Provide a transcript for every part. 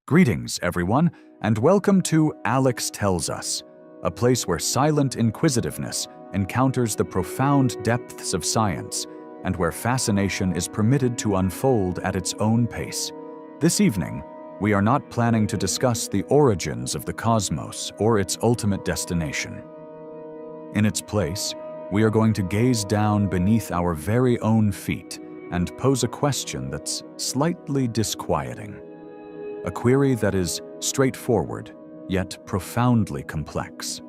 Greetings, everyone, and welcome to Alex Tells Us, a place where silent inquisitiveness encounters the profound depths of science and where fascination is permitted to unfold at its own pace. This evening, we are not planning to discuss the origins of the cosmos or its ultimate destination. In its place, we are going to gaze down beneath our very own feet and pose a question that's slightly disquieting. A query that is straightforward, yet profoundly complex.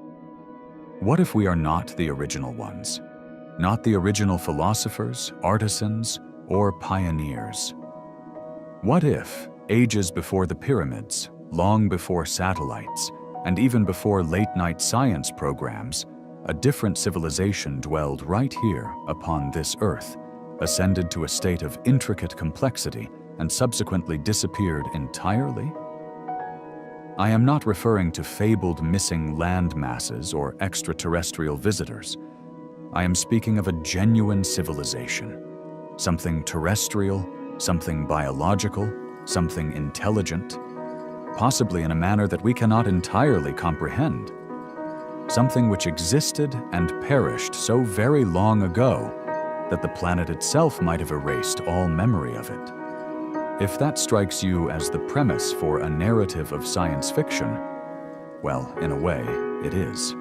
What if we are not the original ones? Not the original philosophers, artisans, or pioneers? What if, ages before the pyramids, long before satellites, and even before late-night science programs, a different civilization dwelled right here upon this earth, ascended to a state of intricate complexity, and subsequently disappeared entirely? I am not referring to fabled missing land masses or extraterrestrial visitors. I am speaking of a genuine civilization. Something terrestrial, something biological, something intelligent, possibly in a manner that we cannot entirely comprehend. Something which existed and perished so very long ago that the planet itself might have erased all memory of it. If that strikes you as the premise for a narrative of science fiction, well, in a way, it is.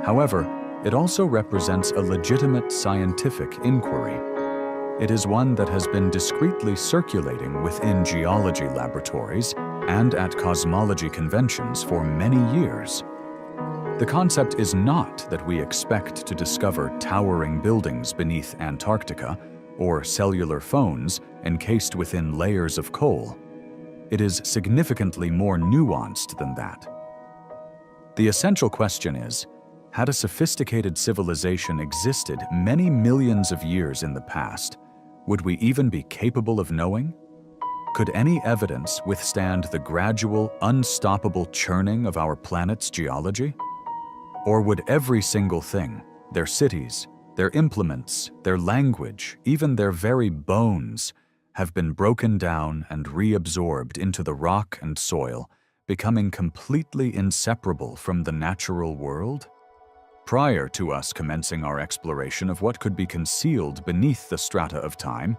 However, it also represents a legitimate scientific inquiry. It is one that has been discreetly circulating within geology laboratories and at cosmology conventions for many years. The concept is not that we expect to discover towering buildings beneath Antarctica or cellular phones encased within layers of coal. It is significantly more nuanced than that. The essential question is, had a sophisticated civilization existed many millions of years in the past, would we even be capable of knowing? Could any evidence withstand the gradual, unstoppable churning of our planet's geology? Or would every single thing, their cities, their implements, their language, even their very bones, have been broken down and reabsorbed into the rock and soil, becoming completely inseparable from the natural world? Prior to us commencing our exploration of what could be concealed beneath the strata of time,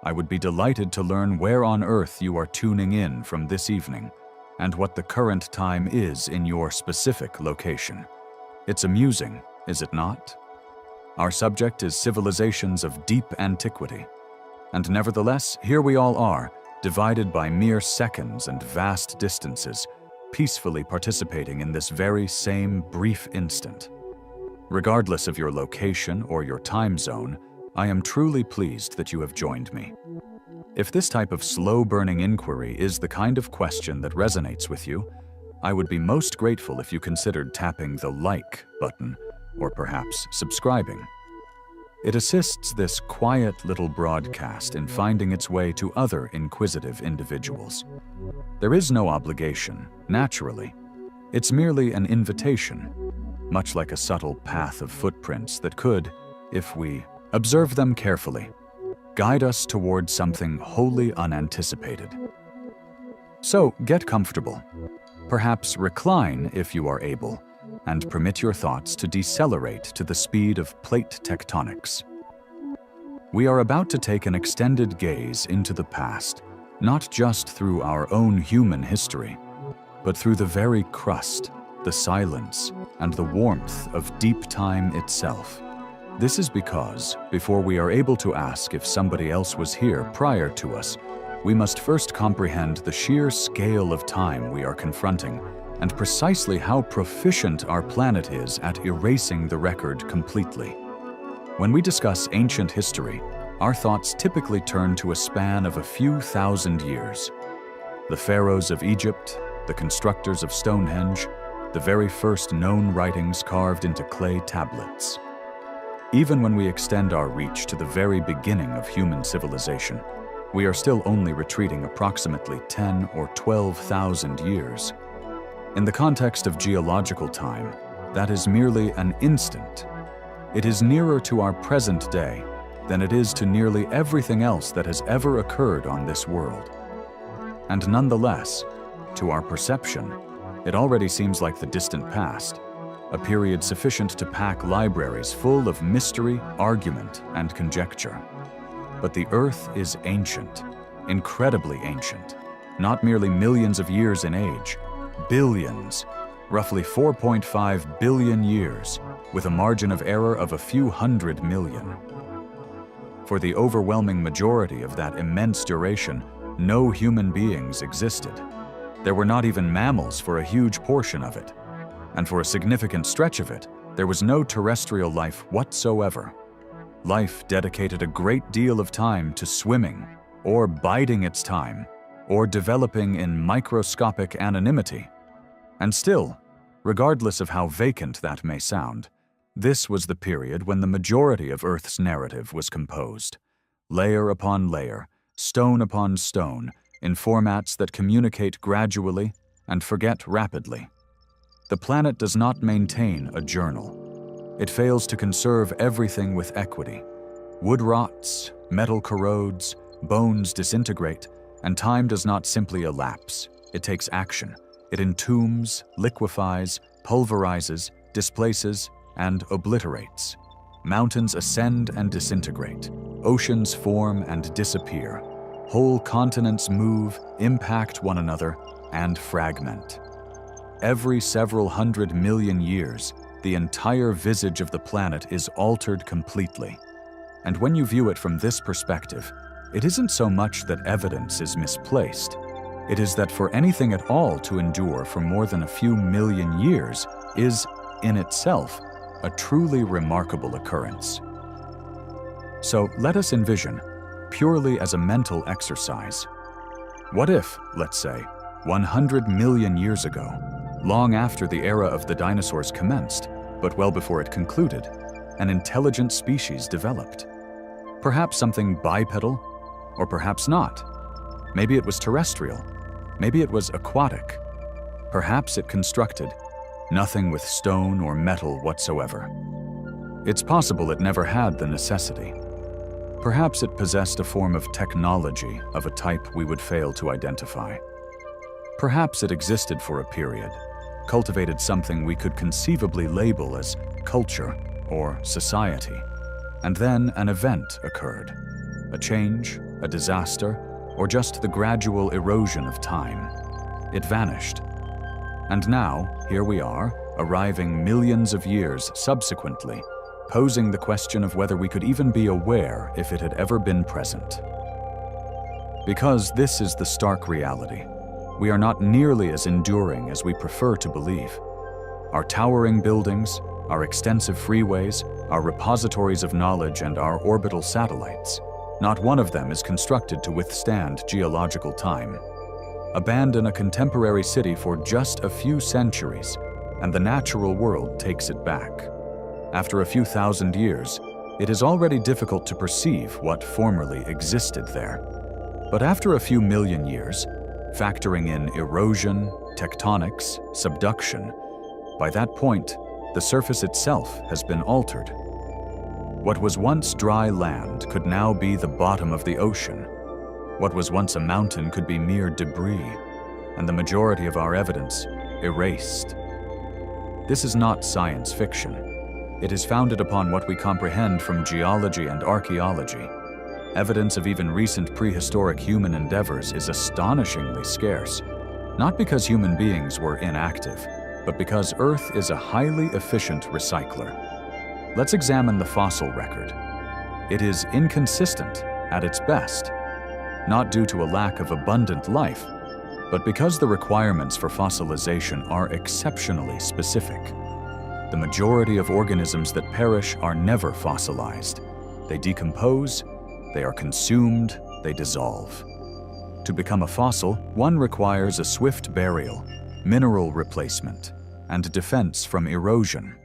I would be delighted to learn where on Earth you are tuning in from this evening, and what the current time is in your specific location. It's amusing, is it not? Our subject is civilizations of deep antiquity. And nevertheless, here we all are, divided by mere seconds and vast distances, peacefully participating in this very same brief instant. Regardless of your location or your time zone, I am truly pleased that you have joined me. If this type of slow-burning inquiry is the kind of question that resonates with you, I would be most grateful if you considered tapping the like button, or perhaps subscribing. It assists this quiet little broadcast in finding its way to other inquisitive individuals. There is no obligation, naturally. It's merely an invitation, much like a subtle path of footprints that could, if we observe them carefully, guide us towards something wholly unanticipated. So get comfortable. Perhaps recline if you are able, and permit your thoughts to decelerate to the speed of plate tectonics. We are about to take an extended gaze into the past, not just through our own human history, but through the very crust, the silence, and the warmth of deep time itself. This is because, before we are able to ask if somebody else was here prior to us, we must first comprehend the sheer scale of time we are confronting, and precisely how proficient our planet is at erasing the record completely. When we discuss ancient history, our thoughts typically turn to a span of a few thousand years. The pharaohs of Egypt, the constructors of Stonehenge, the very first known writings carved into clay tablets. Even when we extend our reach to the very beginning of human civilization, we are still only retreating approximately 10 or 12,000 years. In the context of geological time, that is merely an instant. It is nearer to our present day than it is to nearly everything else that has ever occurred on this world. And nonetheless, to our perception, it already seems like the distant past, a period sufficient to pack libraries full of mystery, argument, and conjecture. But the Earth is ancient, incredibly ancient, not merely millions of years in age, billions, roughly 4.5 billion years, with a margin of error of a few hundred million. For the overwhelming majority of that immense duration, no human beings existed. There were not even mammals for a huge portion of it. And for a significant stretch of it, there was no terrestrial life whatsoever. Life dedicated a great deal of time to swimming, or biding its time, or developing in microscopic anonymity. And still, regardless of how vacant that may sound, this was the period when the majority of Earth's narrative was composed, layer upon layer, stone upon stone, in formats that communicate gradually and forget rapidly. The planet does not maintain a journal. It fails to conserve everything with equity. Wood rots, metal corrodes, bones disintegrate, and time does not simply elapse. It takes action. It entombs, liquefies, pulverizes, displaces, and obliterates. Mountains ascend and disintegrate. Oceans form and disappear. Whole continents move, impact one another, and fragment. Every several hundred million years, the entire visage of the planet is altered completely. And when you view it from this perspective, it isn't so much that evidence is misplaced. It is that for anything at all to endure for more than a few million years is, in itself, a truly remarkable occurrence. So let us envision, purely as a mental exercise, what if, let's say, 100 million years ago, long after the era of the dinosaurs commenced, but well before it concluded, an intelligent species developed? Perhaps something bipedal, or perhaps not. Maybe it was terrestrial. Maybe it was aquatic. Perhaps it constructed nothing with stone or metal whatsoever. It's possible it never had the necessity. Perhaps it possessed a form of technology of a type we would fail to identify. Perhaps it existed for a period, cultivated something we could conceivably label as culture or society, and then an event occurred, a change, a disaster, or just the gradual erosion of time. It vanished. And now, here we are, arriving millions of years subsequently, posing the question of whether we could even be aware if it had ever been present. Because this is the stark reality. We are not nearly as enduring as we prefer to believe. Our towering buildings, our extensive freeways, our repositories of knowledge, and our orbital satellites, not one of them is constructed to withstand geological time. Abandon a contemporary city for just a few centuries, and the natural world takes it back. After a few thousand years, it is already difficult to perceive what formerly existed there. But after a few million years, factoring in erosion, tectonics, subduction, by that point, the surface itself has been altered. What was once dry land could now be the bottom of the ocean. What was once a mountain could be mere debris, and the majority of our evidence erased. This is not science fiction. It is founded upon what we comprehend from geology and archaeology. Evidence of even recent prehistoric human endeavors is astonishingly scarce, not because human beings were inactive, but because Earth is a highly efficient recycler. Let's examine the fossil record. It is inconsistent at its best, not due to a lack of abundant life, but because the requirements for fossilization are exceptionally specific. The majority of organisms that perish are never fossilized. They decompose, they are consumed, they dissolve. To become a fossil, one requires a swift burial, mineral replacement, and defense from erosion.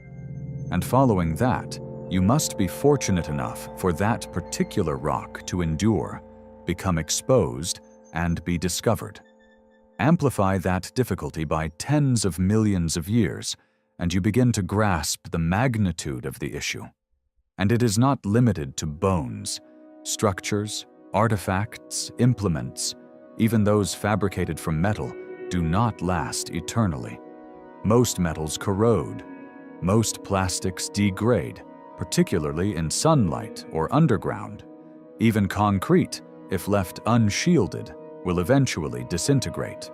And following that, you must be fortunate enough for that particular rock to endure, become exposed, and be discovered. Amplify that difficulty by tens of millions of years, and you begin to grasp the magnitude of the issue. And it is not limited to bones, structures, artifacts, implements, even those fabricated from metal, do not last eternally. Most metals corrode. Most plastics degrade, particularly in sunlight or underground. Even concrete, if left unshielded, will eventually disintegrate.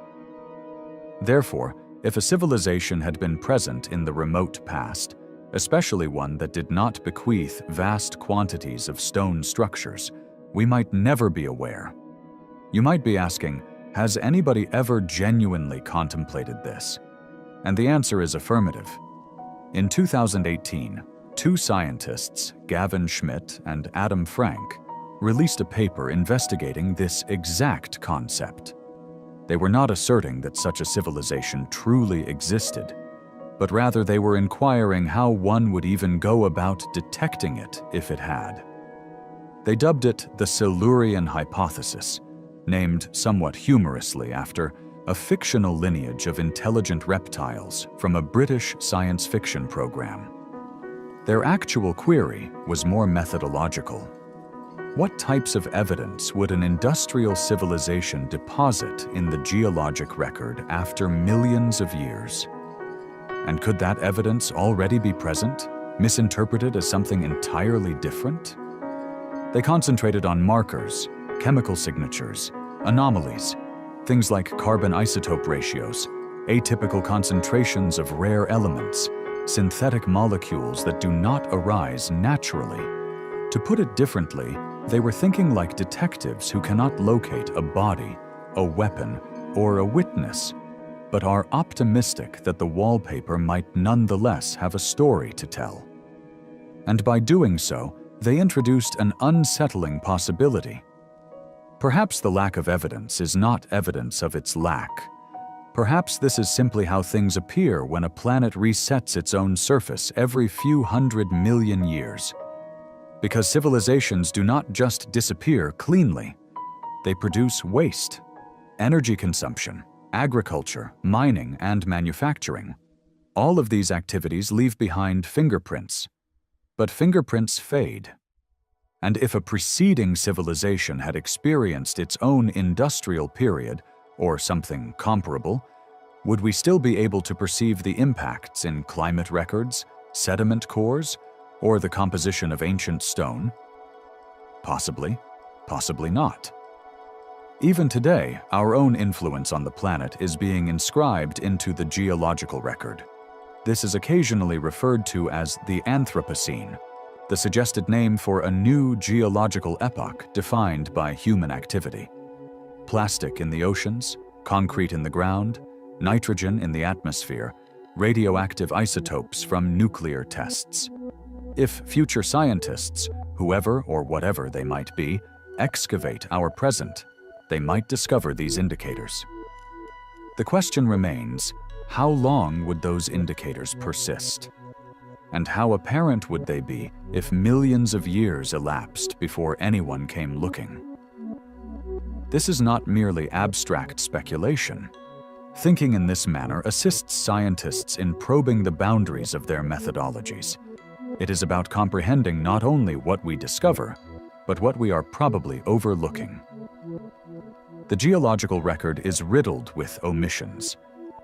Therefore, if a civilization had been present in the remote past, especially one that did not bequeath vast quantities of stone structures, we might never be aware. You might be asking, has anybody ever genuinely contemplated this? And the answer is affirmative. In 2018, two scientists, Gavin Schmidt and Adam Frank, released a paper investigating this exact concept. They were not asserting that such a civilization truly existed, but rather they were inquiring how one would even go about detecting it if it had. They dubbed it the Silurian Hypothesis, named somewhat humorously after a fictional lineage of intelligent reptiles from a British science fiction program. Their actual query was more methodological. What types of evidence would an industrial civilization deposit in the geologic record after millions of years? And could that evidence already be present, misinterpreted as something entirely different? They concentrated on markers, chemical signatures, anomalies, things like carbon isotope ratios, atypical concentrations of rare elements, synthetic molecules that do not arise naturally. To put it differently, they were thinking like detectives who cannot locate a body, a weapon, or a witness, but are optimistic that the wallpaper might nonetheless have a story to tell. And by doing so, they introduced an unsettling possibility. Perhaps the lack of evidence is not evidence of its lack. Perhaps this is simply how things appear when a planet resets its own surface every few 100 million years. Because civilizations do not just disappear cleanly. They produce waste, energy consumption, agriculture, mining, and manufacturing. All of these activities leave behind fingerprints. But fingerprints fade. And if a preceding civilization had experienced its own industrial period, or something comparable, would we still be able to perceive the impacts in climate records, sediment cores, or the composition of ancient stone? Possibly, possibly not. Even today, our own influence on the planet is being inscribed into the geological record. This is occasionally referred to as the Anthropocene, the suggested name for a new geological epoch defined by human activity. Plastic in the oceans, concrete in the ground, nitrogen in the atmosphere, radioactive isotopes from nuclear tests. If future scientists, whoever or whatever they might be, excavate our present, they might discover these indicators. The question remains, how long would those indicators persist? And how apparent would they be if millions of years elapsed before anyone came looking? This is not merely abstract speculation. Thinking in this manner assists scientists in probing the boundaries of their methodologies. It is about comprehending not only what we discover, but what we are probably overlooking. The geological record is riddled with omissions.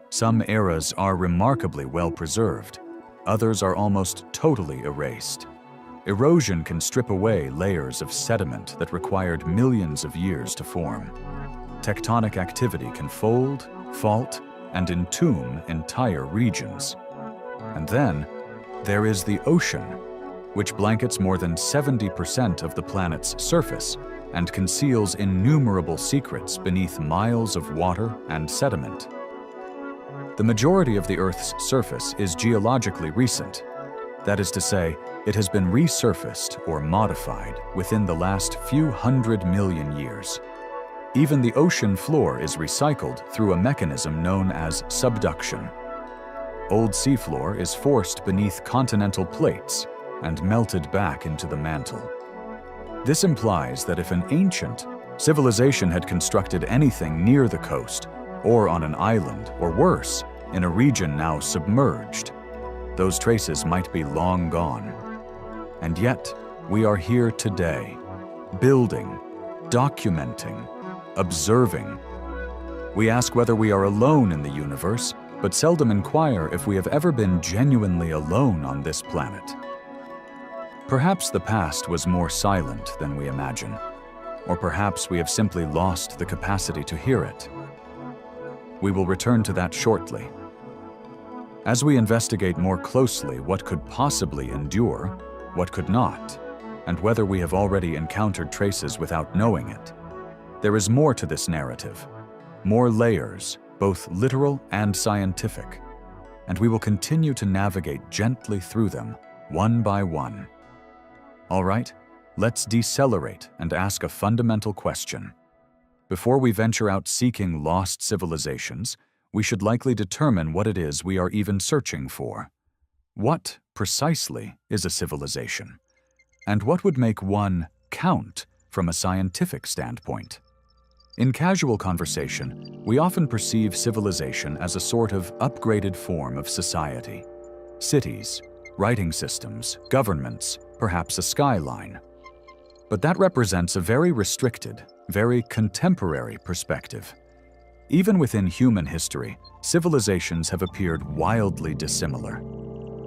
Some eras are remarkably well preserved. Others are almost totally erased. Erosion can strip away layers of sediment that required millions of years to form. Tectonic activity can fold, fault, and entomb entire regions. And then, there is the ocean, which blankets more than 70% of the planet's surface and conceals innumerable secrets beneath miles of water and sediment. The majority of the Earth's surface is geologically recent. That is to say, it has been resurfaced or modified within the last few 100 million years. Even the ocean floor is recycled through a mechanism known as subduction. Old seafloor is forced beneath continental plates and melted back into the mantle. This implies that if an ancient civilization had constructed anything near the coast, or on an island, or worse, in a region now submerged, those traces might be long gone. And yet, we are here today, building, documenting, observing. We ask whether we are alone in the universe, but seldom inquire if we have ever been genuinely alone on this planet. Perhaps the past was more silent than we imagine, or perhaps we have simply lost the capacity to hear it. We will return to that shortly. As we investigate more closely what could possibly endure, what could not, and whether we have already encountered traces without knowing it, there is more to this narrative, more layers, both literal and scientific, and we will continue to navigate gently through them, one by one. All right, let's decelerate and ask a fundamental question. Before we venture out seeking lost civilizations, we should likely determine what it is we are even searching for. What, precisely, is a civilization? And what would make one count from a scientific standpoint? In casual conversation, we often perceive civilization as a sort of upgraded form of society. Cities, writing systems, governments, perhaps a skyline. But that represents a very restricted, very contemporary perspective. Even within human history, civilizations have appeared wildly dissimilar.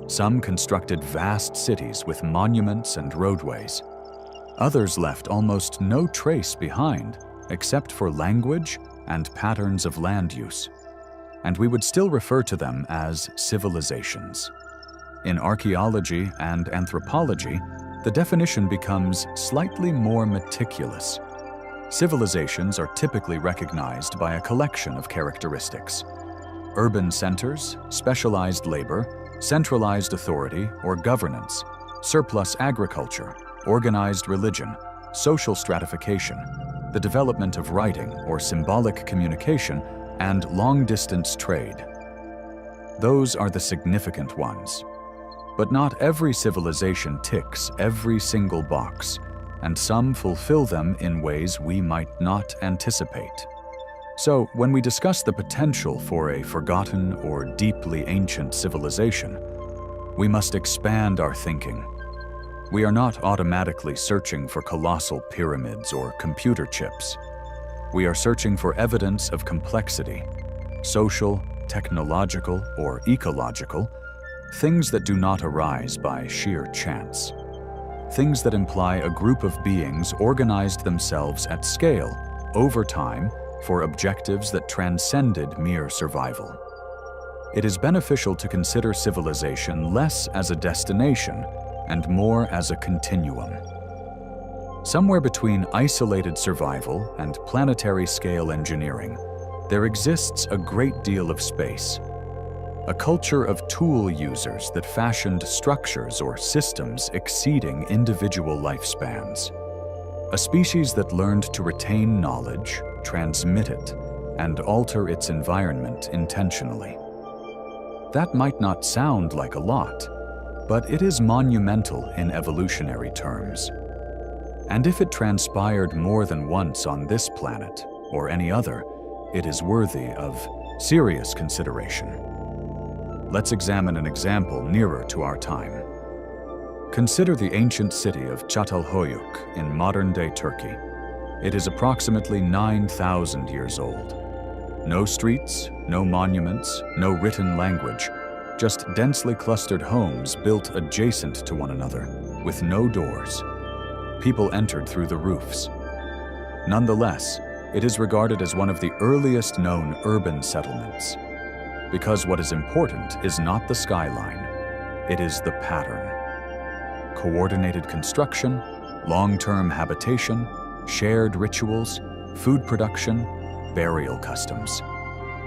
Some constructed vast cities with monuments and roadways. Others left almost no trace behind, except for language and patterns of land use. And we would still refer to them as civilizations. In archaeology and anthropology, the definition becomes slightly more meticulous. Civilizations are typically recognized by a collection of characteristics: urban centers, specialized labor, centralized authority or governance, surplus agriculture, organized religion, social stratification, the development of writing or symbolic communication, and long-distance trade. Those are the significant ones. But not every civilization ticks every single box, and some fulfill them in ways we might not anticipate. So, when we discuss the potential for a forgotten or deeply ancient civilization, we must expand our thinking. We are not automatically searching for colossal pyramids or computer chips. We are searching for evidence of complexity, social, technological, or ecological, things that do not arise by sheer chance. Things that imply a group of beings organized themselves at scale, over time, for objectives that transcended mere survival. It is beneficial to consider civilization less as a destination and more as a continuum. Somewhere between isolated survival and planetary-scale engineering, there exists a great deal of space. A culture of tool users that fashioned structures or systems exceeding individual lifespans. A species that learned to retain knowledge, transmit it, and alter its environment intentionally. That might not sound like a lot, but it is monumental in evolutionary terms. And if it transpired more than once on this planet, or any other, it is worthy of serious consideration. Let's examine an example nearer to our time. Consider the ancient city of Çatalhöyük in modern-day Turkey. It is approximately 9,000 years old. No streets, no monuments, no written language, just densely clustered homes built adjacent to one another, with no doors. People entered through the roofs. Nonetheless, it is regarded as one of the earliest known urban settlements. Because what is important is not the skyline, it is the pattern. Coordinated construction, long-term habitation, shared rituals, food production, burial customs.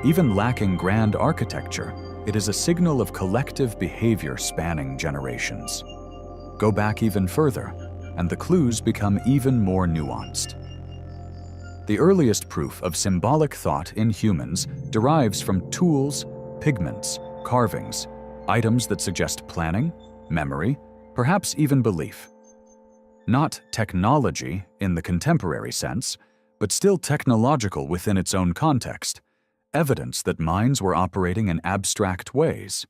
Even lacking grand architecture, it is a signal of collective behavior spanning generations. Go back even further, and the clues become even more nuanced. The earliest proof of symbolic thought in humans derives from tools, pigments, carvings, items that suggest planning, memory, perhaps even belief. Not technology in the contemporary sense, but still technological within its own context, evidence that minds were operating in abstract ways.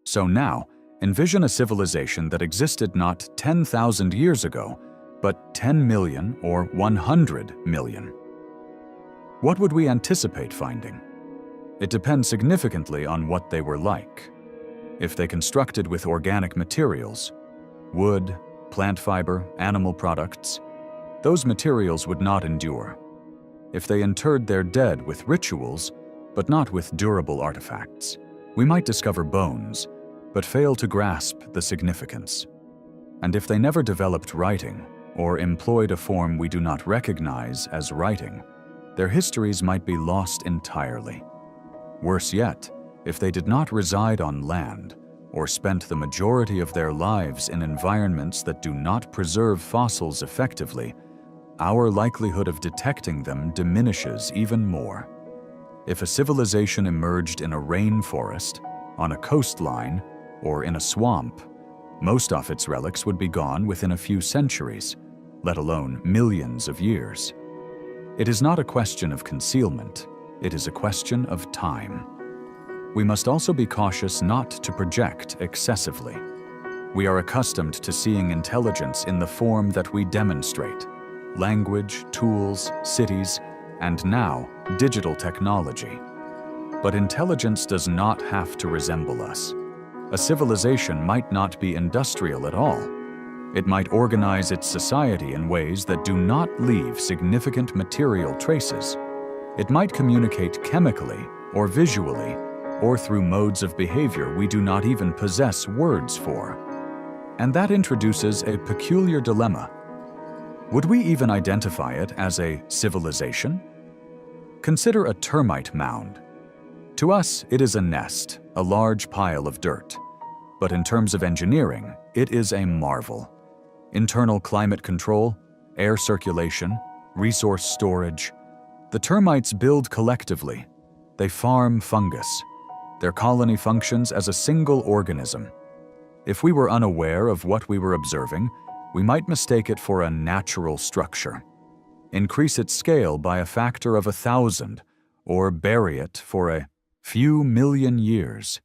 So now, envision a civilization that existed not 10,000 years ago, but 10 million or 100 million. What would we anticipate finding? It depends significantly on what they were like. If they constructed with organic materials, wood, plant fiber, animal products, those materials would not endure. If they interred their dead with rituals, but not with durable artifacts, we might discover bones, but fail to grasp the significance. And if they never developed writing, or employed a form we do not recognize as writing, their histories might be lost entirely. Worse yet, if they did not reside on land, or spent the majority of their lives in environments that do not preserve fossils effectively, our likelihood of detecting them diminishes even more. If a civilization emerged in a rainforest, on a coastline, or in a swamp, most of its relics would be gone within a few centuries, let alone millions of years. It is not a question of concealment, it is a question of time. We must also be cautious not to project excessively. We are accustomed to seeing intelligence in the form that we demonstrate: language, tools, cities, and now, digital technology. But intelligence does not have to resemble us. A civilization might not be industrial at all. It might organize its society in ways that do not leave significant material traces. It might communicate chemically or visually, or through modes of behavior we do not even possess words for. And that introduces a peculiar dilemma. Would we even identify it as a civilization? Consider a termite mound. To us, it is a nest, a large pile of dirt. But in terms of engineering, it is a marvel. Internal climate control, air circulation, resource storage. The termites build collectively. They farm fungus. Their colony functions as a single organism. If we were unaware of what we were observing, we might mistake it for a natural structure, increase its scale by a factor of 1,000, or bury it for a few million years.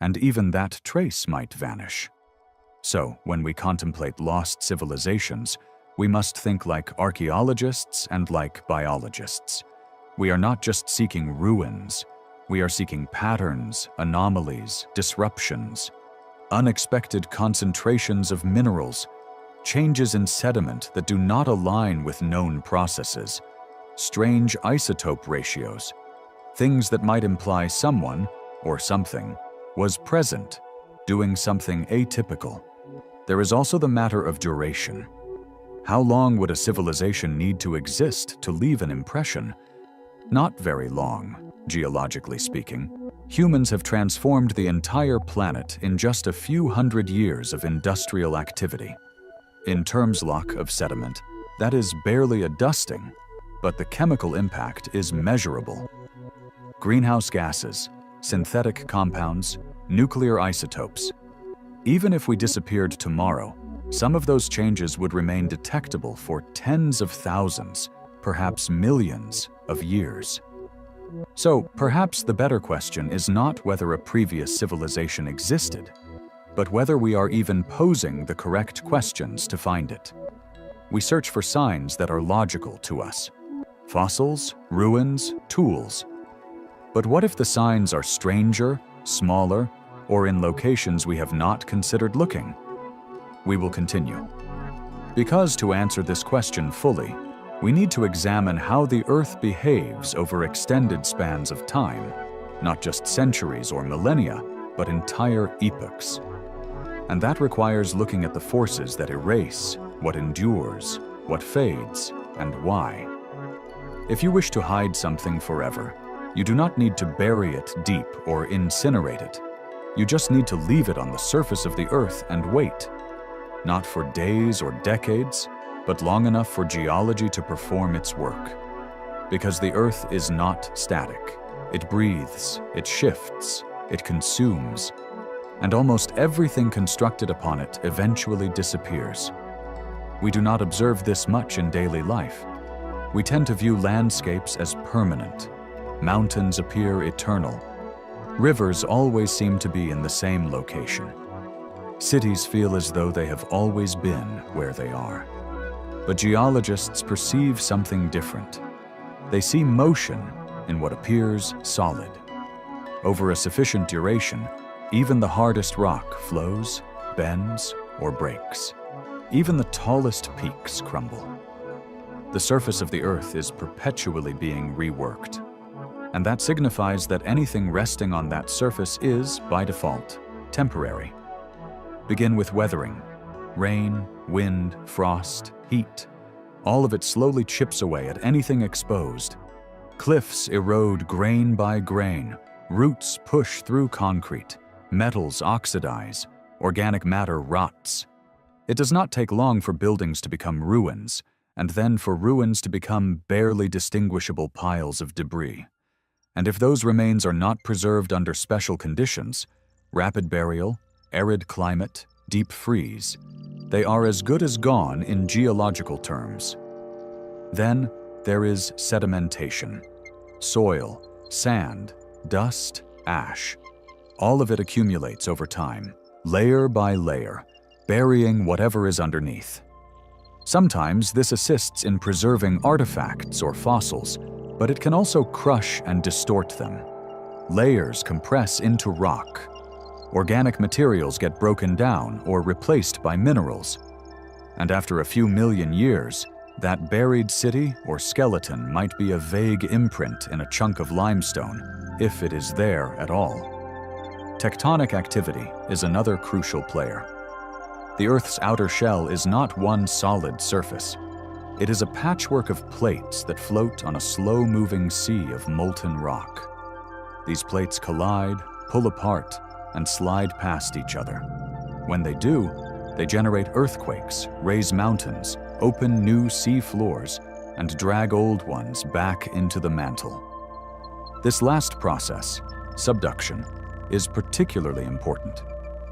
And even that trace might vanish. So, when we contemplate lost civilizations, we must think like archaeologists and like biologists. We are not just seeking ruins, we are seeking patterns, anomalies, disruptions, unexpected concentrations of minerals, changes in sediment that do not align with known processes, strange isotope ratios, things that might imply someone, or something, was present, doing something atypical. There is also the matter of duration. How long would a civilization need to exist to leave an impression? Not very long, geologically speaking. Humans have transformed the entire planet in just a few hundred years of industrial activity. In terms of sediment, that is barely a dusting, but the chemical impact is measurable. Greenhouse gases, synthetic compounds, nuclear isotopes. Even if we disappeared tomorrow, some of those changes would remain detectable for tens of thousands, perhaps millions of years. So perhaps the better question is not whether a previous civilization existed, but whether we are even posing the correct questions to find it. We search for signs that are logical to us: fossils, ruins, tools. But what if the signs are stranger, smaller, or in locations we have not considered looking? We will continue. Because to answer this question fully, we need to examine how the Earth behaves over extended spans of time, not just centuries or millennia, but entire epochs. And that requires looking at the forces that erase, what endures, what fades, and why. If you wish to hide something forever, you do not need to bury it deep or incinerate it. You just need to leave it on the surface of the Earth and wait. Not for days or decades, but long enough for geology to perform its work. Because the Earth is not static. It breathes, it shifts, it consumes, and almost everything constructed upon it eventually disappears. We do not observe this much in daily life. We tend to view landscapes as permanent. Mountains appear eternal. Rivers always seem to be in the same location. Cities feel as though they have always been where they are. But geologists perceive something different. They see motion in what appears solid. Over a sufficient duration, even the hardest rock flows, bends, or breaks. Even the tallest peaks crumble. The surface of the Earth is perpetually being reworked, and that signifies that anything resting on that surface is, by default, temporary. Begin with weathering. Rain, wind, frost, heat. All of it slowly chips away at anything exposed. Cliffs erode grain by grain. Roots push through concrete. Metals oxidize. Organic matter rots. It does not take long for buildings to become ruins, and then for ruins to become barely distinguishable piles of debris. And if those remains are not preserved under special conditions, rapid burial, arid climate, deep freeze, they are as good as gone in geological terms. Then there is sedimentation. Soil, sand, dust, ash. All of it accumulates over time, layer by layer, burying whatever is underneath. Sometimes this assists in preserving artifacts or fossils, but it can also crush and distort them. Layers compress into rock. Organic materials get broken down or replaced by minerals. And after a few million years, that buried city or skeleton might be a vague imprint in a chunk of limestone, if it is there at all. Tectonic activity is another crucial player. The Earth's outer shell is not one solid surface. It is a patchwork of plates that float on a slow-moving sea of molten rock. These plates collide, pull apart, and slide past each other. When they do, they generate earthquakes, raise mountains, open new sea floors, and drag old ones back into the mantle. This last process, subduction, is particularly important.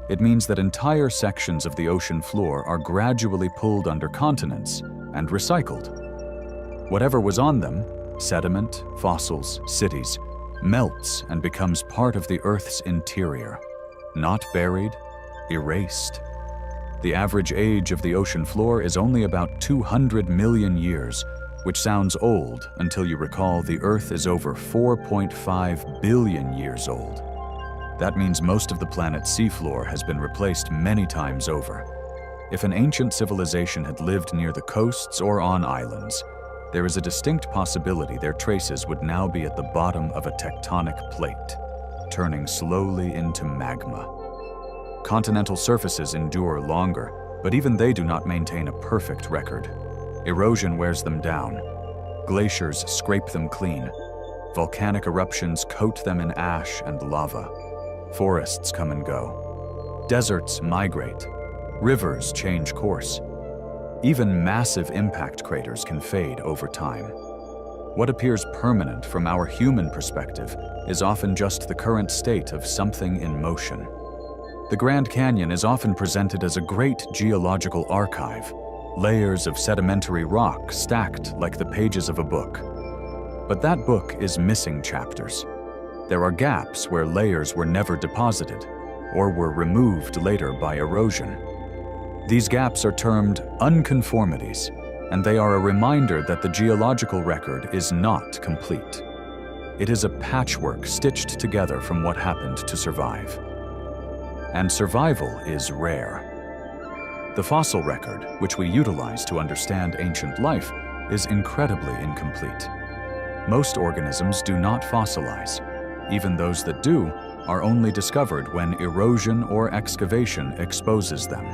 It means that entire sections of the ocean floor are gradually pulled under continents and recycled. Whatever was on them, sediment, fossils, cities, melts and becomes part of the Earth's interior, not buried, erased. The average age of the ocean floor is only about 200 million years, which sounds old until you recall the Earth is over 4.5 billion years old. That means most of the planet's seafloor has been replaced many times over. If an ancient civilization had lived near the coasts or on islands, there is a distinct possibility their traces would now be at the bottom of a tectonic plate, turning slowly into magma. Continental surfaces endure longer, but even they do not maintain a perfect record. Erosion wears them down. Glaciers scrape them clean. Volcanic eruptions coat them in ash and lava. Forests come and go. Deserts migrate. Rivers change course. Even massive impact craters can fade over time. What appears permanent from our human perspective is often just the current state of something in motion. The Grand Canyon is often presented as a great geological archive, layers of sedimentary rock stacked like the pages of a book. But that book is missing chapters. There are gaps where layers were never deposited or were removed later by erosion. These gaps are termed unconformities, and they are a reminder that the geological record is not complete. It is a patchwork stitched together from what happened to survive. And survival is rare. The fossil record, which we utilize to understand ancient life, is incredibly incomplete. Most organisms do not fossilize. Even those that do are only discovered when erosion or excavation exposes them.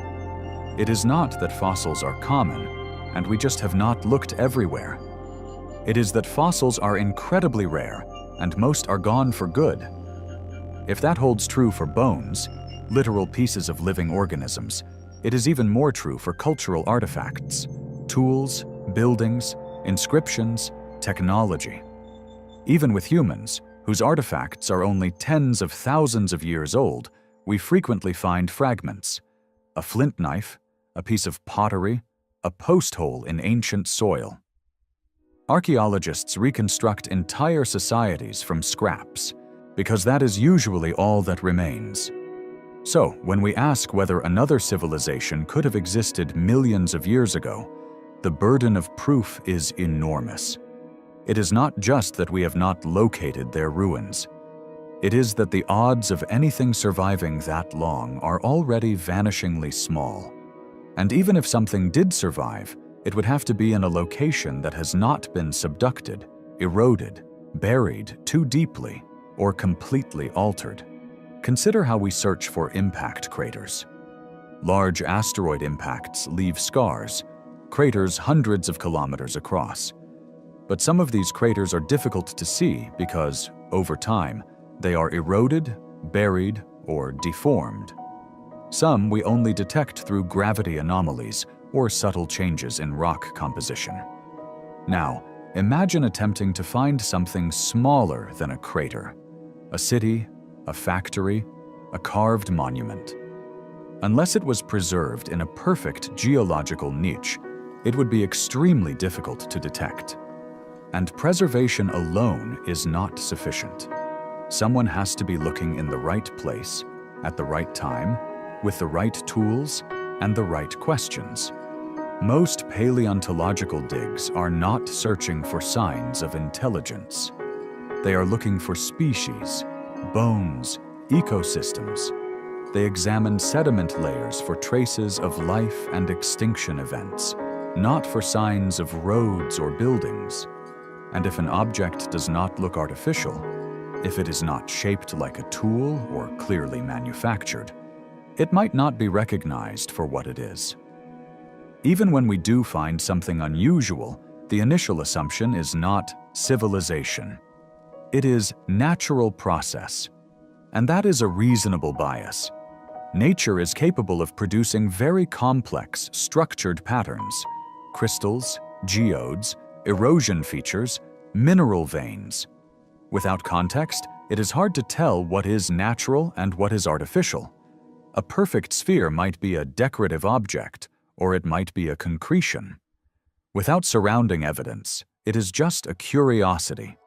It is not that fossils are common, and we just have not looked everywhere. It is that fossils are incredibly rare, and most are gone for good. If that holds true for bones, literal pieces of living organisms, it is even more true for cultural artifacts, tools, buildings, inscriptions, technology. Even with humans, whose artifacts are only tens of thousands of years old, we frequently find fragments. A flint knife, a piece of pottery, a post hole in ancient soil. Archaeologists reconstruct entire societies from scraps, because that is usually all that remains. So, when we ask whether another civilization could have existed millions of years ago, the burden of proof is enormous. It is not just that we have not located their ruins. It is that the odds of anything surviving that long are already vanishingly small. And even if something did survive, it would have to be in a location that has not been subducted, eroded, buried too deeply, or completely altered. Consider how we search for impact craters. Large asteroid impacts leave scars, craters hundreds of kilometers across. But some of these craters are difficult to see because, over time, they are eroded, buried, or deformed. Some we only detect through gravity anomalies or subtle changes in rock composition. Now, imagine attempting to find something smaller than a crater: a city, a factory, a carved monument. Unless it was preserved in a perfect geological niche, it would be extremely difficult to detect. And preservation alone is not sufficient. Someone has to be looking in the right place, at the right time, with the right tools and the right questions. Most paleontological digs are not searching for signs of intelligence. They are looking for species, bones, ecosystems. They examine sediment layers for traces of life and extinction events, not for signs of roads or buildings. And if an object does not look artificial, if it is not shaped like a tool or clearly manufactured, it might not be recognized for what it is. Even when we do find something unusual, the initial assumption is not civilization. It is natural process. And that is a reasonable bias. Nature is capable of producing very complex, structured patterns: crystals, geodes, erosion features, mineral veins. Without context, it is hard to tell what is natural and what is artificial. A perfect sphere might be a decorative object, or it might be a concretion. Without surrounding evidence, it is just a curiosity.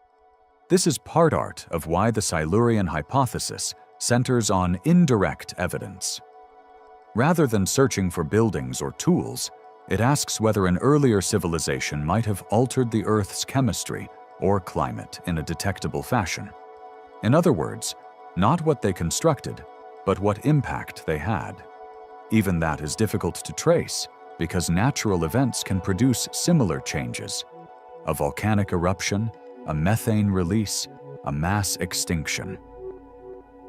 This is part art of why the Silurian hypothesis centers on indirect evidence. Rather than searching for buildings or tools, it asks whether an earlier civilization might have altered the Earth's chemistry or climate in a detectable fashion. In other words, not what they constructed, but what impact they had. Even that is difficult to trace because natural events can produce similar changes: a volcanic eruption, a methane release, a mass extinction.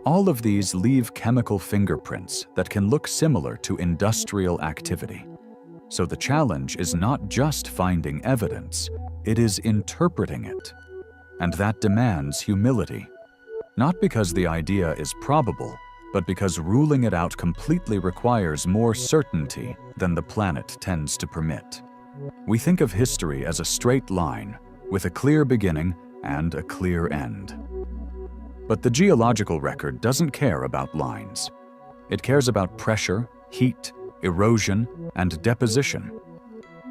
All of these leave chemical fingerprints that can look similar to industrial activity. So the challenge is not just finding evidence, it is interpreting it. And that demands humility. Not because the idea is probable, but because ruling it out completely requires more certainty than the planet tends to permit. We think of history as a straight line, with a clear beginning and a clear end. But the geological record doesn't care about lines. It cares about pressure, heat, erosion, and deposition.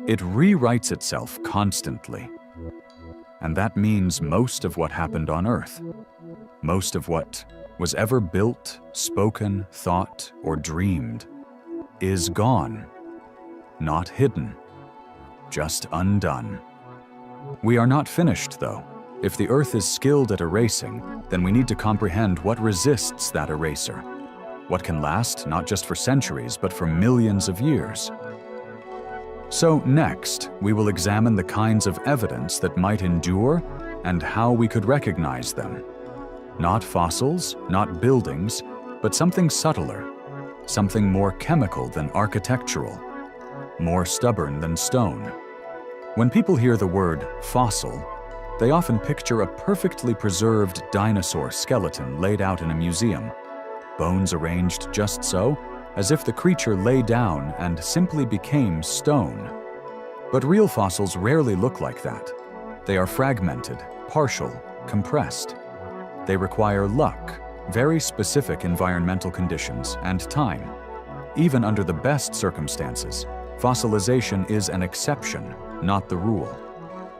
It rewrites itself constantly. And that means most of what happened on Earth, most of what was ever built, spoken, thought, or dreamed, is gone. Not hidden, just undone. We are not finished, though. If the Earth is skilled at erasing, then we need to comprehend what resists that eraser. What can last not just for centuries, but for millions of years. So next, we will examine the kinds of evidence that might endure and how we could recognize them. Not fossils, not buildings, but something subtler, something more chemical than architectural, more stubborn than stone. When people hear the word fossil, they often picture a perfectly preserved dinosaur skeleton laid out in a museum, bones arranged just so, as if the creature lay down and simply became stone. But real fossils rarely look like that. They are fragmented, partial, compressed. They require luck, very specific environmental conditions, and time. Even under the best circumstances, fossilization is an exception, not the rule.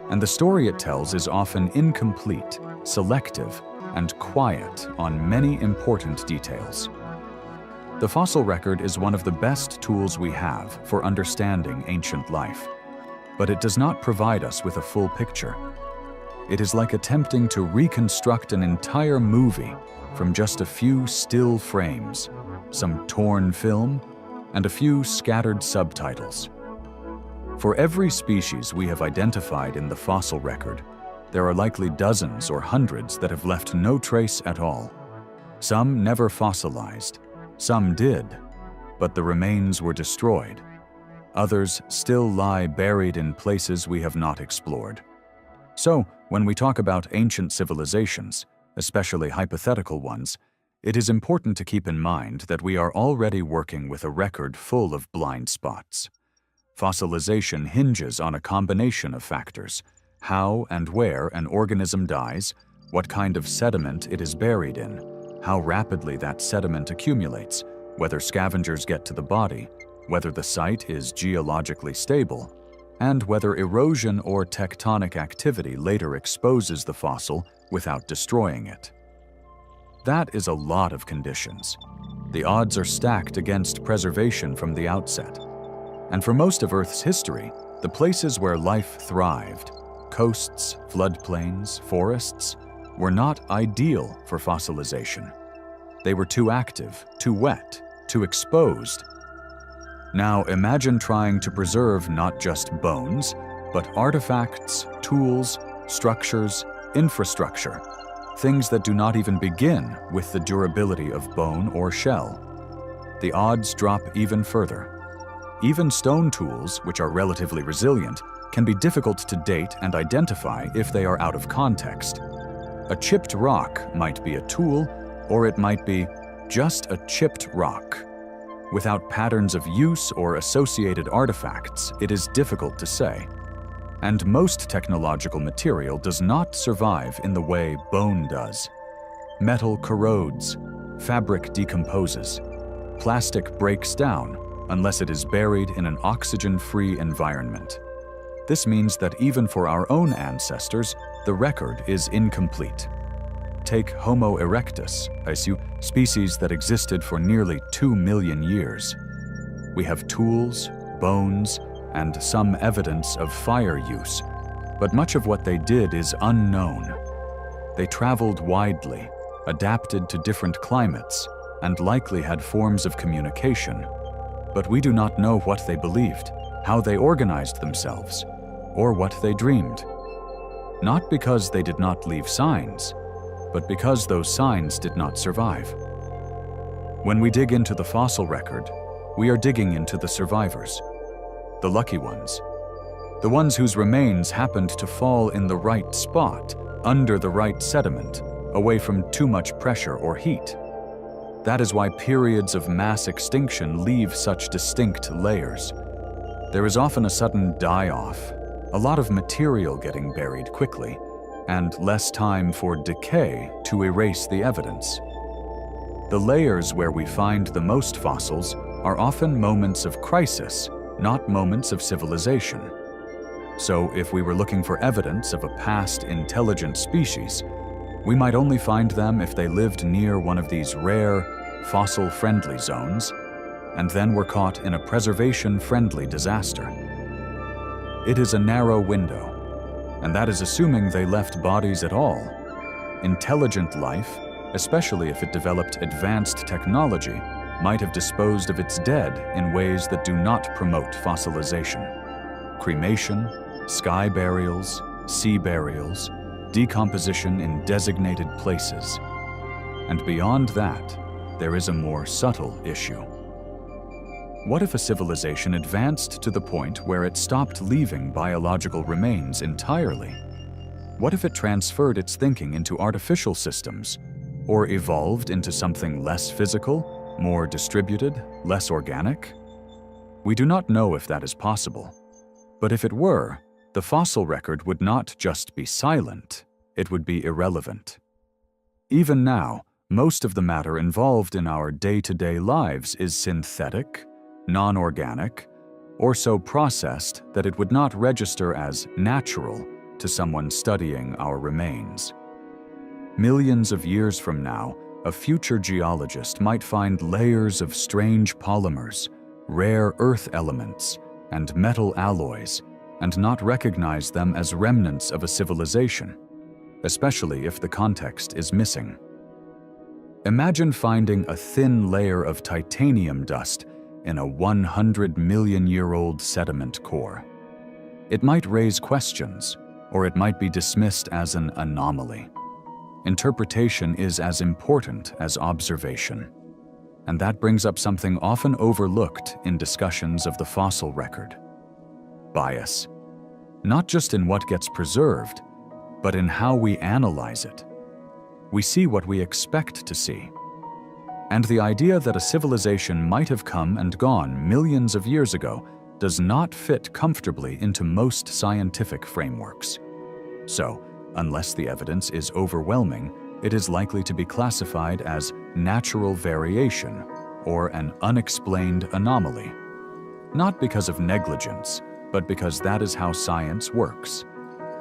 And the story it tells is often incomplete, selective, and quiet on many important details. The fossil record is one of the best tools we have for understanding ancient life, but it does not provide us with a full picture. It is like attempting to reconstruct an entire movie from just a few still frames, some torn film, and a few scattered subtitles. For every species we have identified in the fossil record, there are likely dozens or hundreds that have left no trace at all. Some never fossilized, some did, but the remains were destroyed. Others still lie buried in places we have not explored. So, when we talk about ancient civilizations, especially hypothetical ones, it is important to keep in mind that we are already working with a record full of blind spots. Fossilization hinges on a combination of factors: how and where an organism dies, what kind of sediment it is buried in, how rapidly that sediment accumulates, whether scavengers get to the body, whether the site is geologically stable, and whether erosion or tectonic activity later exposes the fossil without destroying it. That is a lot of conditions. The odds are stacked against preservation from the outset. And for most of Earth's history, the places where life thrived, coasts, floodplains, forests, were not ideal for fossilization. They were too active, too wet, too exposed. Now imagine trying to preserve not just bones, but artifacts, tools, structures, infrastructure, things that do not even begin with the durability of bone or shell. The odds drop even further. Even stone tools, which are relatively resilient, can be difficult to date and identify if they are out of context. A chipped rock might be a tool, or it might be just a chipped rock. Without patterns of use or associated artifacts, it is difficult to say. And most technological material does not survive in the way bone does. Metal corrodes, fabric decomposes, plastic breaks down unless it is buried in an oxygen-free environment. This means that even for our own ancestors, the record is incomplete. Take Homo erectus, a species that existed for nearly 2 million years. We have tools, bones, and some evidence of fire use, but much of what they did is unknown. They traveled widely, adapted to different climates, and likely had forms of communication. But we do not know what they believed, how they organized themselves, or what they dreamed. Not because they did not leave signs, but because those signs did not survive. When we dig into the fossil record, we are digging into the survivors, the lucky ones, the ones whose remains happened to fall in the right spot, under the right sediment, away from too much pressure or heat. That is why periods of mass extinction leave such distinct layers. There is often a sudden die-off, a lot of material getting buried quickly, and less time for decay to erase the evidence. The layers where we find the most fossils are often moments of crisis, not moments of civilization. So if we were looking for evidence of a past intelligent species, we might only find them if they lived near one of these rare, fossil-friendly zones, and then were caught in a preservation-friendly disaster. It is a narrow window, and that is assuming they left bodies at all. Intelligent life, especially if it developed advanced technology, might have disposed of its dead in ways that do not promote fossilization. Cremation, sky burials, sea burials, decomposition in designated places. And beyond that, there is a more subtle issue. What if a civilization advanced to the point where it stopped leaving biological remains entirely? What if it transferred its thinking into artificial systems, or evolved into something less physical, more distributed, less organic? We do not know if that is possible. But if it were, the fossil record would not just be silent, it would be irrelevant. Even now, most of the matter involved in our day-to-day lives is synthetic, non-organic, or so processed that it would not register as natural to someone studying our remains. Millions of years from now, a future geologist might find layers of strange polymers, rare earth elements, and metal alloys, and not recognize them as remnants of a civilization. especially if the context is missing. Imagine finding a thin layer of titanium dust in a 100-million-year-old sediment core. It might raise questions, or it might be dismissed as an anomaly. Interpretation is as important as observation. And that brings up something often overlooked in discussions of the fossil record: bias. Not just in what gets preserved, but in how we analyze it. We see what we expect to see. And the idea that a civilization might have come and gone millions of years ago does not fit comfortably into most scientific frameworks. So, unless the evidence is overwhelming, it is likely to be classified as natural variation or an unexplained anomaly. Not because of negligence, but because that is how science works.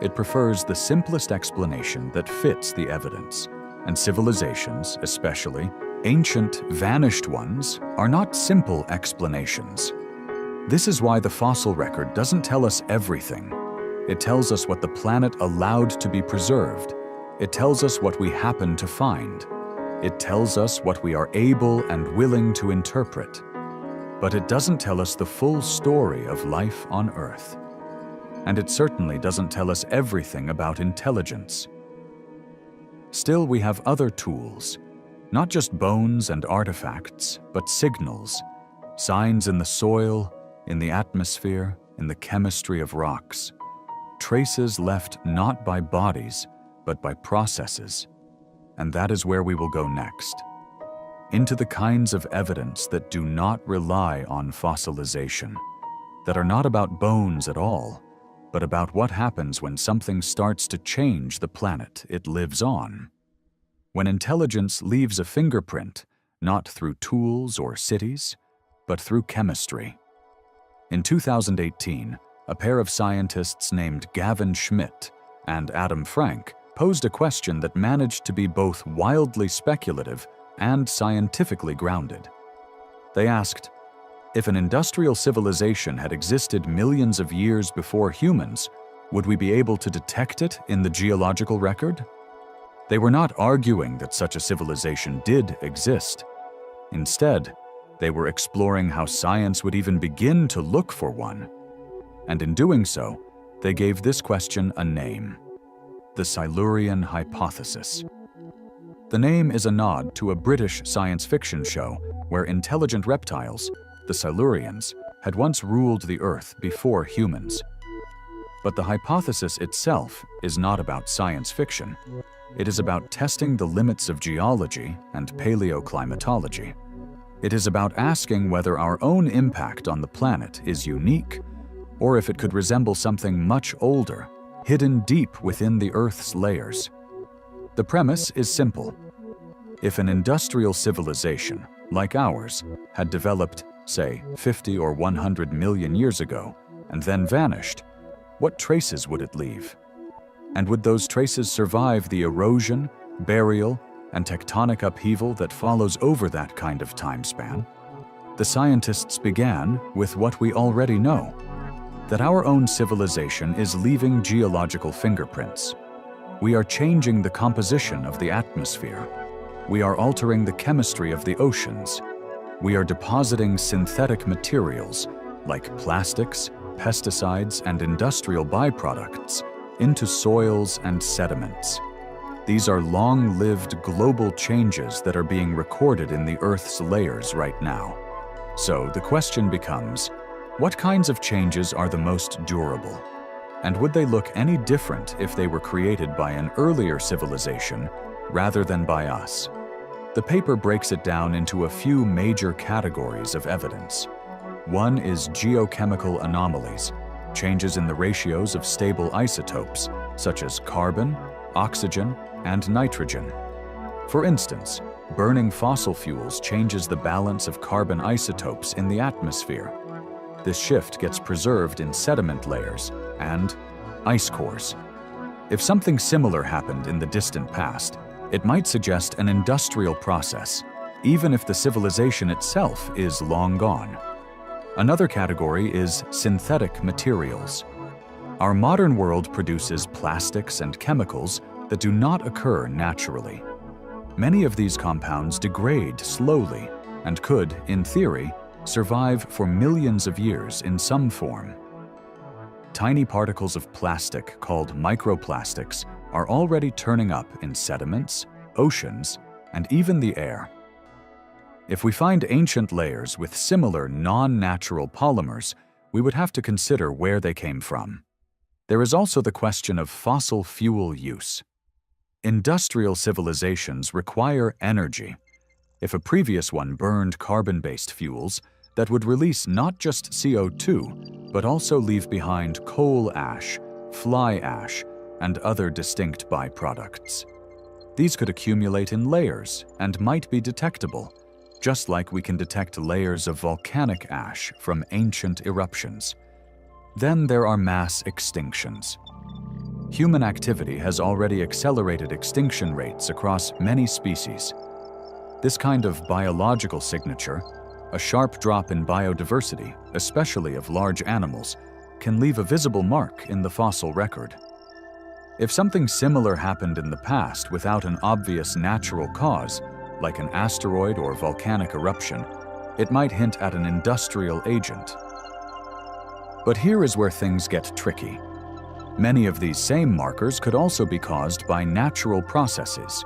It prefers the simplest explanation that fits the evidence, and civilizations, especially ancient, vanished ones, are not simple explanations. This is why the fossil record doesn't tell us everything. It tells us what the planet allowed to be preserved. It tells us what we happen to find. It tells us what we are able and willing to interpret. But it doesn't tell us the full story of life on Earth. And it certainly doesn't tell us everything about intelligence. Still, we have other tools, not just bones and artifacts, but signals, signs in the soil, in the atmosphere, in the chemistry of rocks, traces left not by bodies, but by processes. And that is where we will go next, into the kinds of evidence that do not rely on fossilization, that are not about bones at all, but about what happens when something starts to change the planet it lives on. When intelligence leaves a fingerprint, not through tools or cities, but through chemistry. In 2018, a pair of scientists named Gavin Schmidt and Adam Frank posed a question that managed to be both wildly speculative and scientifically grounded. They asked, if an industrial civilization had existed millions of years before humans, would we be able to detect it in the geological record? They were not arguing that such a civilization did exist. Instead, they were exploring how science would even begin to look for one. And in doing so, they gave this question a name: the Silurian Hypothesis. The name is a nod to a British science fiction show where intelligent reptiles, the Silurians, had once ruled the Earth before humans. But the hypothesis itself is not about science fiction. It is about testing the limits of geology and paleoclimatology. It is about asking whether our own impact on the planet is unique, or if it could resemble something much older, hidden deep within the Earth's layers. The premise is simple. If an industrial civilization, like ours, had developed, say, 50 or 100 million years ago, and then vanished, what traces would it leave? And would those traces survive the erosion, burial, and tectonic upheaval that follows over that kind of time span? The scientists began with what we already know, that our own civilization is leaving geological fingerprints. We are changing the composition of the atmosphere. We are altering the chemistry of the oceans. We are depositing synthetic materials like plastics, pesticides, and industrial byproducts into soils and sediments. These are long-lived global changes that are being recorded in the Earth's layers right now. So the question becomes, what kinds of changes are the most durable? And would they look any different if they were created by an earlier civilization rather than by us? The paper breaks it down into a few major categories of evidence. One is geochemical anomalies, changes in the ratios of stable isotopes, such as carbon, oxygen, and nitrogen. For instance, burning fossil fuels changes the balance of carbon isotopes in the atmosphere. This shift gets preserved in sediment layers and ice cores. If something similar happened in the distant past, it might suggest an industrial process, even if the civilization itself is long gone. Another category is synthetic materials. Our modern world produces plastics and chemicals that do not occur naturally. Many of these compounds degrade slowly and could, in theory, survive for millions of years in some form. Tiny particles of plastic called microplastics are already turning up in sediments, oceans, and even the air. If we find ancient layers with similar non-natural polymers, we would have to consider where they came from. There is also the question of fossil fuel use. Industrial civilizations require energy. If a previous one burned carbon-based fuels, that would release not just CO2, but also leave behind coal ash, fly ash, and other distinct byproducts. These could accumulate in layers and might be detectable, just like we can detect layers of volcanic ash from ancient eruptions. Then there are mass extinctions. Human activity has already accelerated extinction rates across many species. This kind of biological signature, a sharp drop in biodiversity, especially of large animals, can leave a visible mark in the fossil record. If something similar happened in the past without an obvious natural cause, like an asteroid or volcanic eruption, it might hint at an industrial agent. But here is where things get tricky. Many of these same markers could also be caused by natural processes.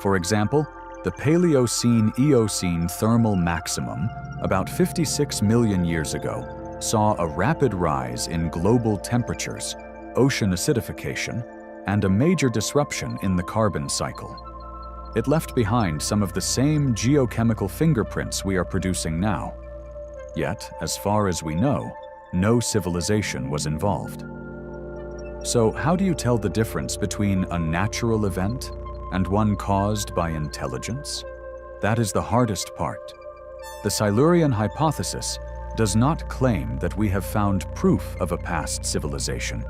For example, the Paleocene-Eocene thermal maximum, about 56 million years ago, saw a rapid rise in global temperatures, ocean acidification, and a major disruption in the carbon cycle. It left behind some of the same geochemical fingerprints we are producing now. Yet, as far as we know, no civilization was involved. So, how do you tell the difference between a natural event and one caused by intelligence? That is the hardest part. The Silurian Hypothesis does not claim that we have found proof of a past civilization.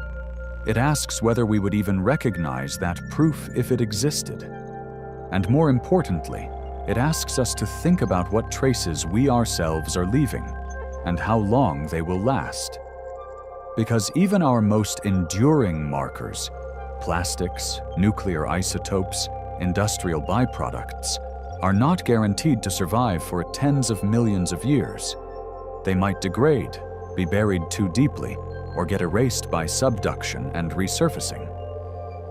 It asks whether we would even recognize that proof if it existed. And more importantly, it asks us to think about what traces we ourselves are leaving and how long they will last. Because even our most enduring markers, plastics, nuclear isotopes, industrial byproducts, are not guaranteed to survive for tens of millions of years. They might degrade, be buried too deeply, or get erased by subduction and resurfacing.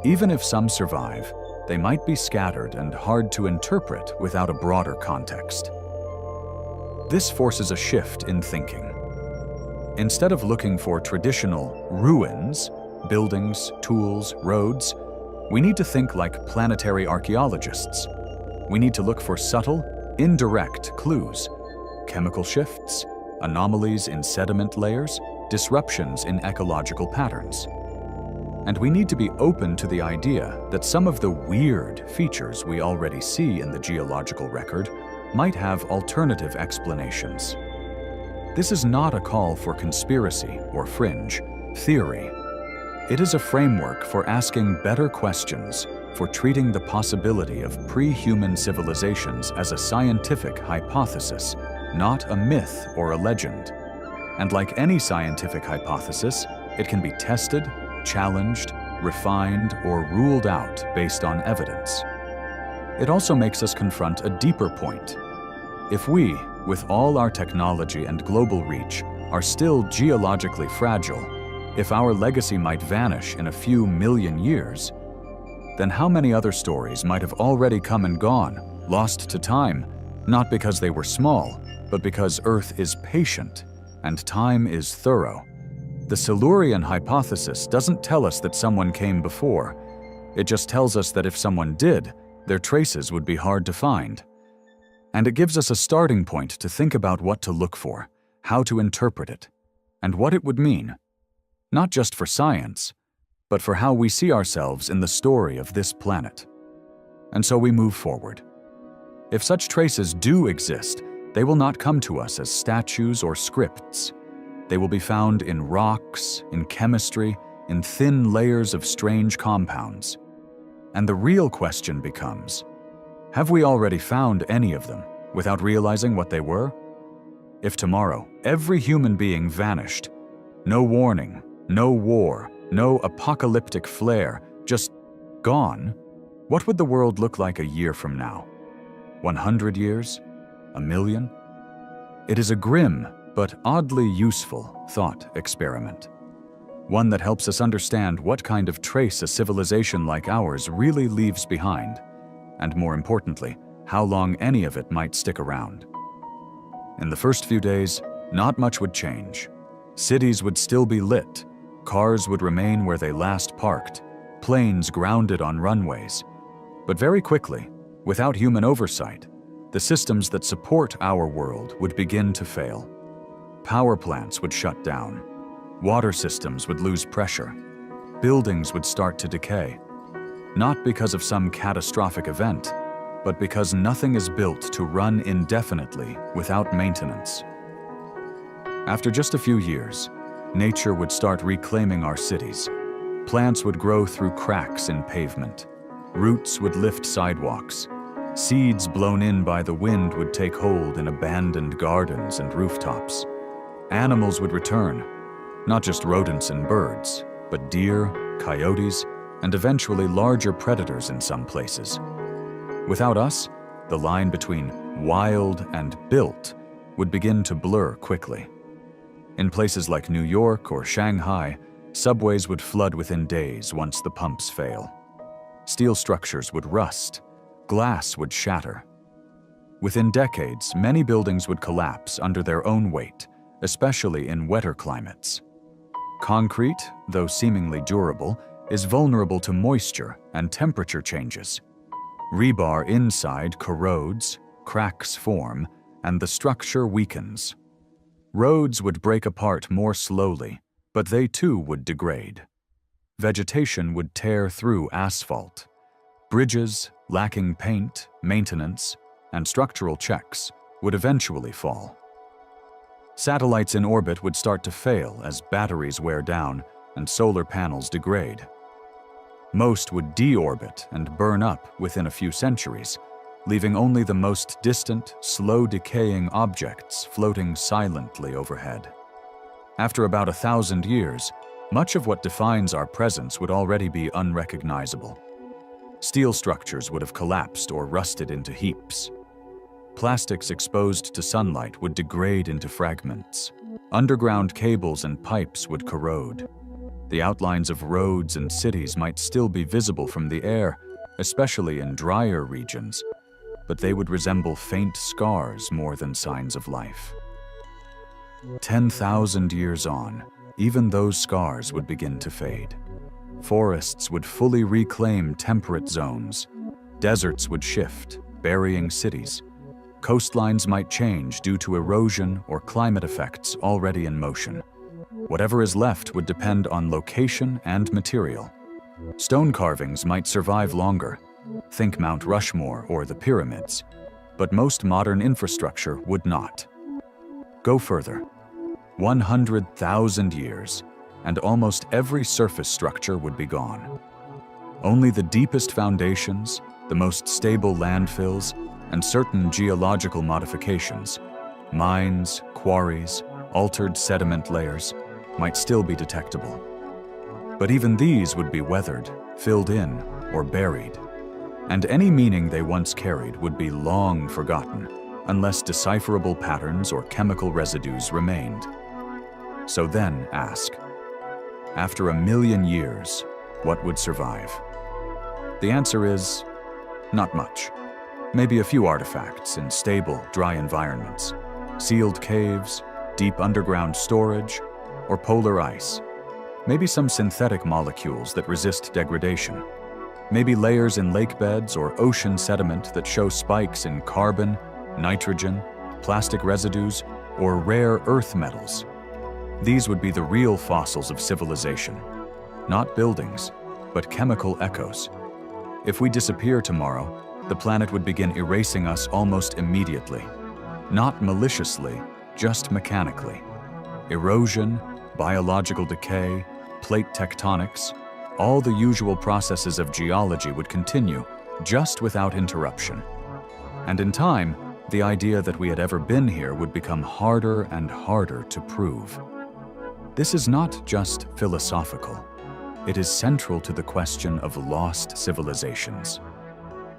Even if some survive, they might be scattered and hard to interpret without a broader context. This forces a shift in thinking. Instead of looking for traditional ruins, buildings, tools, roads, we need to think like planetary archaeologists. We need to look for subtle, indirect clues, chemical shifts, anomalies in sediment layers, disruptions in ecological patterns. And we need to be open to the idea that some of the weird features we already see in the geological record might have alternative explanations. This is not a call for conspiracy or fringe theory. It is a framework for asking better questions, for treating the possibility of pre-human civilizations as a scientific hypothesis, not a myth or a legend. And like any scientific hypothesis, it can be tested, challenged, refined, or ruled out based on evidence. It also makes us confront a deeper point. If we, with all our technology and global reach, are still geologically fragile, if our legacy might vanish in a few million years, then how many other stories might have already come and gone, lost to time, not because they were small, but because Earth is patient and time is thorough. The Silurian Hypothesis doesn't tell us that someone came before. It just tells us that if someone did, their traces would be hard to find. And it gives us a starting point to think about what to look for, how to interpret it, and what it would mean, not just for science, but for how we see ourselves in the story of this planet. And so we move forward. If such traces do exist, they will not come to us as statues or scripts. They will be found in rocks, in chemistry, in thin layers of strange compounds. And the real question becomes, have we already found any of them without realizing what they were? If tomorrow every human being vanished, no warning, no war, no apocalyptic flare, just Gone? What would the world look like a year from now? 100 years? A million? It is a grim, but oddly useful thought experiment. One that helps us understand what kind of trace a civilization like ours really leaves behind, and more importantly, how long any of it might stick around. In the first few days, not much would change. Cities would still be lit, cars would remain where they last parked, planes grounded on runways. But very quickly, without human oversight, the systems that support our world would begin to fail. Power plants would shut down. Water systems would lose pressure. Buildings would start to decay. Not because of some catastrophic event, but because nothing is built to run indefinitely without maintenance. After just a few years, nature would start reclaiming our cities. Plants would grow through cracks in pavement. Roots would lift sidewalks. Seeds blown in by the wind would take hold in abandoned gardens and rooftops. Animals would return, not just rodents and birds, but deer, coyotes, and eventually larger predators in some places. Without us, the line between wild and built would begin to blur quickly. In places like New York or Shanghai, subways would flood within days once the pumps fail. Steel structures would rust, glass would shatter. Within decades, many buildings would collapse under their own weight, especially in wetter climates. Concrete, though seemingly durable, is vulnerable to moisture and temperature changes. Rebar inside corrodes, cracks form, and the structure weakens. Roads would break apart more slowly, but they too would degrade. Vegetation would tear through asphalt. Bridges, lacking paint, maintenance, and structural checks, would eventually fall. Satellites in orbit would start to fail as batteries wear down and solar panels degrade. Most would deorbit and burn up within a few centuries, leaving only the most distant, slow-decaying objects floating silently overhead. After about 1,000 years, much of what defines our presence would already be unrecognizable. Steel structures would have collapsed or rusted into heaps. Plastics exposed to sunlight would degrade into fragments. Underground cables and pipes would corrode. The outlines of roads and cities might still be visible from the air, especially in drier regions, but they would resemble faint scars more than signs of life. 10,000 years on, even those scars would begin to fade. Forests would fully reclaim temperate zones. Deserts would shift, burying cities. Coastlines might change due to erosion or climate effects already in motion. Whatever is left would depend on location and material. Stone carvings might survive longer. Think Mount Rushmore or the pyramids. But most modern infrastructure would not. Go further. 100,000 years, and almost every surface structure would be gone. Only the deepest foundations, the most stable landfills, and certain geological modifications, mines, quarries, altered sediment layers, might still be detectable. But even these would be weathered, filled in, or buried, and any meaning they once carried would be long forgotten, unless decipherable patterns or chemical residues remained. So then ask, after 1,000,000 years, what would survive? The answer is not much. Maybe a few artifacts in stable, dry environments, sealed caves, deep underground storage, or polar ice. Maybe some synthetic molecules that resist degradation. Maybe layers in lake beds or ocean sediment that show spikes in carbon, nitrogen, plastic residues, or rare earth metals. These would be the real fossils of civilization. Not buildings, but chemical echoes. If we disappear tomorrow, the planet would begin erasing us almost immediately. Not maliciously, just mechanically. Erosion, biological decay, plate tectonics, all the usual processes of geology would continue, just without interruption. And in time, the idea that we had ever been here would become harder and harder to prove. This is not just philosophical. it is central to the question of lost civilizations.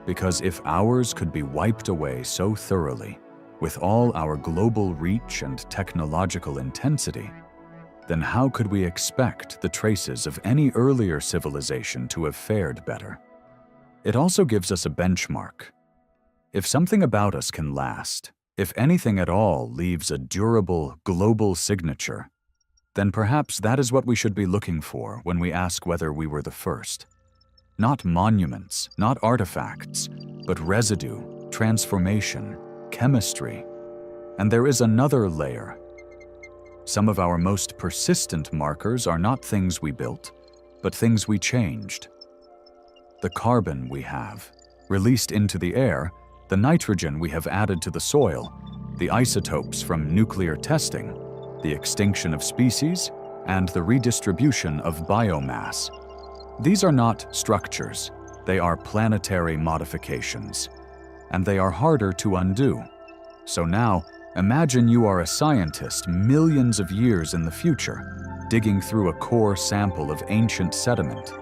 Because if ours could be wiped away so thoroughly, with all our global reach and technological intensity, then how could we expect the traces of any earlier civilization to have fared better? It also gives us a benchmark. If something about us can last, if anything at all leaves a durable global signature, then perhaps that is what we should be looking for when we ask whether we were the first. Not monuments, not artifacts, but residue, transformation, chemistry. And there is another layer. Some of our most persistent markers are not things we built, but things we changed. The carbon we have, released into the air, the nitrogen we have added to the soil, the isotopes from nuclear testing, the extinction of species, and the redistribution of biomass. These are not structures, they are planetary modifications, and they are harder to undo. So now, imagine you are a scientist millions of years in the future, digging through a core sample of ancient sediment.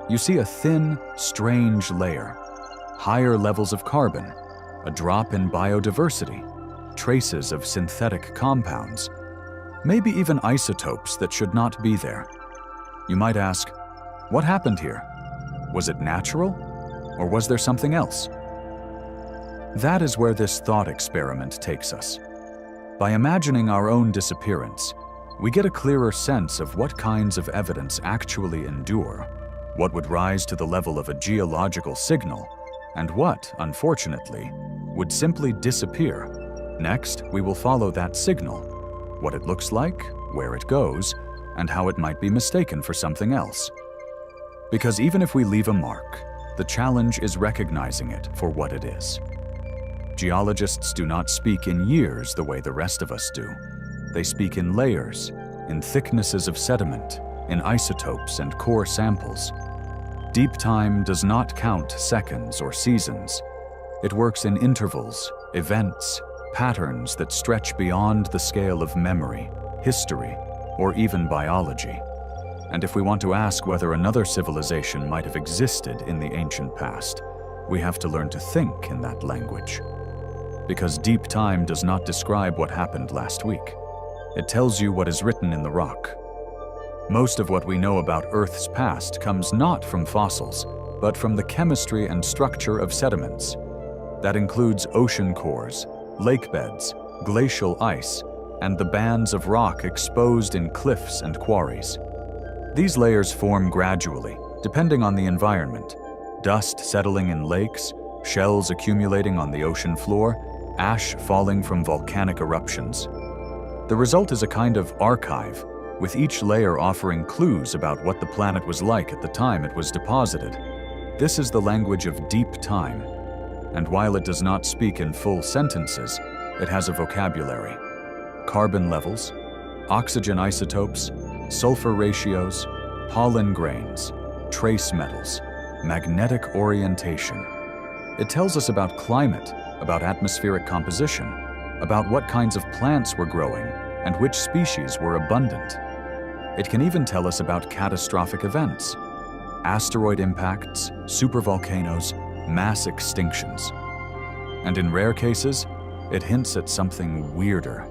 You see a thin, strange layer, higher levels of carbon, a drop in biodiversity, traces of synthetic compounds, maybe even isotopes that should not be there. You might ask, what happened here? Was it natural, or was there something else? That is where this thought experiment takes us. By imagining our own disappearance, we get a clearer sense of what kinds of evidence actually endure, what would rise to the level of a geological signal, and what, unfortunately, would simply disappear. Next, we will follow that signal, what it looks like, where it goes, and how it might be mistaken for something else. Because even if we leave a mark, the challenge is recognizing it for what it is. Geologists do not speak in years the way the rest of us do. They speak in layers, in thicknesses of sediment, in isotopes and core samples. Deep time does not count seconds or seasons. It works in intervals, events, patterns that stretch beyond the scale of memory, history, or even biology. And if we want to ask whether another civilization might have existed in the ancient past, we have to learn to think in that language. Because deep time does not describe what happened last week. It tells you what is written in the rock. Most of what we know about Earth's past comes not from fossils, but from the chemistry and structure of sediments. That includes ocean cores, lake beds, glacial ice, and the bands of rock exposed in cliffs and quarries. These layers form gradually, depending on the environment. Dust settling in lakes, shells accumulating on the ocean floor, ash falling from volcanic eruptions. The result is a kind of archive, with each layer offering clues about what the planet was like at the time it was deposited. This is the language of deep time, and while it does not speak in full sentences, it has a vocabulary. Carbon levels, oxygen isotopes, sulfur ratios, pollen grains, trace metals, magnetic orientation. It tells us about climate, about atmospheric composition, about what kinds of plants were growing, and which species were abundant. It can even tell us about catastrophic events, asteroid impacts, supervolcanoes, mass extinctions. And in rare cases, it hints at something weirder.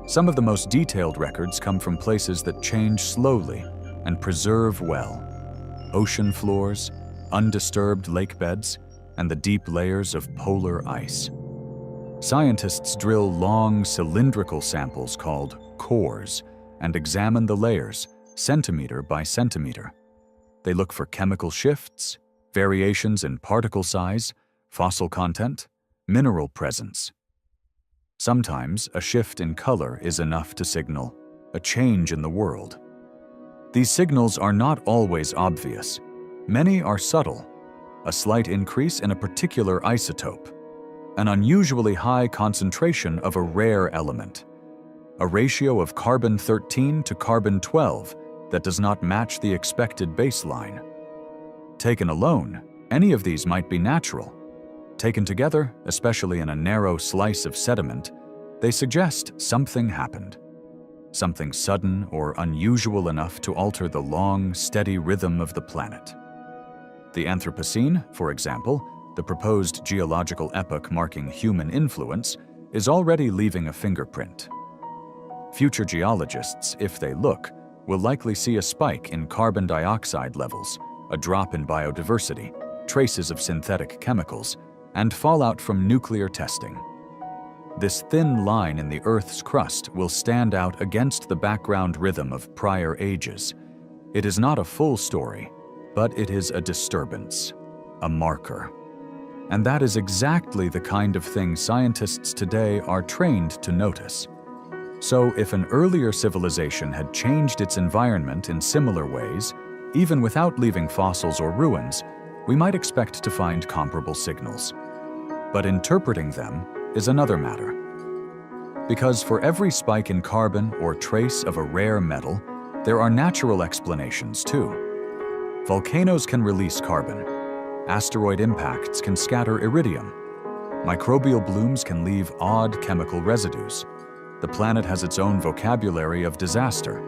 Some of the most detailed records come from places that change slowly and preserve well. Ocean floors, undisturbed lake beds, and the deep layers of polar ice. Scientists drill long cylindrical samples called cores and examine the layers, centimeter by centimeter. They look for chemical shifts, variations in particle size, fossil content, mineral presence. Sometimes a shift in color is enough to signal a change in the world. These signals are not always obvious. Many are subtle. A slight increase in a particular isotope, an unusually high concentration of a rare element, a ratio of carbon-13 to carbon-12 that does not match the expected baseline. Taken alone, any of these might be natural. Taken together, especially in a narrow slice of sediment, they suggest something happened. something sudden or unusual enough to alter the long, steady rhythm of the planet. The Anthropocene, for example, the proposed geological epoch marking human influence, is already leaving a fingerprint. Future geologists, if they look, will likely see a spike in carbon dioxide levels, a drop in biodiversity, traces of synthetic chemicals, and fallout from nuclear testing. This thin line in the Earth's crust will stand out against the background rhythm of prior ages. It is not a full story, but it is a disturbance, a marker. And that is exactly the kind of thing scientists today are trained to notice. So if an earlier civilization had changed its environment in similar ways, even without leaving fossils or ruins, we might expect to find comparable signals. But interpreting them is another matter. Because for every spike in carbon or trace of a rare metal, there are natural explanations too. Volcanoes can release carbon. Asteroid impacts can scatter iridium. Microbial blooms can leave odd chemical residues. The planet has its own vocabulary of disaster,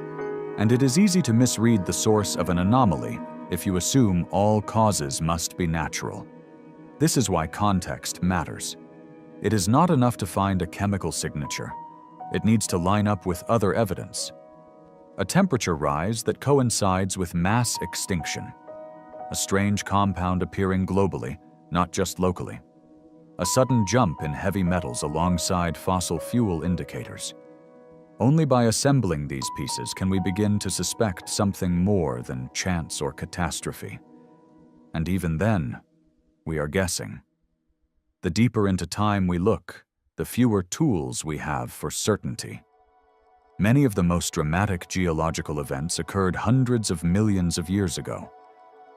and it is easy to misread the source of an anomaly if you assume all causes must be natural. This is why context matters. It is not enough to find a chemical signature. It needs to line up with other evidence. A temperature rise that coincides with mass extinction. A strange compound appearing globally, not just locally. A sudden jump in heavy metals alongside fossil fuel indicators. Only by assembling these pieces can we begin to suspect something more than chance or catastrophe. And even then, we are guessing. The deeper into time we look, the fewer tools we have for certainty. Many of the most dramatic geological events occurred hundreds of millions of years ago.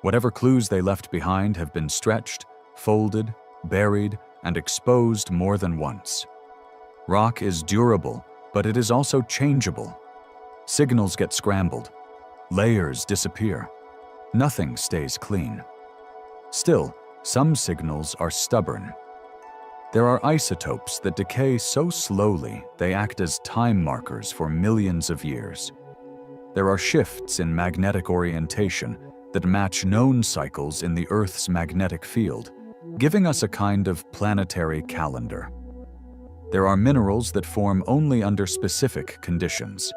Whatever clues they left behind have been stretched, folded, buried, and exposed more than once. Rock is durable, but it is also changeable. Signals get scrambled. Layers disappear. Nothing stays clean. Still, some signals are stubborn. There are isotopes that decay so slowly they act as time markers for millions of years. There are shifts in magnetic orientation that match known cycles in the Earth's magnetic field, giving us a kind of planetary calendar. There are minerals that form only under specific conditions,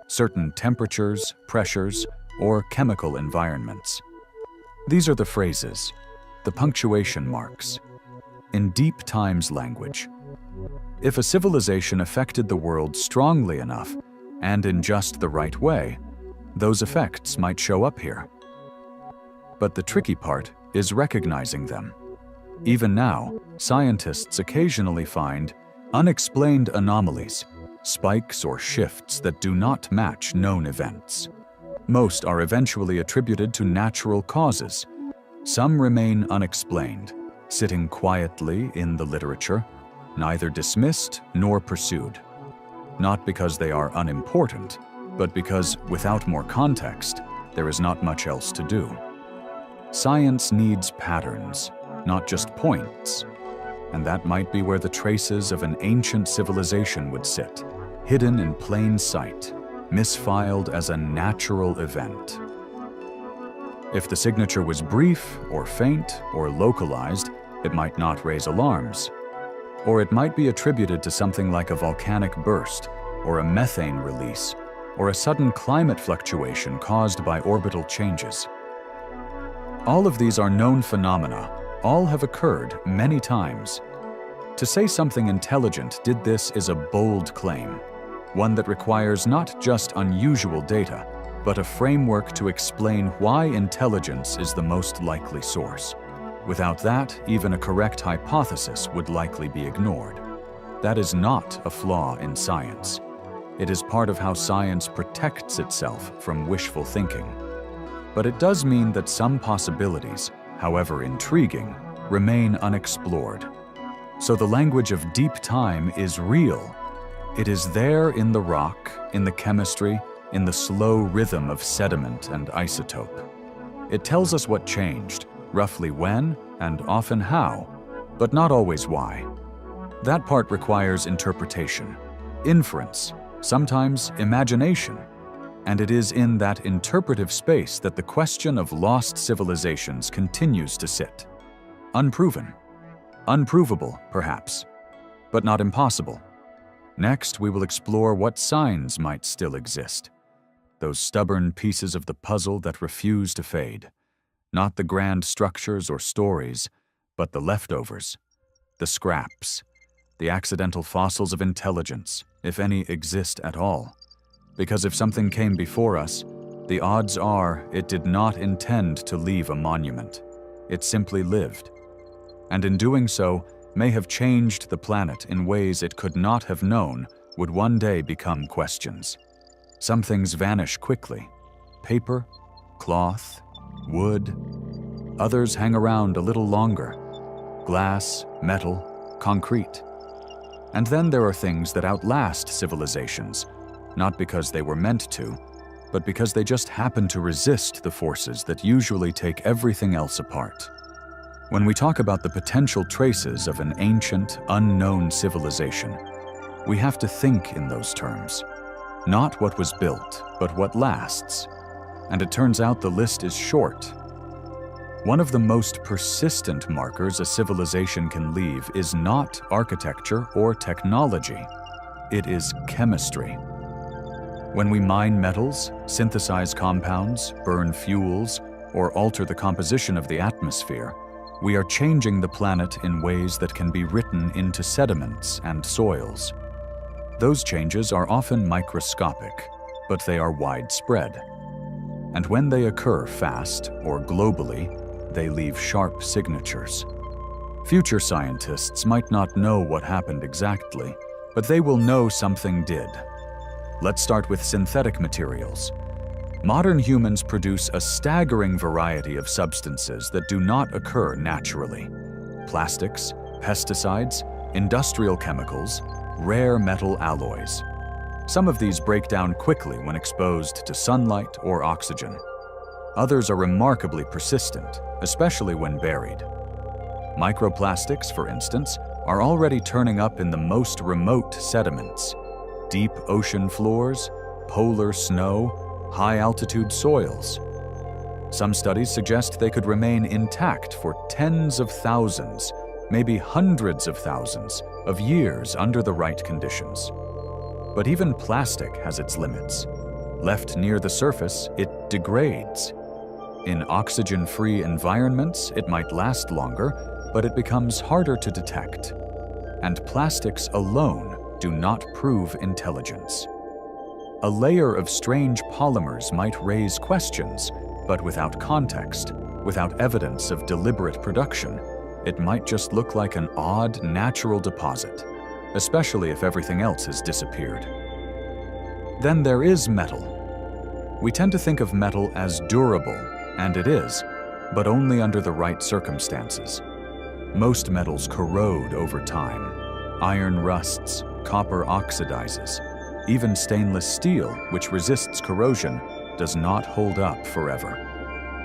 certain temperatures, pressures, or chemical environments. These are the phrases, the punctuation marks. In deep time's language, if a civilization affected the world strongly enough and in just the right way, those effects might show up here. But the tricky part is recognizing them. Even now, scientists occasionally find unexplained anomalies, spikes or shifts that do not match known events. Most are eventually attributed to natural causes. Some remain unexplained, sitting quietly in the literature, neither dismissed nor pursued. Not because they are unimportant, but because without more context, there is not much else to do. Science needs patterns, not just points. And that might be where the traces of an ancient civilization would sit, hidden in plain sight, misfiled as a natural event. If the signature was brief or faint or localized, it might not raise alarms. Or it might be attributed to something like a volcanic burst, or a methane release, or a sudden climate fluctuation caused by orbital changes. All of these are known phenomena. All have occurred many times. To say something intelligent did this is a bold claim, one that requires not just unusual data, but a framework to explain why intelligence is the most likely source. Without that, even a correct hypothesis would likely be ignored. That is not a flaw in science. It is part of how science protects itself from wishful thinking. But it does mean that some possibilities, however intriguing, remain unexplored. So the language of deep time is real. It is there in the rock, in the chemistry, in the slow rhythm of sediment and isotope. It tells us what changed, roughly when, and often how, but not always why. That part requires interpretation, inference, sometimes imagination. And it is in that interpretive space that the question of lost civilizations continues to sit. Unproven. Unprovable, perhaps, but not impossible. Next, we will explore what signs might still exist. Those stubborn pieces of the puzzle that refuse to fade. Not the grand structures or stories, but the leftovers, the scraps, the accidental fossils of intelligence, if any exist at all. Because if something came before us, the odds are it did not intend to leave a monument. It simply lived. And in doing so, may have changed the planet in ways it could not have known would one day become questions. Some things vanish quickly. Paper, cloth, wood. Others hang around a little longer. Glass, metal, concrete. And then there are things that outlast civilizations, not because they were meant to, but because they just happen to resist the forces that usually take everything else apart. When we talk about the potential traces of an ancient, unknown civilization, we have to think in those terms. Not what was built, but what lasts. And it turns out the list is short. One of the most persistent markers a civilization can leave is not architecture or technology. It is chemistry. When we mine metals, synthesize compounds, burn fuels, or alter the composition of the atmosphere, we are changing the planet in ways that can be written into sediments and soils. Those changes are often microscopic, but they are widespread. And when they occur fast or globally, they leave sharp signatures. Future scientists might not know what happened exactly, but they will know something did. Let's start with synthetic materials. Modern humans produce a staggering variety of substances that do not occur naturally. Plastics, pesticides, industrial chemicals, rare metal alloys. Some of these break down quickly when exposed to sunlight or oxygen. Others are remarkably persistent, especially when buried. Microplastics, for instance, are already turning up in the most remote sediments. Deep ocean floors, polar snow, high-altitude soils. Some studies suggest they could remain intact for tens of thousands, maybe hundreds of thousands, of years under the right conditions. But even plastic has its limits. Left near the surface, it degrades. In oxygen-free environments, it might last longer, but it becomes harder to detect. And plastics alone do not prove intelligence. A layer of strange polymers might raise questions, but without context, without evidence of deliberate production, it might just look like an odd, natural deposit, especially if everything else has disappeared. Then there is metal. We tend to think of metal as durable, and it is, but only under the right circumstances. Most metals corrode over time. Iron rusts, copper oxidizes. Even stainless steel, which resists corrosion, does not hold up forever.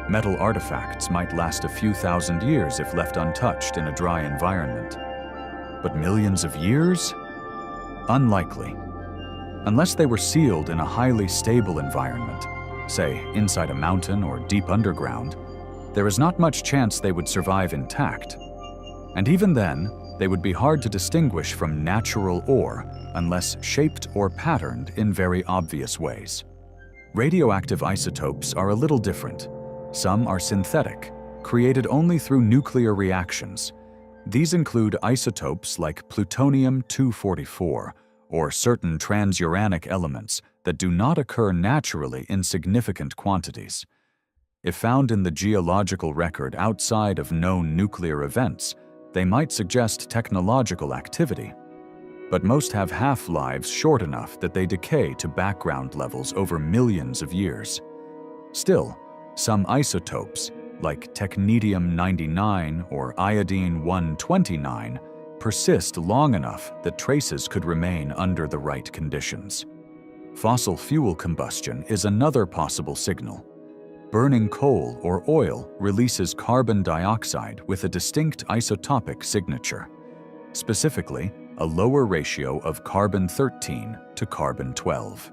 Metal artifacts might last a few thousand years if left untouched in a dry environment. But millions of years? Unlikely. Unless they were sealed in a highly stable environment, say inside a mountain or deep underground, there is not much chance they would survive intact. And even then, they would be hard to distinguish from natural ore unless shaped or patterned in very obvious ways. Radioactive isotopes are a little different. Some are synthetic, created only through nuclear reactions. These include isotopes like plutonium-244 or certain transuranic elements that do not occur naturally in significant quantities. If found in the geological record outside of known nuclear events, they might suggest technological activity. But most have half-lives short enough that they decay to background levels over millions of years. Still, some isotopes, like technetium-99 or iodine-129, persist long enough that traces could remain under the right conditions. Fossil fuel combustion is another possible signal. Burning coal or oil releases carbon dioxide with a distinct isotopic signature. Specifically, a lower ratio of carbon-13 to carbon-12.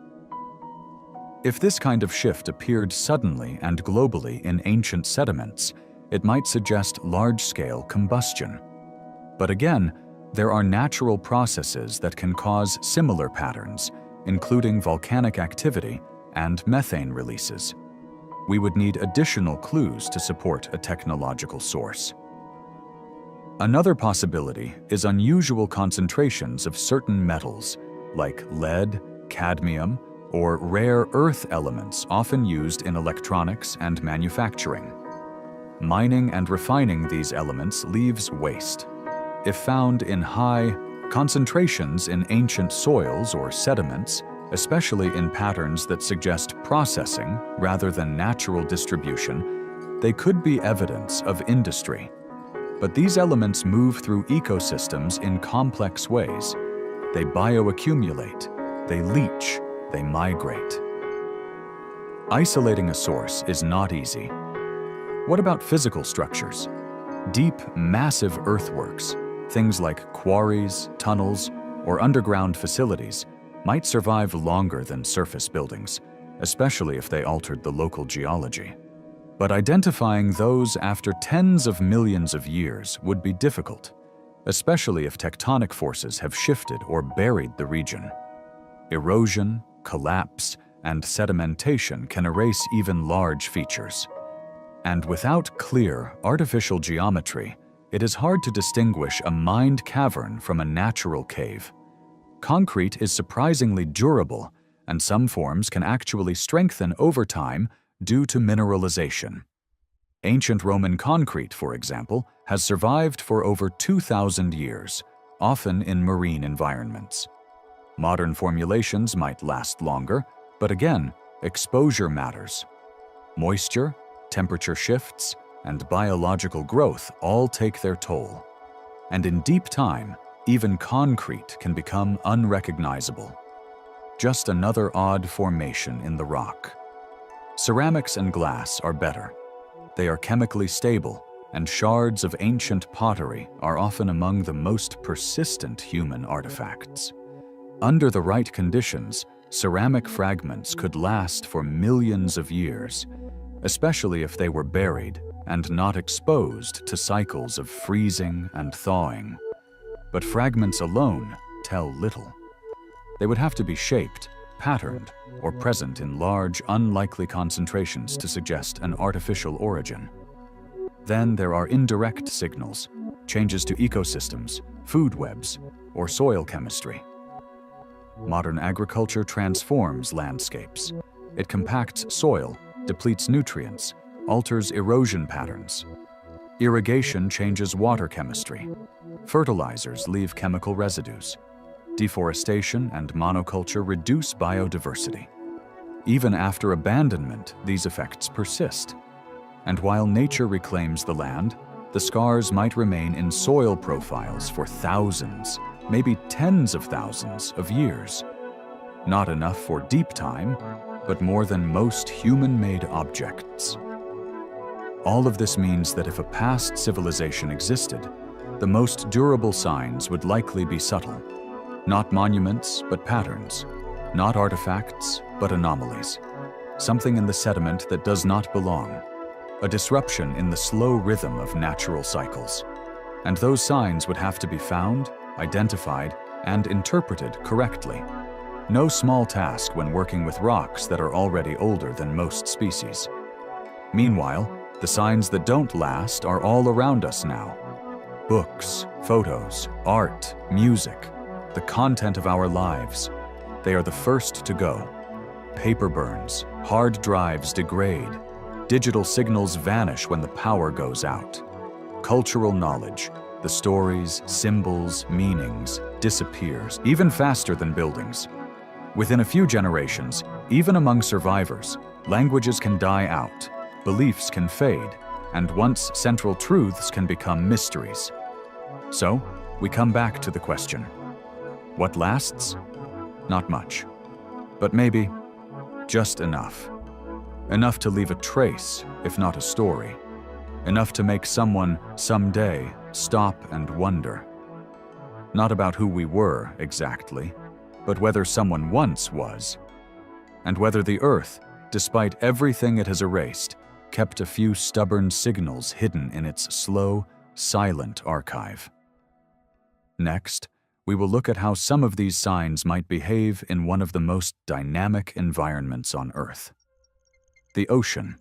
If this kind of shift appeared suddenly and globally in ancient sediments, it might suggest large-scale combustion. But again, there are natural processes that can cause similar patterns, including volcanic activity and methane releases. We would need additional clues to support a technological source. Another possibility is unusual concentrations of certain metals, like lead, cadmium, or rare earth elements often used in electronics and manufacturing. Mining and refining these elements leaves waste. If found in high concentrations in ancient soils or sediments, especially in patterns that suggest processing rather than natural distribution, they could be evidence of industry. But these elements move through ecosystems in complex ways. They bioaccumulate, they leach, they migrate. Isolating a source is not easy. What about physical structures? Deep, massive earthworks, things like quarries, tunnels, or underground facilities, might survive longer than surface buildings, especially if they altered the local geology. But identifying those after tens of millions of years would be difficult, especially if tectonic forces have shifted or buried the region. Erosion, collapse, and sedimentation can erase even large features. And without clear, artificial geometry, it is hard to distinguish a mined cavern from a natural cave. Concrete is surprisingly durable, and some forms can actually strengthen over time due to mineralization. Ancient Roman concrete, for example, has survived for over 2,000 years, often in marine environments. Modern formulations might last longer, but again, exposure matters. Moisture, temperature shifts, and biological growth all take their toll. And in deep time, even concrete can become unrecognizable. Just another odd formation in the rock. Ceramics and glass are better. They are chemically stable, and shards of ancient pottery are often among the most persistent human artifacts. Under the right conditions, ceramic fragments could last for millions of years, especially if they were buried and not exposed to cycles of freezing and thawing. But fragments alone tell little. They would have to be shaped, patterned, or present in large, unlikely concentrations to suggest an artificial origin. Then there are indirect signals, changes to ecosystems, food webs, or soil chemistry. Modern agriculture transforms landscapes. It compacts soil, depletes nutrients, alters erosion patterns. Irrigation changes water chemistry. Fertilizers leave chemical residues. Deforestation and monoculture reduce biodiversity. Even after abandonment, these effects persist. And while nature reclaims the land, the scars might remain in soil profiles for thousands, maybe tens of thousands of years. Not enough for deep time, but more than most human-made objects. All of this means that if a past civilization existed, the most durable signs would likely be subtle. Not monuments, but patterns. Not artifacts, but anomalies. Something in the sediment that does not belong. A disruption in the slow rhythm of natural cycles. And those signs would have to be found, identified, and interpreted correctly. No small task when working with rocks that are already older than most species. Meanwhile, the signs that don't last are all around us now. Books, photos, art, music, the content of our lives. They are the first to go. Paper burns, hard drives degrade, digital signals vanish when the power goes out. Cultural knowledge, the stories, symbols, meanings, disappears, even faster than buildings. Within a few generations, even among survivors, languages can die out, beliefs can fade, and once central truths can become mysteries. So, we come back to the question. What lasts? Not much. But maybe just enough. Enough to leave a trace, if not a story. Enough to make someone, someday, stop and wonder. Not about who we were, exactly, but whether someone once was. And whether the Earth, despite everything it has erased, kept a few stubborn signals hidden in its slow, silent archive. Next, we will look at how some of these signs might behave in one of the most dynamic environments on Earth: the ocean.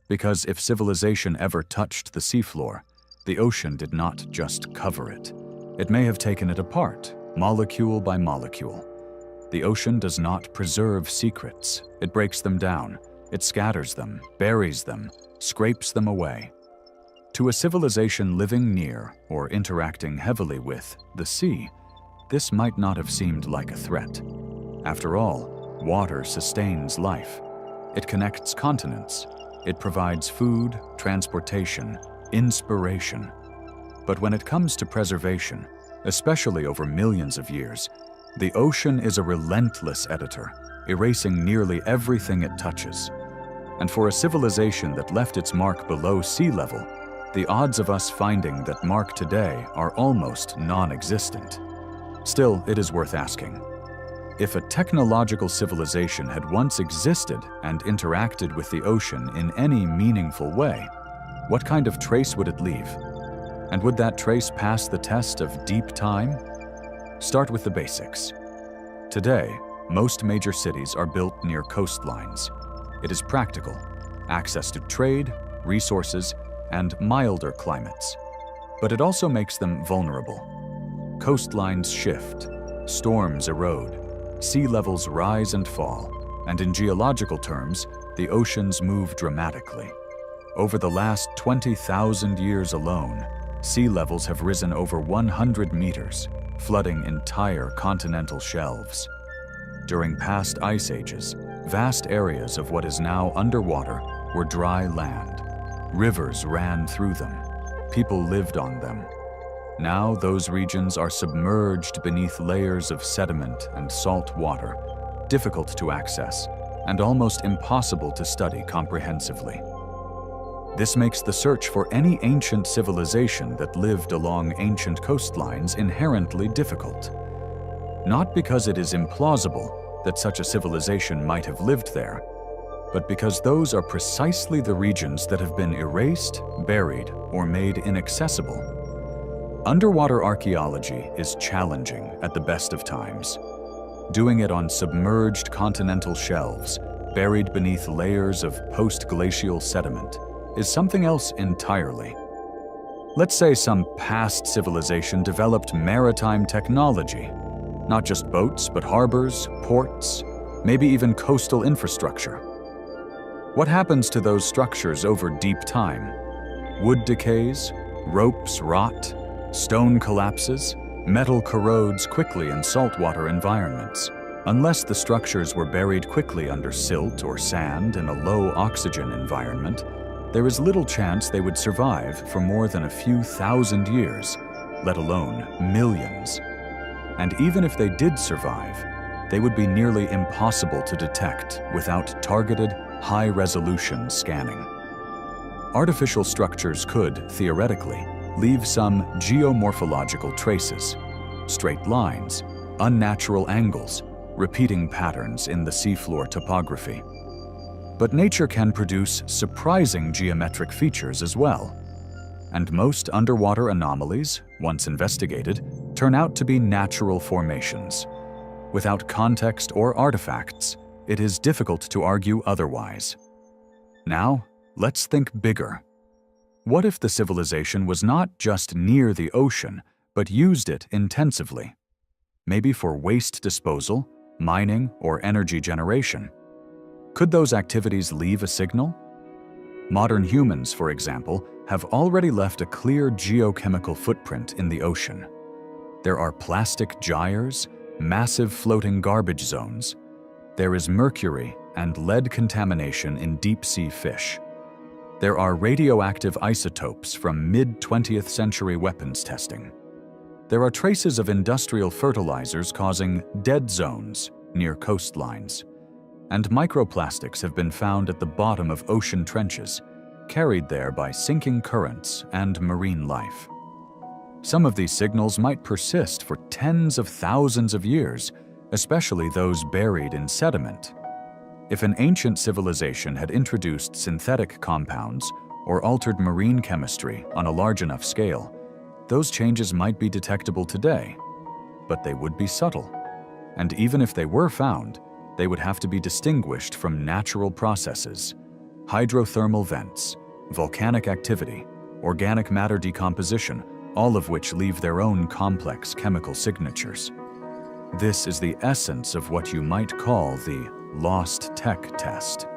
Because if civilization ever touched the seafloor, the ocean did not just cover it. It may have taken it apart, molecule by molecule. The ocean does not preserve secrets. It breaks them down. It scatters them, buries them, scrapes them away. To a civilization living near or interacting heavily with the sea, this might not have seemed like a threat. After all, water sustains life. It connects continents. It provides food, transportation, inspiration. But when it comes to preservation, especially over millions of years, the ocean is a relentless editor, erasing nearly everything it touches. And for a civilization that left its mark below sea level, the odds of us finding that mark today are almost non-existent. Still, it is worth asking. If a technological civilization had once existed and interacted with the ocean in any meaningful way, what kind of trace would it leave? And would that trace pass the test of deep time? Start with the basics. Today, most major cities are built near coastlines. It is practical: access to trade, resources, and milder climates. But it also makes them vulnerable. Coastlines shift, storms erode, sea levels rise and fall, and in geological terms, the oceans move dramatically. Over the last 20,000 years alone, sea levels have risen over 100 meters, flooding entire continental shelves. During past ice ages, vast areas of what is now underwater were dry land. Rivers ran through them. People lived on them. Now those regions are submerged beneath layers of sediment and salt water, difficult to access and almost impossible to study comprehensively. This makes the search for any ancient civilization that lived along ancient coastlines inherently difficult. Not because it is implausible that such a civilization might have lived there, but because those are precisely the regions that have been erased, buried, or made inaccessible. Underwater archaeology is challenging at the best of times. Doing it on submerged continental shelves, buried beneath layers of post-glacial sediment, is something else entirely. Let's say some past civilization developed maritime technology, not just boats, but harbors, ports, maybe even coastal infrastructure. What happens to those structures over deep time? Wood decays, ropes rot, stone collapses, metal corrodes quickly in saltwater environments. Unless the structures were buried quickly under silt or sand in a low oxygen environment, there is little chance they would survive for more than a few thousand years, let alone millions. And even if they did survive, they would be nearly impossible to detect without targeted, high-resolution scanning. Artificial structures could, theoretically, leave some geomorphological traces: straight lines, unnatural angles, repeating patterns in the seafloor topography. But nature can produce surprising geometric features as well. And most underwater anomalies, once investigated, turn out to be natural formations. Without context or artifacts, it is difficult to argue otherwise. Now, let's think bigger. What if the civilization was not just near the ocean, but used it intensively? Maybe for waste disposal, mining, or energy generation. Could those activities leave a signal? Modern humans, for example, have already left a clear geochemical footprint in the ocean. There are plastic gyres, massive floating garbage zones. There is mercury and lead contamination in deep-sea fish. There are radioactive isotopes from mid-20th century weapons testing. There are traces of industrial fertilizers causing dead zones near coastlines. And microplastics have been found at the bottom of ocean trenches, carried there by sinking currents and marine life. Some of these signals might persist for tens of thousands of years, especially those buried in sediment. If an ancient civilization had introduced synthetic compounds or altered marine chemistry on a large enough scale, those changes might be detectable today, but they would be subtle. And even if they were found, they would have to be distinguished from natural processes, hydrothermal vents, volcanic activity, organic matter decomposition, all of which leave their own complex chemical signatures. This is the essence of what you might call the lost tech test.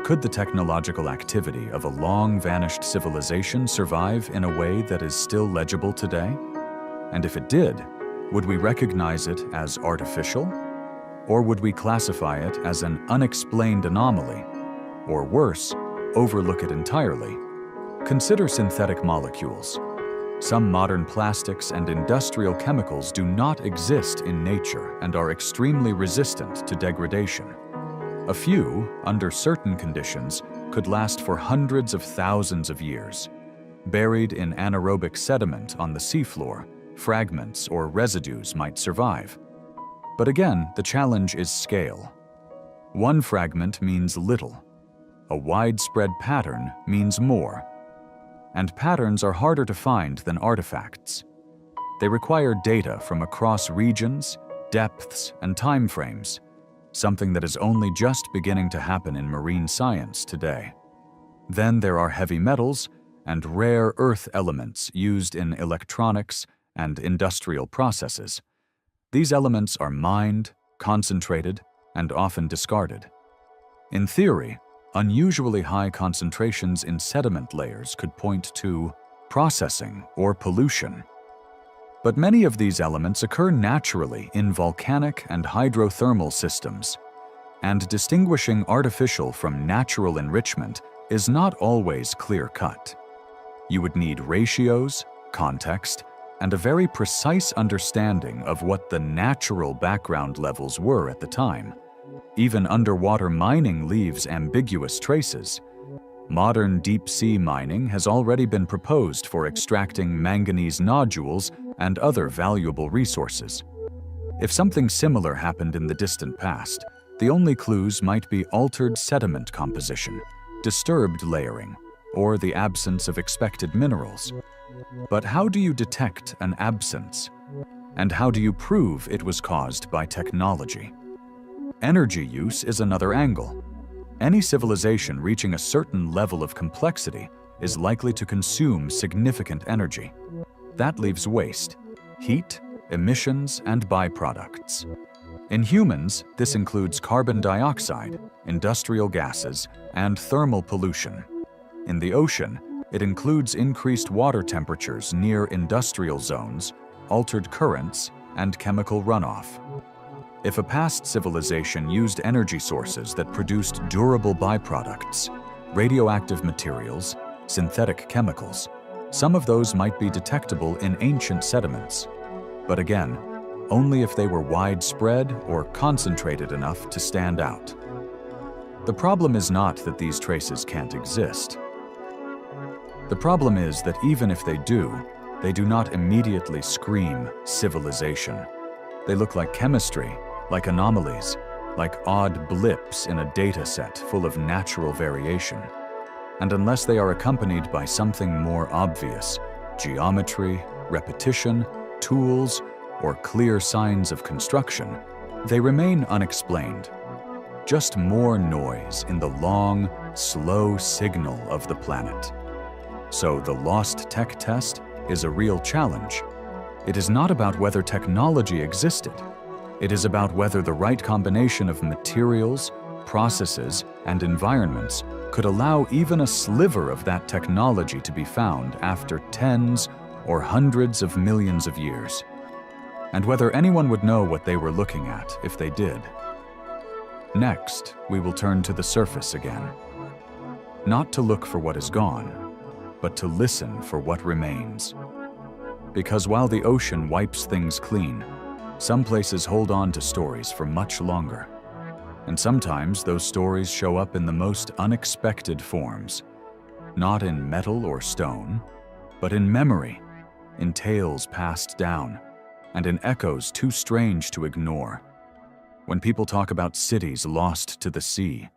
Could the technological activity of a long-vanished civilization survive in a way that is still legible today? And if it did, would we recognize it as artificial? Or would we classify it as an unexplained anomaly? Or worse, overlook it entirely? Consider synthetic molecules. Some modern plastics and industrial chemicals do not exist in nature and are extremely resistant to degradation. A few, under certain conditions, could last for hundreds of thousands of years. Buried in anaerobic sediment on the seafloor, fragments or residues might survive. But again, the challenge is scale. One fragment means little. A widespread pattern means more. And patterns are harder to find than artifacts. They require data from across regions, depths, and timeframes, something that is only just beginning to happen in marine science today. Then there are heavy metals and rare earth elements used in electronics and industrial processes. These elements are mined, concentrated, and often discarded. In theory, unusually high concentrations in sediment layers could point to processing or pollution. But many of these elements occur naturally in volcanic and hydrothermal systems, and distinguishing artificial from natural enrichment is not always clear-cut. You would need ratios, context, and a very precise understanding of what the natural background levels were at the time. Even underwater mining leaves ambiguous traces. Modern deep-sea mining has already been proposed for extracting manganese nodules and other valuable resources. If something similar happened in the distant past, the only clues might be altered sediment composition, disturbed layering, or the absence of expected minerals. But how do you detect an absence? And how do you prove it was caused by technology? Energy use is another angle. Any civilization reaching a certain level of complexity is likely to consume significant energy. That leaves waste, heat, emissions, and byproducts. In humans, this includes carbon dioxide, industrial gases, and thermal pollution. In the ocean, it includes increased water temperatures near industrial zones, altered currents, and chemical runoff. If a past civilization used energy sources that produced durable byproducts, radioactive materials, synthetic chemicals, some of those might be detectable in ancient sediments. But again, only if they were widespread or concentrated enough to stand out. The problem is not that these traces can't exist. The problem is that even if they do not immediately scream civilization. They look like chemistry, like anomalies, like odd blips in a data set full of natural variation. And unless they are accompanied by something more obvious, geometry, repetition, tools, or clear signs of construction, they remain unexplained. Just more noise in the long, slow signal of the planet. So the lost tech test is a real challenge. It is not about whether technology existed. It is about whether the right combination of materials, processes, and environments could allow even a sliver of that technology to be found after tens or hundreds of millions of years, and whether anyone would know what they were looking at if they did. Next, we will turn to the surface again. Not to look for what is gone, but to listen for what remains. Because while the ocean wipes things clean, some places hold on to stories for much longer. And sometimes those stories show up in the most unexpected forms, not in metal or stone, but in memory, in tales passed down, and in echoes too strange to ignore. When people talk about cities lost to the sea,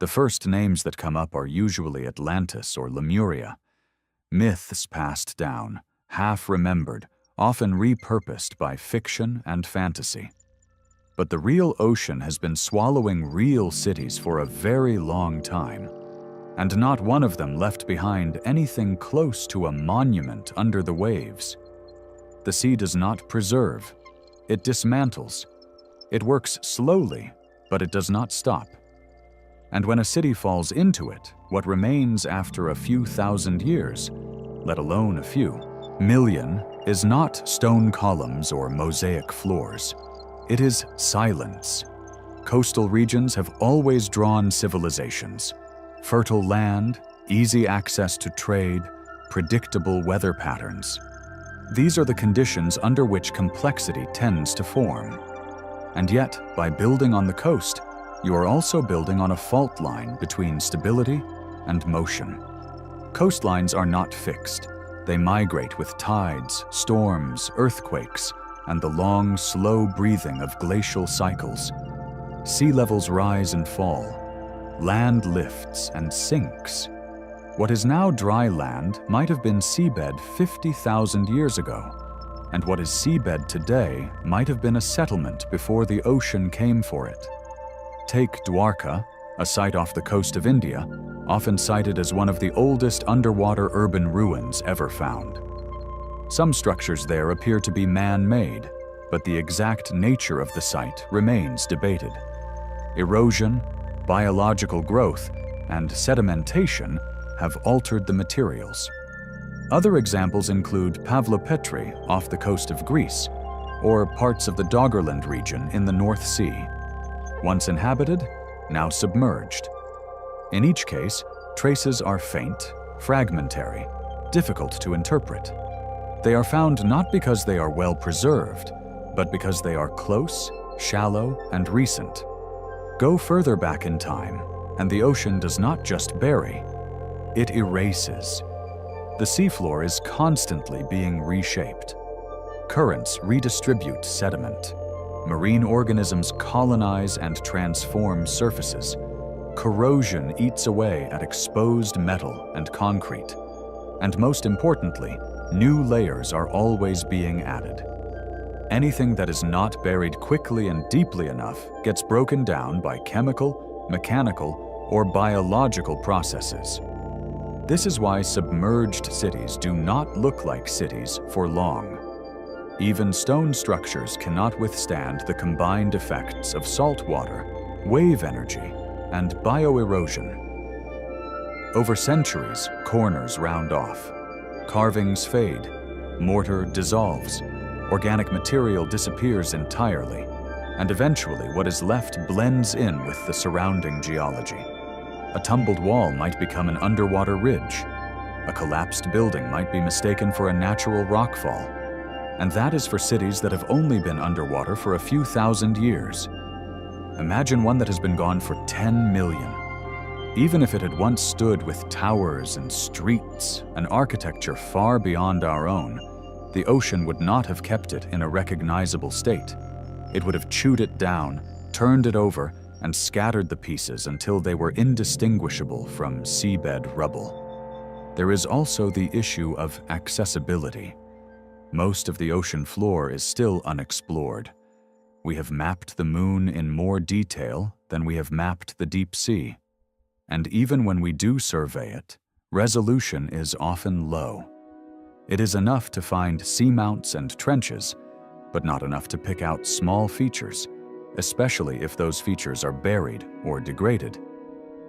the first names that come up are usually Atlantis or Lemuria. Myths passed down, half remembered, often repurposed by fiction and fantasy. But the real ocean has been swallowing real cities for a very long time, and not one of them left behind anything close to a monument under the waves. The sea does not preserve, it dismantles. It works slowly, but it does not stop. And when a city falls into it, what remains after a few thousand years, let alone a few million, is not stone columns or mosaic floors. It is silence. Coastal regions have always drawn civilizations. Fertile land, easy access to trade, predictable weather patterns. These are the conditions under which complexity tends to form. And yet, by building on the coast, you are also building on a fault line between stability and motion. Coastlines are not fixed. They migrate with tides, storms, earthquakes, and the long, slow breathing of glacial cycles. Sea levels rise and fall. Land lifts and sinks. What is now dry land might have been seabed 50,000 years ago, and what is seabed today might have been a settlement before the ocean came for it. Take Dwarka, a site off the coast of India, often cited as one of the oldest underwater urban ruins ever found. Some structures there appear to be man-made, but the exact nature of the site remains debated. Erosion, biological growth, and sedimentation have altered the materials. Other examples include Pavlopetri off the coast of Greece, or parts of the Doggerland region in the North Sea. Once inhabited, now submerged. In each case, traces are faint, fragmentary, difficult to interpret. They are found not because they are well preserved, but because they are close, shallow, and recent. Go further back in time, and the ocean does not just bury, it erases. The seafloor is constantly being reshaped. Currents redistribute sediment. Marine organisms colonize and transform surfaces. Corrosion eats away at exposed metal and concrete. And most importantly, new layers are always being added. Anything that is not buried quickly and deeply enough gets broken down by chemical, mechanical, or biological processes. This is why submerged cities do not look like cities for long. Even stone structures cannot withstand the combined effects of salt water, wave energy, and bioerosion. Over centuries, corners round off. Carvings fade, mortar dissolves, organic material disappears entirely, and eventually what is left blends in with the surrounding geology. A tumbled wall might become an underwater ridge. A collapsed building might be mistaken for a natural rockfall. And that is for cities that have only been underwater for a few thousand years. Imagine one that has been gone for 10 million. Even if it had once stood with towers and streets, an architecture far beyond our own, the ocean would not have kept it in a recognizable state. It would have chewed it down, turned it over, and scattered the pieces until they were indistinguishable from seabed rubble. There is also the issue of accessibility. Most of the ocean floor is still unexplored. We have mapped the moon in more detail than we have mapped the deep sea. And even when we do survey it, resolution is often low. It is enough to find seamounts and trenches, but not enough to pick out small features, especially if those features are buried or degraded.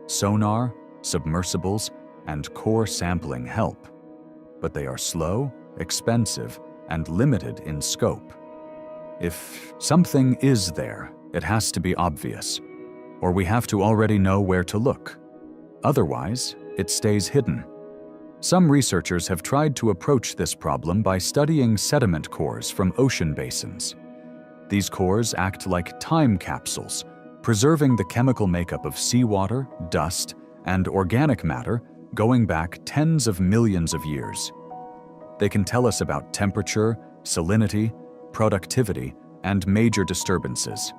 Sonar, submersibles, and core sampling help, but they are slow, expensive, and limited in scope. If something is there, it has to be obvious, or we have to already know where to look. Otherwise, it stays hidden. Some researchers have tried to approach this problem by studying sediment cores from ocean basins. These cores act like time capsules, preserving the chemical makeup of seawater, dust, and organic matter going back tens of millions of years. They can tell us about temperature, salinity, productivity, and major disturbances,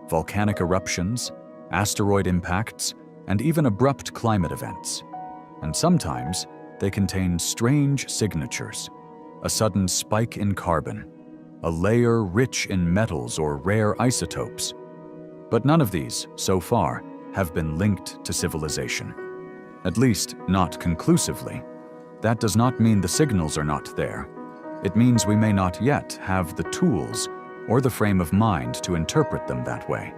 volcanic eruptions, asteroid impacts, and even abrupt climate events. And sometimes they contain strange signatures, a sudden spike in carbon, a layer rich in metals or rare isotopes. But none of these, so far, have been linked to civilization. At least, not conclusively. That does not mean the signals are not there. It means we may not yet have the tools or the frame of mind to interpret them that way.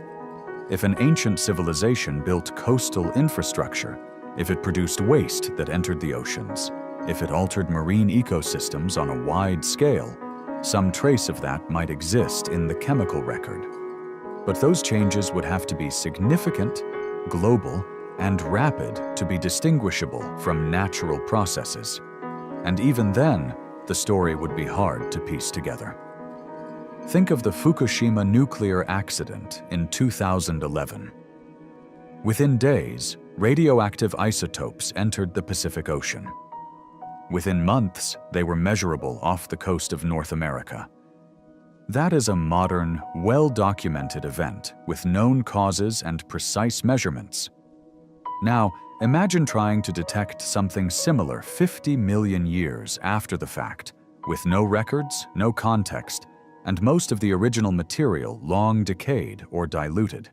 If an ancient civilization built coastal infrastructure, if it produced waste that entered the oceans, if it altered marine ecosystems on a wide scale, some trace of that might exist in the chemical record. But those changes would have to be significant, global, and rapid to be distinguishable from natural processes. And even then, the story would be hard to piece together. Think of the Fukushima nuclear accident in 2011. Within days, radioactive isotopes entered the Pacific Ocean. Within months, they were measurable off the coast of North America. That is a modern, well-documented event with known causes and precise measurements. Now, imagine trying to detect something similar 50 million years after the fact, with no records, no context, and most of the original material long decayed or diluted.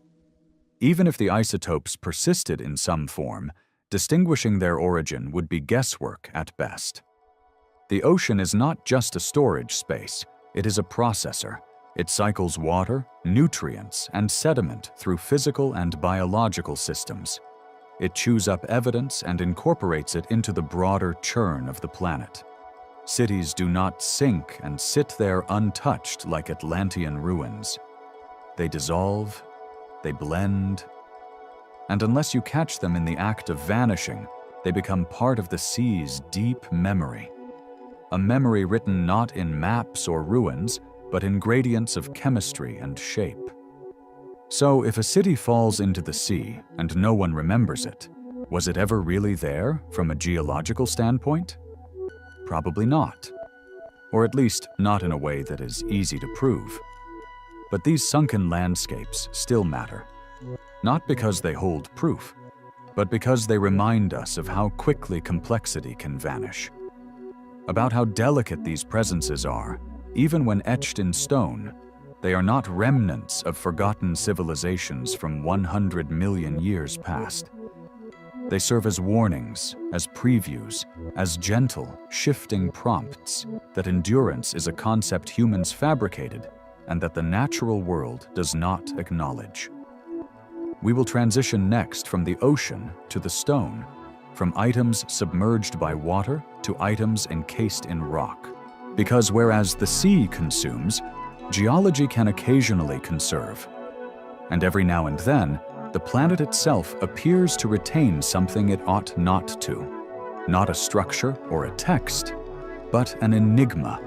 Even if the isotopes persisted in some form, distinguishing their origin would be guesswork at best. The ocean is not just a storage space, it is a processor. It cycles water, nutrients, and sediment through physical and biological systems. It chews up evidence and incorporates it into the broader churn of the planet. Cities do not sink and sit there untouched like Atlantean ruins. They dissolve, they blend, and unless you catch them in the act of vanishing, they become part of the sea's deep memory. A memory written not in maps or ruins, but in gradients of chemistry and shape. So if a city falls into the sea and no one remembers it, was it ever really there from a geological standpoint? Probably not. Or at least not in a way that is easy to prove. But these sunken landscapes still matter. Not because they hold proof, but because they remind us of how quickly complexity can vanish. About how delicate these presences are, even when etched in stone. They are not remnants of forgotten civilizations from 100 million years past. They serve as warnings, as previews, as gentle, shifting prompts that endurance is a concept humans fabricated and that the natural world does not acknowledge. We will transition next from the ocean to the stone, from items submerged by water to items encased in rock. Because whereas the sea consumes, geology can occasionally conserve. And every now and then, the planet itself appears to retain something it ought not to. Not a structure or a text, but an enigma,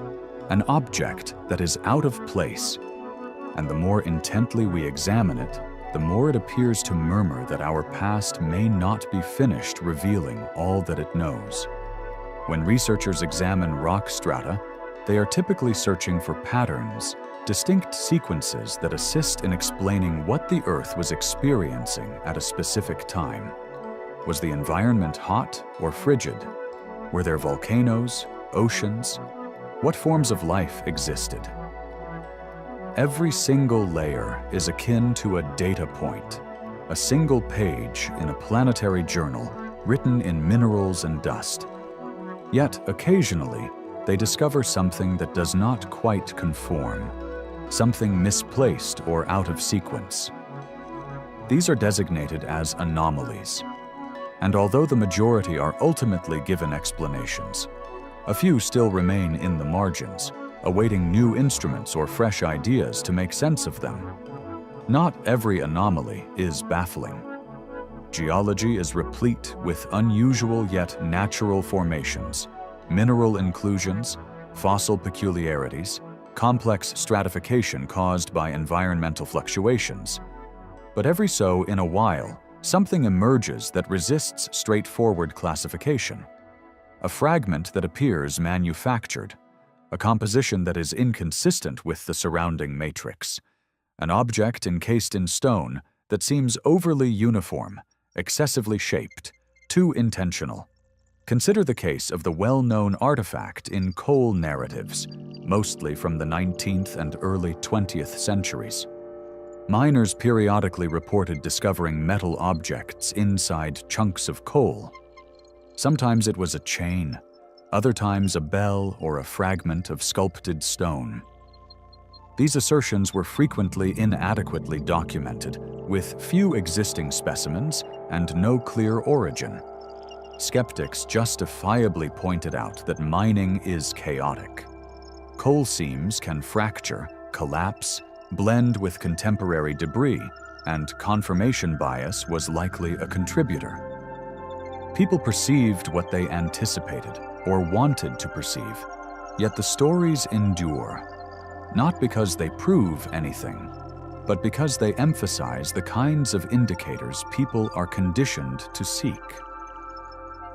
an object that is out of place. And the more intently we examine it, the more it appears to murmur that our past may not be finished revealing all that it knows. When researchers examine rock strata, they are typically searching for patterns, distinct sequences that assist in explaining what the Earth was experiencing at a specific time. Was the environment hot or frigid? Were there volcanoes, oceans? What forms of life existed? Every single layer is akin to a data point, a single page in a planetary journal written in minerals and dust. Yet, occasionally, they discover something that does not quite conform, something misplaced or out of sequence. These are designated as anomalies. And although the majority are ultimately given explanations, a few still remain in the margins, awaiting new instruments or fresh ideas to make sense of them. Not every anomaly is baffling. Geology is replete with unusual yet natural formations, mineral inclusions, fossil peculiarities, complex stratification caused by environmental fluctuations. But every so in a while, something emerges that resists straightforward classification. a fragment that appears manufactured, a composition that is inconsistent with the surrounding matrix, an object encased in stone that seems overly uniform, excessively shaped, too intentional. Consider the case of the well-known artifact in coal narratives, mostly from the 19th and early 20th centuries. Miners periodically reported discovering metal objects inside chunks of coal. Sometimes it was a chain, other times a bell or a fragment of sculpted stone. These assertions were frequently inadequately documented, with few existing specimens and no clear origin. Skeptics justifiably pointed out that mining is chaotic. Coal seams can fracture, collapse, blend with contemporary debris, and confirmation bias was likely a contributor. People perceived what they anticipated or wanted to perceive, yet the stories endure, not because they prove anything, but because they emphasize the kinds of indicators people are conditioned to seek.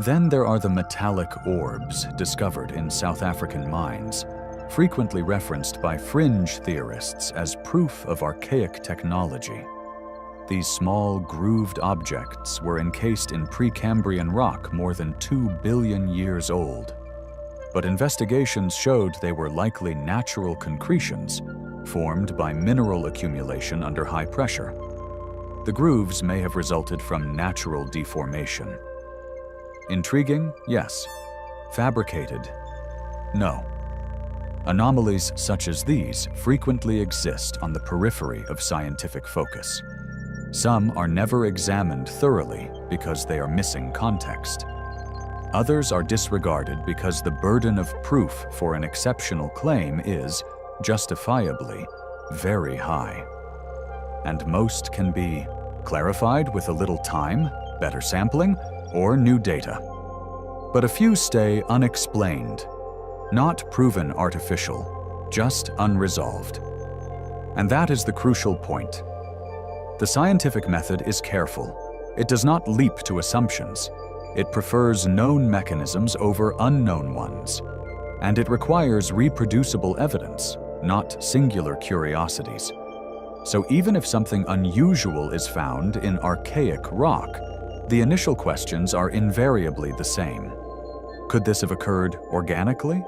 Then there are the metallic orbs discovered in South African mines, frequently referenced by fringe theorists as proof of archaic technology. These small, grooved objects were encased in Precambrian rock more than 2 billion years old. But investigations showed they were likely natural concretions formed by mineral accumulation under high pressure. The grooves may have resulted from natural deformation. Intriguing? Yes. Fabricated? No. Anomalies such as these frequently exist on the periphery of scientific focus. Some are never examined thoroughly because they are missing context. Others are disregarded because the burden of proof for an exceptional claim is, justifiably, very high. And most can be clarified with a little time, better sampling, or new data. But a few stay unexplained, not proven artificial, just unresolved. And that is the crucial point. The scientific method is careful. It does not leap to assumptions. It prefers known mechanisms over unknown ones. And it requires reproducible evidence, not singular curiosities. So even if something unusual is found in archaic rock, the initial questions are invariably the same. Could this have occurred organically?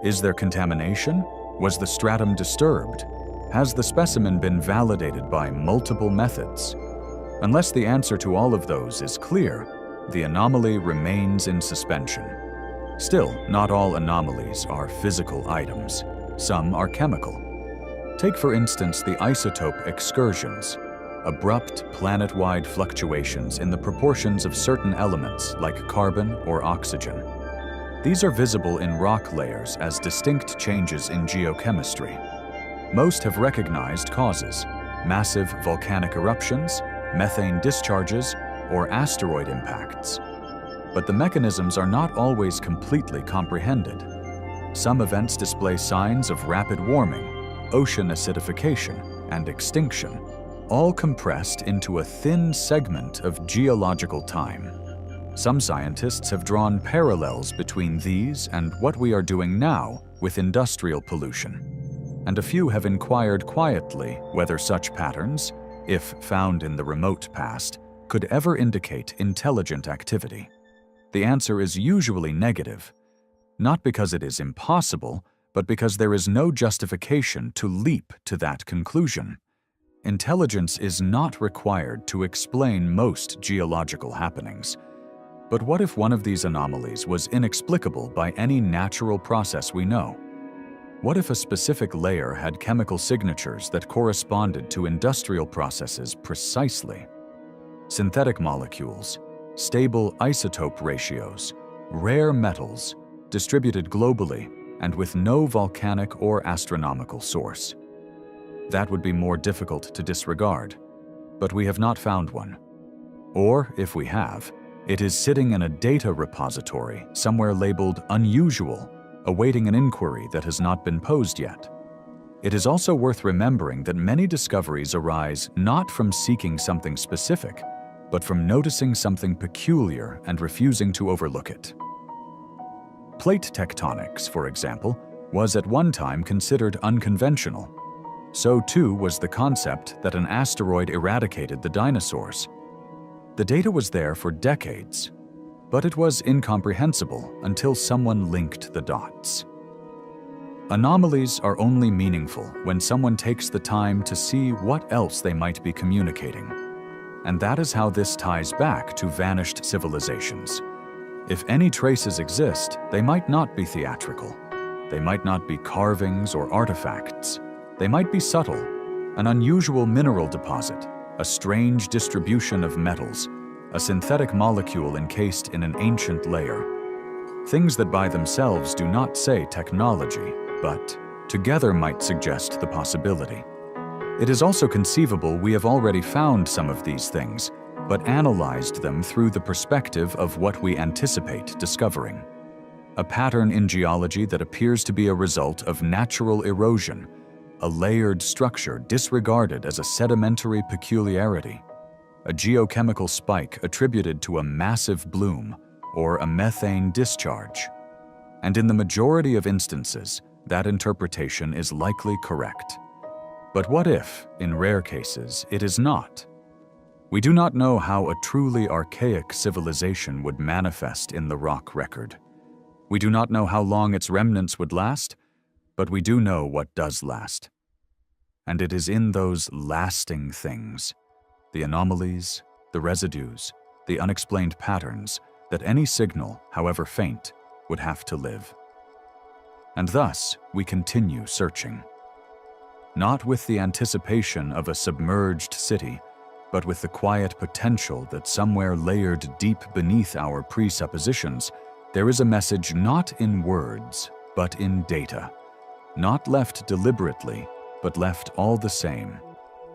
Is there contamination? Was the stratum disturbed? Has the specimen been validated by multiple methods? Unless the answer to all of those is clear, the anomaly remains in suspension. Still, not all anomalies are physical items. Some are chemical. Take, for instance, the isotope excursions, abrupt planet-wide fluctuations in the proportions of certain elements like carbon or oxygen. These are visible in rock layers as distinct changes in geochemistry. Most have recognized causes: massive volcanic eruptions, methane discharges, or asteroid impacts. But the mechanisms are not always completely comprehended. Some events display signs of rapid warming, ocean acidification, and extinction, all compressed into a thin segment of geological time. Some scientists have drawn parallels between these and what we are doing now with industrial pollution. And a few have inquired quietly whether such patterns, if found in the remote past, could ever indicate intelligent activity. The answer is usually negative, not because it is impossible, but because there is no justification to leap to that conclusion. Intelligence is not required to explain most geological happenings. But what if one of these anomalies was inexplicable by any natural process we know? What if a specific layer had chemical signatures that corresponded to industrial processes precisely? Synthetic molecules, stable isotope ratios, rare metals, distributed globally and with no volcanic or astronomical source. That would be more difficult to disregard, but we have not found one. Or, if we have, it is sitting in a data repository somewhere labeled unusual, awaiting an inquiry that has not been posed yet. It is also worth remembering that many discoveries arise not from seeking something specific, but from noticing something peculiar and refusing to overlook it. Plate tectonics, for example, was at one time considered unconventional. So too was the concept that an asteroid eradicated the dinosaurs. The data was there for decades, but it was incomprehensible until someone linked the dots. Anomalies are only meaningful when someone takes the time to see what else they might be communicating. And that is how this ties back to vanished civilizations. If any traces exist, they might not be theatrical. They might not be carvings or artifacts. They might be subtle, an unusual mineral deposit, a strange distribution of metals, a synthetic molecule encased in an ancient layer. Things that by themselves do not say technology, but together might suggest the possibility. It is also conceivable we have already found some of these things, but analyzed them through the perspective of what we anticipate discovering. A pattern in geology that appears to be a result of natural erosion, a layered structure disregarded as a sedimentary peculiarity, a geochemical spike attributed to a massive bloom or a methane discharge. And in the majority of instances, that interpretation is likely correct. But what if, in rare cases, it is not? We do not know how a truly archaic civilization would manifest in the rock record. We do not know how long its remnants would last, but we do know what does last. And it is in those lasting things, the anomalies, the residues, the unexplained patterns, that any signal, however faint, would have to live. And thus, we continue searching. Not with the anticipation of a submerged city, but with the quiet potential that somewhere layered deep beneath our presuppositions, there is a message not in words, but in data. Not left deliberately, but left all the same.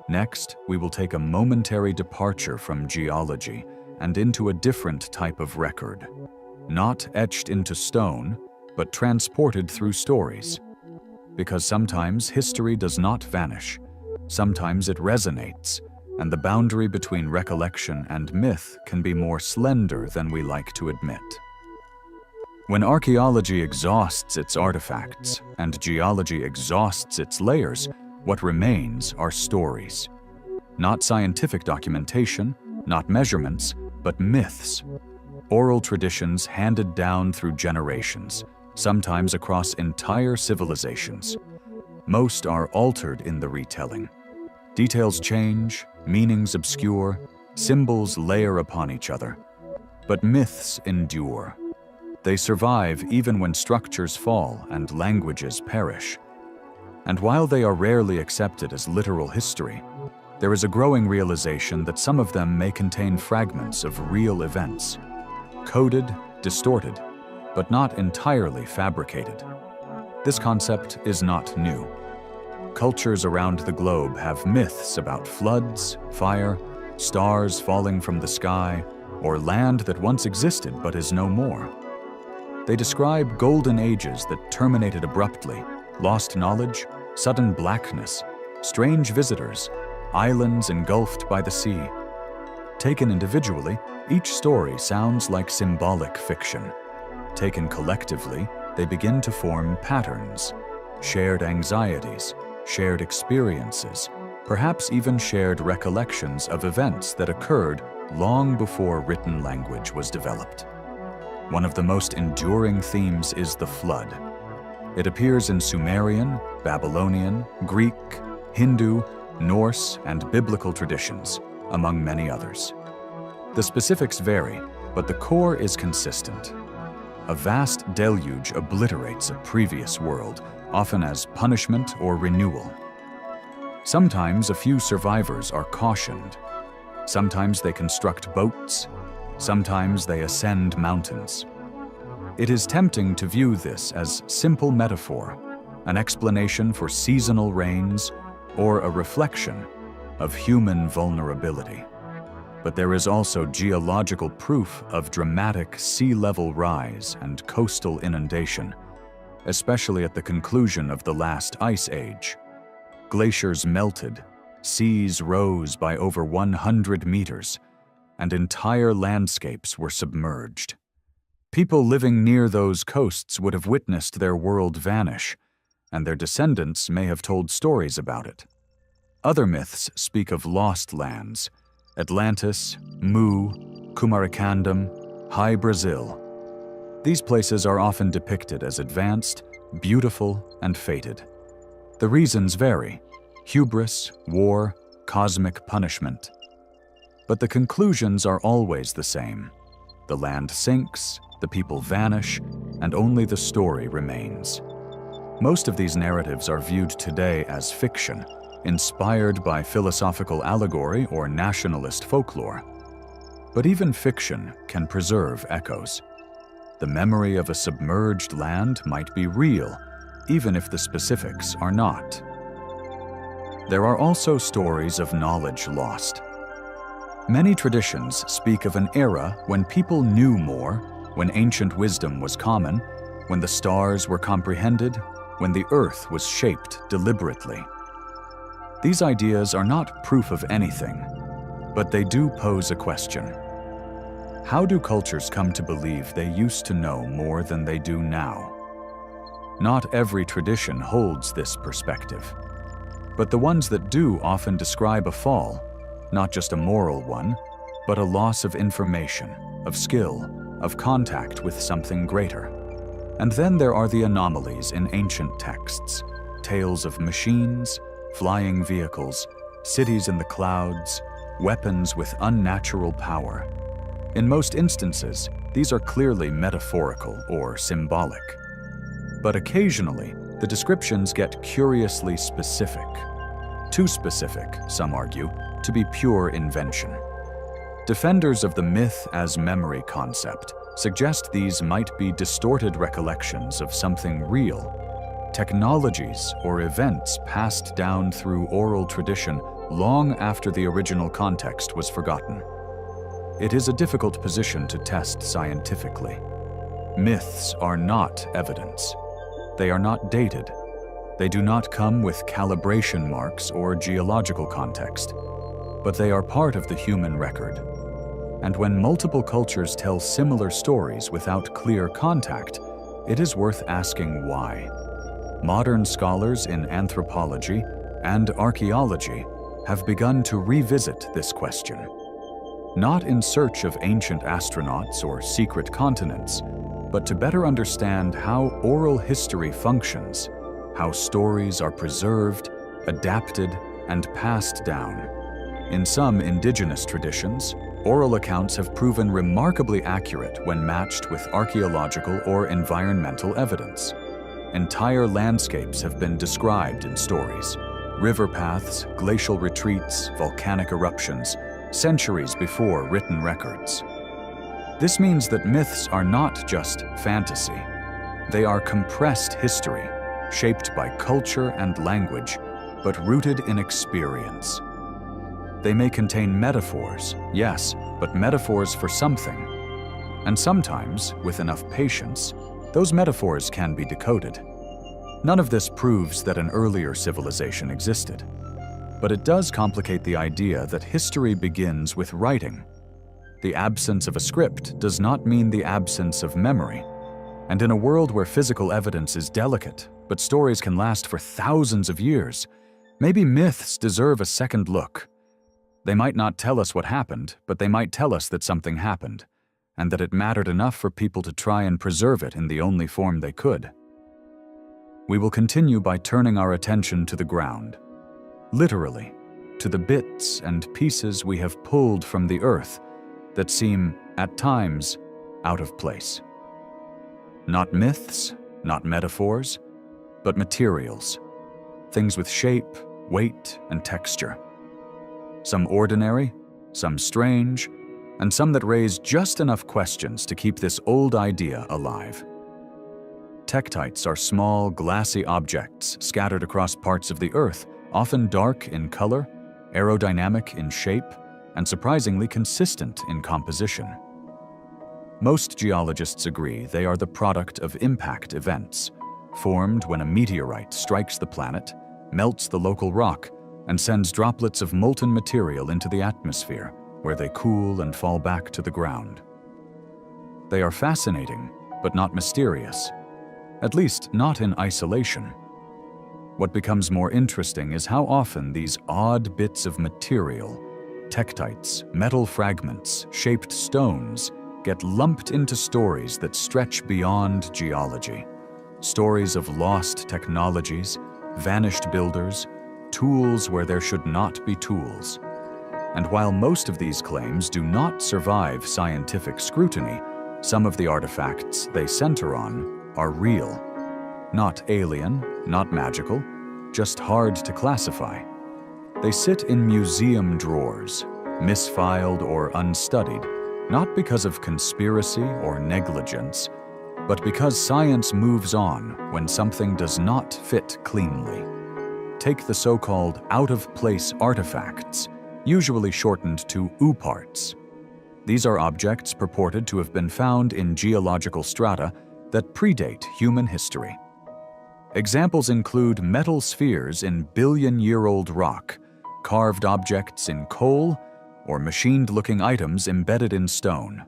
Next, we will take a momentary departure from geology and into a different type of record. Not etched into stone, but transported through stories. Because sometimes history does not vanish. Sometimes it resonates, and the boundary between recollection and myth can be more slender than we like to admit. When archaeology exhausts its artifacts and geology exhausts its layers, what remains are stories. Not scientific documentation, not measurements, but myths. Oral traditions handed down through generations, sometimes across entire civilizations. Most are altered in the retelling. Details change, meanings obscure, symbols layer upon each other. But myths endure. They survive even when structures fall and languages perish. And while they are rarely accepted as literal history, there is a growing realization that some of them may contain fragments of real events, coded, distorted, but not entirely fabricated. This concept is not new. Cultures around the globe have myths about floods, fire, stars falling from the sky, or land that once existed but is no more. They describe golden ages that terminated abruptly, lost knowledge, sudden blackness, strange visitors, islands engulfed by the sea. Taken individually, each story sounds like symbolic fiction. Taken collectively, they begin to form patterns, shared anxieties, shared experiences, perhaps even shared recollections of events that occurred long before written language was developed. One of the most enduring themes is the flood. It appears in Sumerian, Babylonian, Greek, Hindu, Norse, and biblical traditions, among many others. The specifics vary, but the core is consistent. A vast deluge obliterates a previous world, often as punishment or renewal. Sometimes a few survivors are cautioned. Sometimes they construct boats. Sometimes they ascend mountains. It is tempting to view this as simple metaphor, an explanation for seasonal rains, or a reflection of human vulnerability. But there is also geological proof of dramatic sea level rise and coastal inundation, especially at the conclusion of the last ice age. Glaciers melted, seas rose by over 100 meters, and entire landscapes were submerged. People living near those coasts would have witnessed their world vanish, and their descendants may have told stories about it. Other myths speak of lost lands: Atlantis, Mu, Kumarikandam, High Brazil. These places are often depicted as advanced, beautiful, and fated. The reasons vary: hubris, war, cosmic punishment. But the conclusions are always the same. The land sinks, the people vanish, and only the story remains. Most of these narratives are viewed today as fiction, inspired by philosophical allegory or nationalist folklore. But even fiction can preserve echoes. The memory of a submerged land might be real, even if the specifics are not. There are also stories of knowledge lost. Many traditions speak of an era when people knew more, when ancient wisdom was common, when the stars were comprehended, when the earth was shaped deliberately. These ideas are not proof of anything, but they do pose a question. How do cultures come to believe they used to know more than they do now? Not every tradition holds this perspective, but the ones that do often describe a fall, not just a moral one, but a loss of information, of skill, of contact with something greater. And then there are the anomalies in ancient texts: tales of machines, flying vehicles, cities in the clouds, weapons with unnatural power. In most instances, these are clearly metaphorical or symbolic. But occasionally, the descriptions get curiously specific. Too specific, some argue, to be pure invention. Defenders of the myth as memory concept suggest these might be distorted recollections of something real, technologies or events passed down through oral tradition long after the original context was forgotten. It is a difficult position to test scientifically. Myths are not evidence. They are not dated. They do not come with calibration marks or geological context, but they are part of the human record. And when multiple cultures tell similar stories without clear contact, it is worth asking why. Modern scholars in anthropology and archaeology have begun to revisit this question, not in search of ancient astronauts or secret continents, but to better understand how oral history functions, how stories are preserved, adapted, and passed down. In some indigenous traditions, oral accounts have proven remarkably accurate when matched with archaeological or environmental evidence. Entire landscapes have been described in stories: river paths, glacial retreats, volcanic eruptions, centuries before written records. This means that myths are not just fantasy. They are compressed history, shaped by culture and language, but rooted in experience. They may contain metaphors, yes, but metaphors for something. And sometimes, with enough patience, those metaphors can be decoded. None of this proves that an earlier civilization existed, but it does complicate the idea that history begins with writing. The absence of a script does not mean the absence of memory. And in a world where physical evidence is delicate, but stories can last for thousands of years, maybe myths deserve a second look. They might not tell us what happened, but they might tell us that something happened, and that it mattered enough for people to try and preserve it in the only form they could. We will continue by turning our attention to the ground, literally, to the bits and pieces we have pulled from the earth that seem, at times, out of place. Not myths, not metaphors, but materials, things with shape, weight, and texture. Some ordinary, some strange, and some that raise just enough questions to keep this old idea alive. Tektites are small, glassy objects scattered across parts of the Earth, often dark in color, aerodynamic in shape, and surprisingly consistent in composition. Most geologists agree they are the product of impact events, formed when a meteorite strikes the planet, melts the local rock, and sends droplets of molten material into the atmosphere, where they cool and fall back to the ground. They are fascinating, but not mysterious. At least, not in isolation. What becomes more interesting is how often these odd bits of material, tektites, metal fragments, shaped stones, get lumped into stories that stretch beyond geology. Stories of lost technologies, vanished builders, tools where there should not be tools. And while most of these claims do not survive scientific scrutiny, some of the artifacts they center on are real. Not alien, not magical, just hard to classify. They sit in museum drawers, misfiled or unstudied, not because of conspiracy or negligence, but because science moves on when something does not fit cleanly. Take the so-called out-of-place artifacts, usually shortened to OOPArts. These are objects purported to have been found in geological strata that predate human history. Examples include metal spheres in billion-year-old rock, carved objects in coal, or machined-looking items embedded in stone.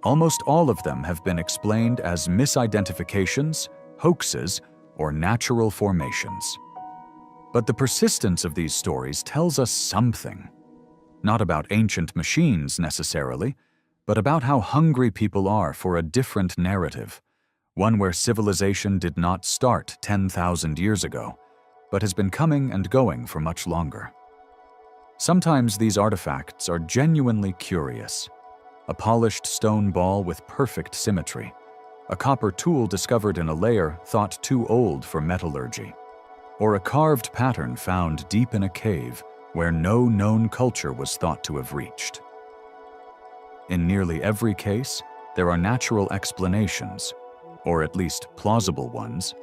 Almost all of them have been explained as misidentifications, hoaxes, or natural formations. But the persistence of these stories tells us something. Not about ancient machines necessarily, but about how hungry people are for a different narrative, one where civilization did not start 10,000 years ago, but has been coming and going for much longer. Sometimes these artifacts are genuinely curious. A polished stone ball with perfect symmetry, a copper tool discovered in a layer thought too old for metallurgy, or a carved pattern found deep in a cave where no known culture was thought to have reached. In nearly every case, there are natural explanations, or at least plausible ones.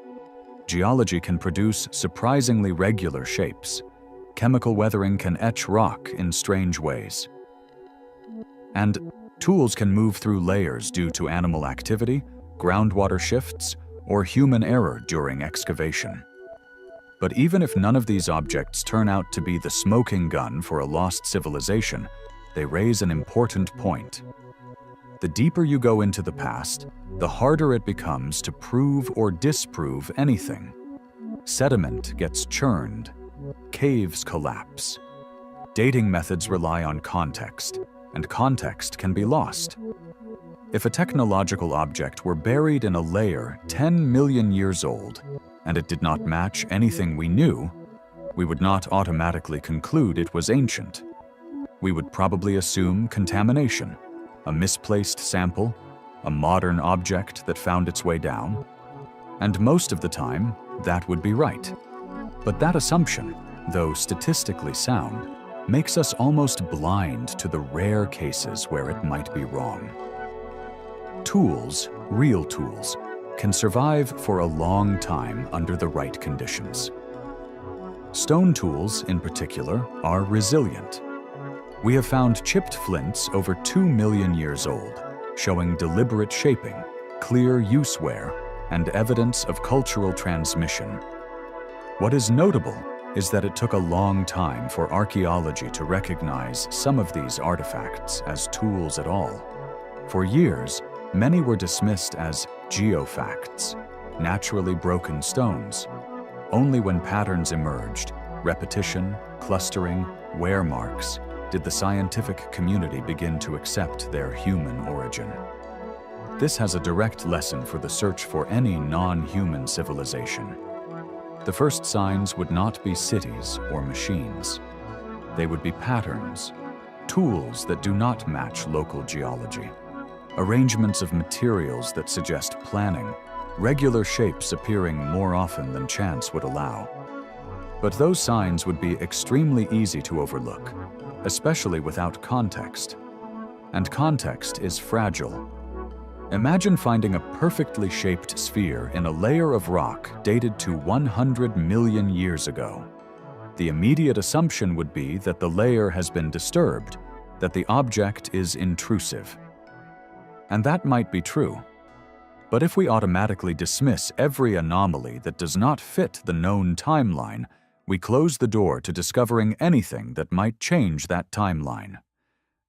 Geology can produce surprisingly regular shapes. Chemical weathering can etch rock in strange ways. And tools can move through layers due to animal activity, groundwater shifts, or human error during excavation. But even if none of these objects turn out to be the smoking gun for a lost civilization, they raise an important point. The deeper you go into the past, the harder it becomes to prove or disprove anything. Sediment gets churned, caves collapse. Dating methods rely on context, and context can be lost. If a technological object were buried in a layer 10 million years old, and it did not match anything we knew, we would not automatically conclude it was ancient. We would probably assume contamination, a misplaced sample, a modern object that found its way down. And most of the time, that would be right. But that assumption, though statistically sound, makes us almost blind to the rare cases where it might be wrong. Tools, real tools, can survive for a long time under the right conditions. Stone tools, in particular, are resilient. We have found chipped flints over 2 million years old, showing deliberate shaping, clear use wear, and evidence of cultural transmission. What is notable is that it took a long time for archaeology to recognize some of these artifacts as tools at all. For years, many were dismissed as geofacts, naturally broken stones. Only when patterns emerged, repetition, clustering, wear marks, did the scientific community begin to accept their human origin. This has a direct lesson for the search for any non-human civilization. The first signs would not be cities or machines. They would be patterns, tools that do not match local geology, arrangements of materials that suggest planning, regular shapes appearing more often than chance would allow. But those signs would be extremely easy to overlook, especially without context. And context is fragile. Imagine finding a perfectly shaped sphere in a layer of rock dated to 100 million years ago. The immediate assumption would be that the layer has been disturbed, that the object is intrusive. And that might be true. But if we automatically dismiss every anomaly that does not fit the known timeline, we close the door to discovering anything that might change that timeline.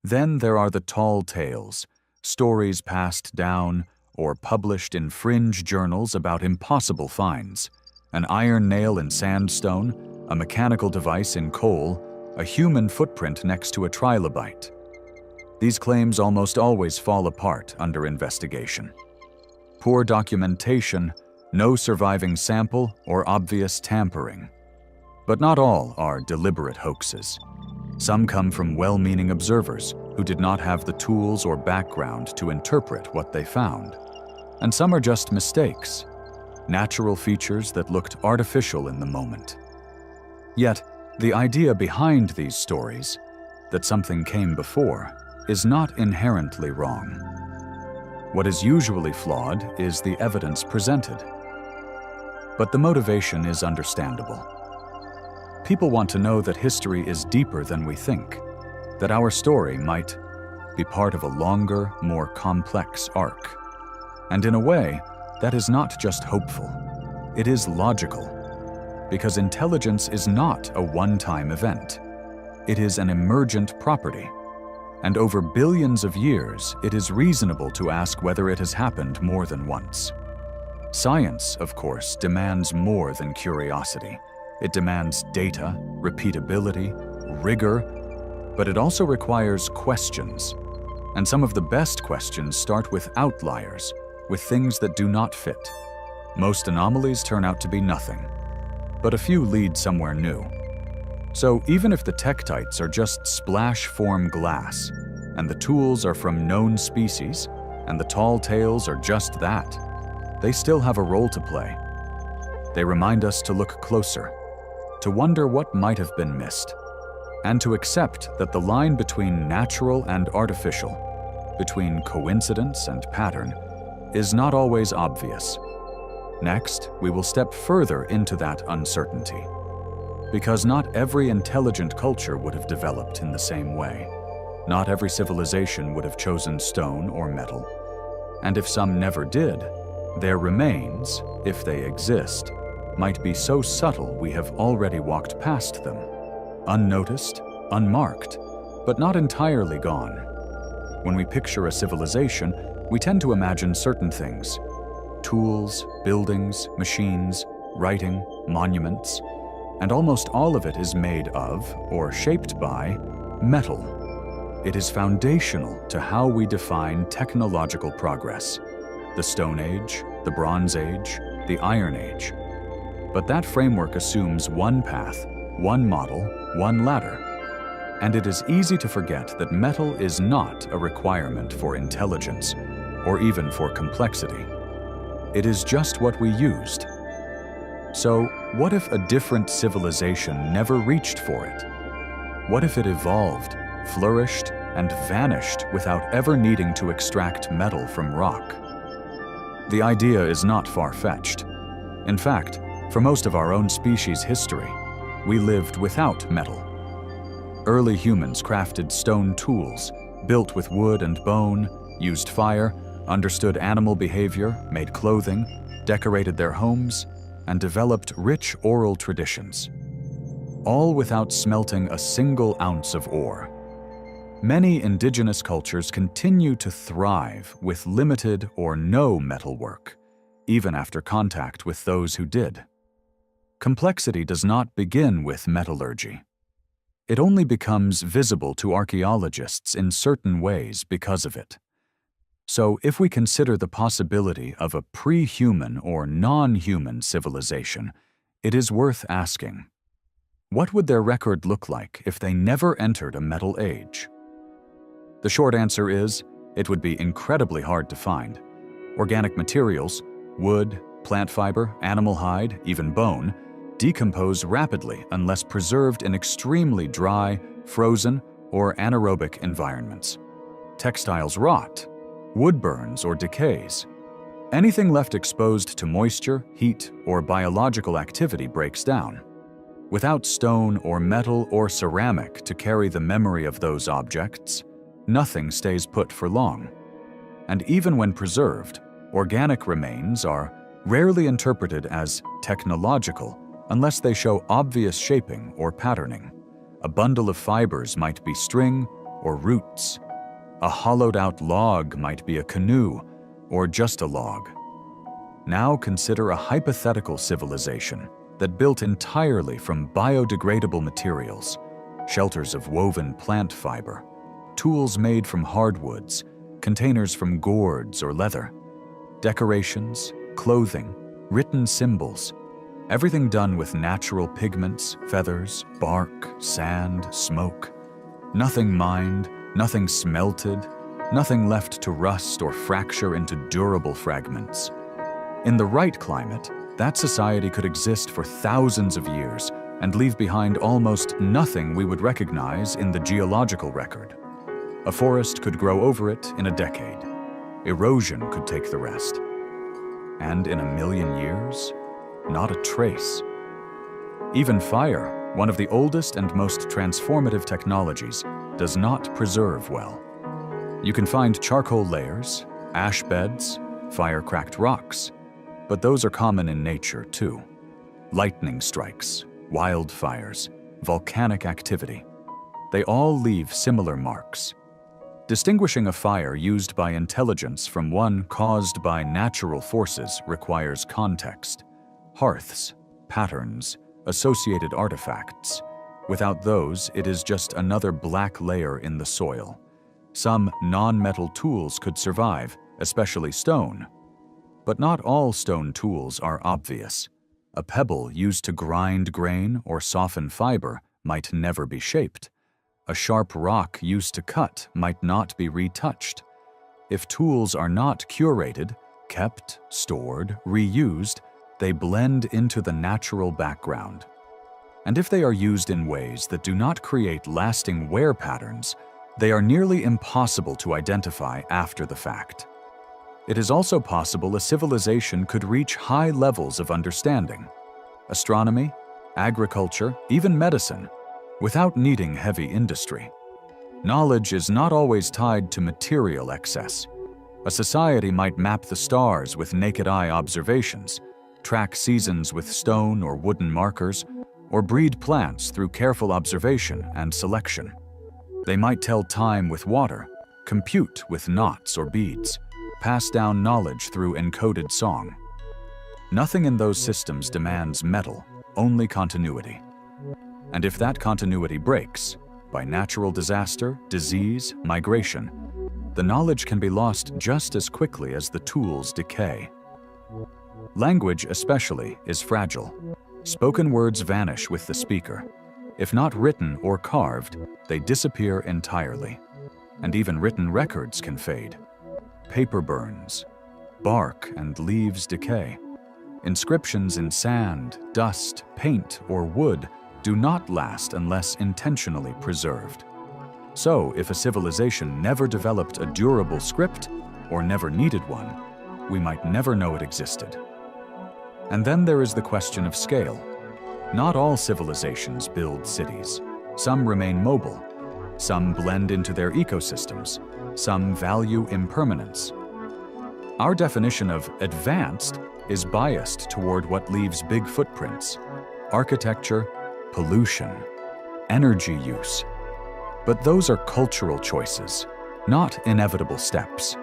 Then there are the tall tales, stories passed down or published in fringe journals about impossible finds, an iron nail in sandstone, a mechanical device in coal, a human footprint next to a trilobite. These claims almost always fall apart under investigation. Poor documentation, no surviving sample, or obvious tampering. But not all are deliberate hoaxes. Some come from well-meaning observers who did not have the tools or background to interpret what they found. And some are just mistakes, natural features that looked artificial in the moment. Yet, the idea behind these stories, that something came before, is not inherently wrong. What is usually flawed is the evidence presented. But the motivation is understandable. People want to know that history is deeper than we think, that our story might be part of a longer, more complex arc. And in a way, that is not just hopeful, it is logical, because intelligence is not a one-time event. It is an emergent property. And over billions of years, it is reasonable to ask whether it has happened more than once. Science, of course, demands more than curiosity. It demands data, repeatability, rigor, but it also requires questions. And some of the best questions start with outliers, with things that do not fit. Most anomalies turn out to be nothing, but a few lead somewhere new. So even if the tektites are just splash-form glass, and the tools are from known species, and the tall tales are just that, they still have a role to play. They remind us to look closer, to wonder what might have been missed, and to accept that the line between natural and artificial, between coincidence and pattern, is not always obvious. Next, we will step further into that uncertainty, because not every intelligent culture would have developed in the same way. Not every civilization would have chosen stone or metal. And if some never did, their remains, if they exist, might be so subtle we have already walked past them, unnoticed, unmarked, but not entirely gone. When we picture a civilization, we tend to imagine certain things: tools, buildings, machines, writing, monuments, and almost all of it is made of, or shaped by, metal. It is foundational to how we define technological progress: the Stone Age, the Bronze Age, the Iron Age. But that framework assumes one path, one model, one ladder. And it is easy to forget that metal is not a requirement for intelligence, or even for complexity. It is just what we used. So, what if a different civilization never reached for it? What if it evolved, flourished, and vanished without ever needing to extract metal from rock? The idea is not far-fetched. In fact, for most of our own species' history, we lived without metal. Early humans crafted stone tools, built with wood and bone, used fire, understood animal behavior, made clothing, decorated their homes, and developed rich oral traditions, all without smelting a single ounce of ore. Many indigenous cultures continue to thrive with limited or no metalwork, even after contact with those who did. Complexity does not begin with metallurgy. It only becomes visible to archaeologists in certain ways because of it. So, if we consider the possibility of a pre-human or non-human civilization, it is worth asking, what would their record look like if they never entered a metal age? The short answer is, it would be incredibly hard to find. Organic materials, wood, plant fiber, animal hide, even bone, decompose rapidly unless preserved in extremely dry, frozen, or anaerobic environments. Textiles rot, wood burns or decays. Anything left exposed to moisture, heat, or biological activity breaks down. Without stone or metal or ceramic to carry the memory of those objects, nothing stays put for long. And even when preserved, organic remains are rarely interpreted as technological unless they show obvious shaping or patterning. A bundle of fibers might be string or roots. A hollowed-out log might be a canoe, or just a log. Now consider a hypothetical civilization that built entirely from biodegradable materials, shelters of woven plant fiber, tools made from hardwoods, containers from gourds or leather, decorations, clothing, written symbols, everything done with natural pigments, feathers, bark, sand, smoke. Nothing mined, nothing smelted, nothing left to rust or fracture into durable fragments. In the right climate, that society could exist for thousands of years and leave behind almost nothing we would recognize in the geological record. A forest could grow over it in a decade. Erosion could take the rest. And in 1,000,000 years, not a trace. Even fire, one of the oldest and most transformative technologies, does not preserve well. You can find charcoal layers, ash beds, fire-cracked rocks, but those are common in nature too. Lightning strikes, wildfires, volcanic activity. They all leave similar marks. Distinguishing a fire used by intelligence from one caused by natural forces requires context. Hearths, patterns, associated artifacts. Without those, it is just another black layer in the soil. Some non-metal tools could survive, especially stone. But not all stone tools are obvious. A pebble used to grind grain or soften fiber might never be shaped. A sharp rock used to cut might not be retouched. If tools are not curated, kept, stored, reused, they blend into the natural background. And if they are used in ways that do not create lasting wear patterns, they are nearly impossible to identify after the fact. It is also possible a civilization could reach high levels of understanding, astronomy, agriculture, even medicine, without needing heavy industry. Knowledge is not always tied to material excess. A society might map the stars with naked-eye observations, track seasons with stone or wooden markers, or breed plants through careful observation and selection. They might tell time with water, compute with knots or beads, pass down knowledge through encoded song. Nothing in those systems demands metal, only continuity. And if that continuity breaks, by natural disaster, disease, migration, the knowledge can be lost just as quickly as the tools decay. Language, especially, is fragile. Spoken words vanish with the speaker. If not written or carved, they disappear entirely. And even written records can fade. Paper burns. Bark and leaves decay. Inscriptions in sand, dust, paint, or wood do not last unless intentionally preserved. So, if a civilization never developed a durable script, or never needed one, we might never know it existed. And then there is the question of scale. Not all civilizations build cities. Some remain mobile. Some blend into their ecosystems. Some value impermanence. Our definition of advanced is biased toward what leaves big footprints: architecture, pollution, energy use. But those are cultural choices, not inevitable steps.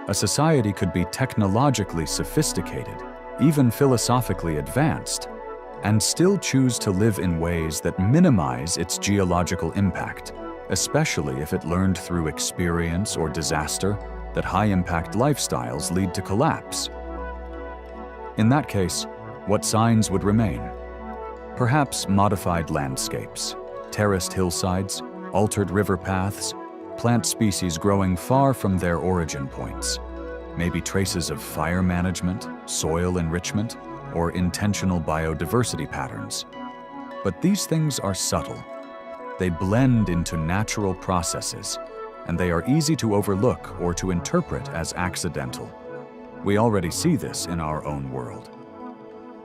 A society could be technologically sophisticated, even philosophically advanced, and still choose to live in ways that minimize its geological impact, especially if it learned through experience or disaster that high-impact lifestyles lead to collapse. In that case, what signs would remain? Perhaps modified landscapes, terraced hillsides, altered river paths, plant species growing far from their origin points, maybe traces of fire management, soil enrichment, or intentional biodiversity patterns. But these things are subtle. They blend into natural processes, and they are easy to overlook or to interpret as accidental. We already see this in our own world.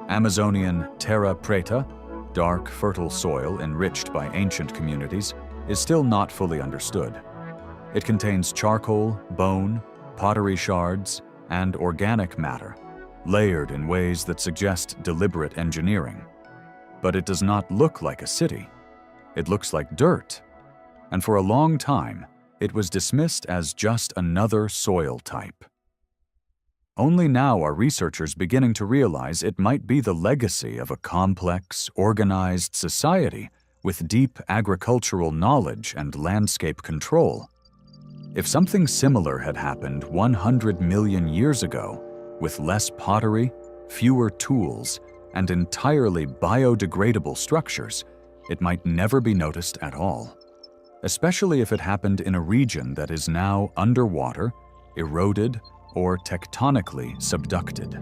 Amazonian terra preta, dark, fertile soil enriched by ancient communities, is still not fully understood. It contains charcoal, bone, pottery shards, and organic matter, layered in ways that suggest deliberate engineering. But it does not look like a city. It looks like dirt. And for a long time, it was dismissed as just another soil type. Only now are researchers beginning to realize it might be the legacy of a complex, organized society with deep agricultural knowledge and landscape control. If something similar had happened 100 million years ago, with less pottery, fewer tools, and entirely biodegradable structures, it might never be noticed at all, especially if it happened in a region that is now underwater, eroded, or tectonically subducted.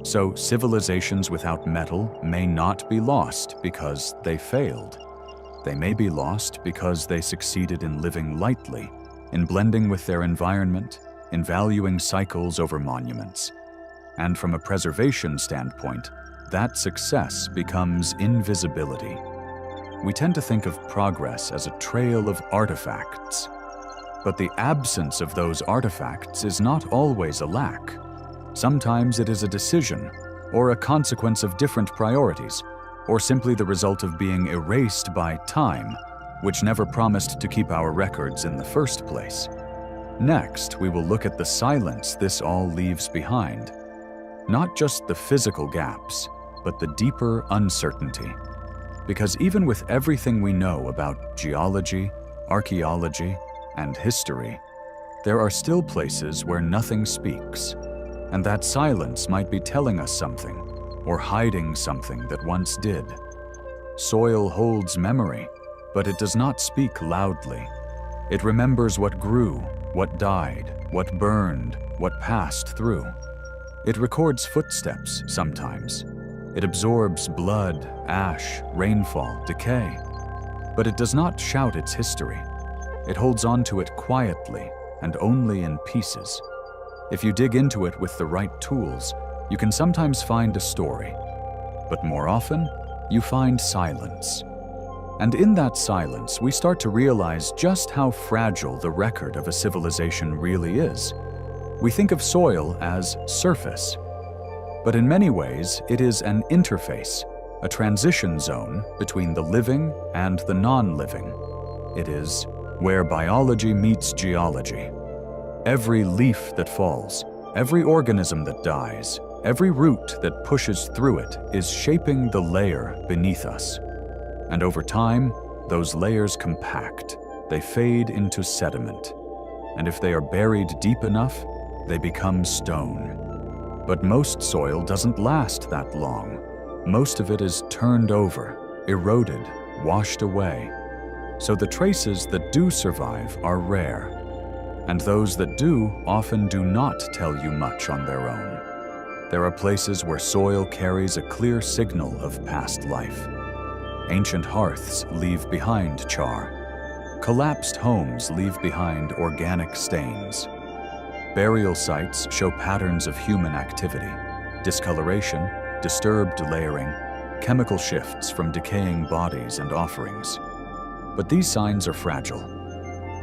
So civilizations without metal may not be lost because they failed. They may be lost because they succeeded in living lightly, in blending with their environment, in valuing cycles over monuments. And from a preservation standpoint, that success becomes invisibility. We tend to think of progress as a trail of artifacts. But the absence of those artifacts is not always a lack. Sometimes it is a decision, or a consequence of different priorities, or simply the result of being erased by time, which never promised to keep our records in the first place. Next, we will look at the silence this all leaves behind. Not just the physical gaps, but the deeper uncertainty. Because even with everything we know about geology, archaeology, and history, there are still places where nothing speaks, and that silence might be telling us something, or hiding something that once did. Soil holds memory, but it does not speak loudly. It remembers what grew, what died, what burned, what passed through. It records footsteps sometimes. It absorbs blood, ash, rainfall, decay. But it does not shout its history. It holds on to it quietly and only in pieces. If you dig into it with the right tools, you can sometimes find a story. But more often, you find silence. And in that silence, we start to realize just how fragile the record of a civilization really is. We think of soil as surface. But in many ways, it is an interface, a transition zone between the living and the non-living. It is where biology meets geology. Every leaf that falls, every organism that dies, every root that pushes through it is shaping the layer beneath us. And over time, those layers compact. They fade into sediment. And if they are buried deep enough, they become stone. But most soil doesn't last that long. Most of it is turned over, eroded, washed away. So the traces that do survive are rare, and those that do often do not tell you much on their own. There are places where soil carries a clear signal of past life. Ancient hearths leave behind char. Collapsed homes leave behind organic stains. Burial sites show patterns of human activity, discoloration, disturbed layering, chemical shifts from decaying bodies and offerings. But these signs are fragile.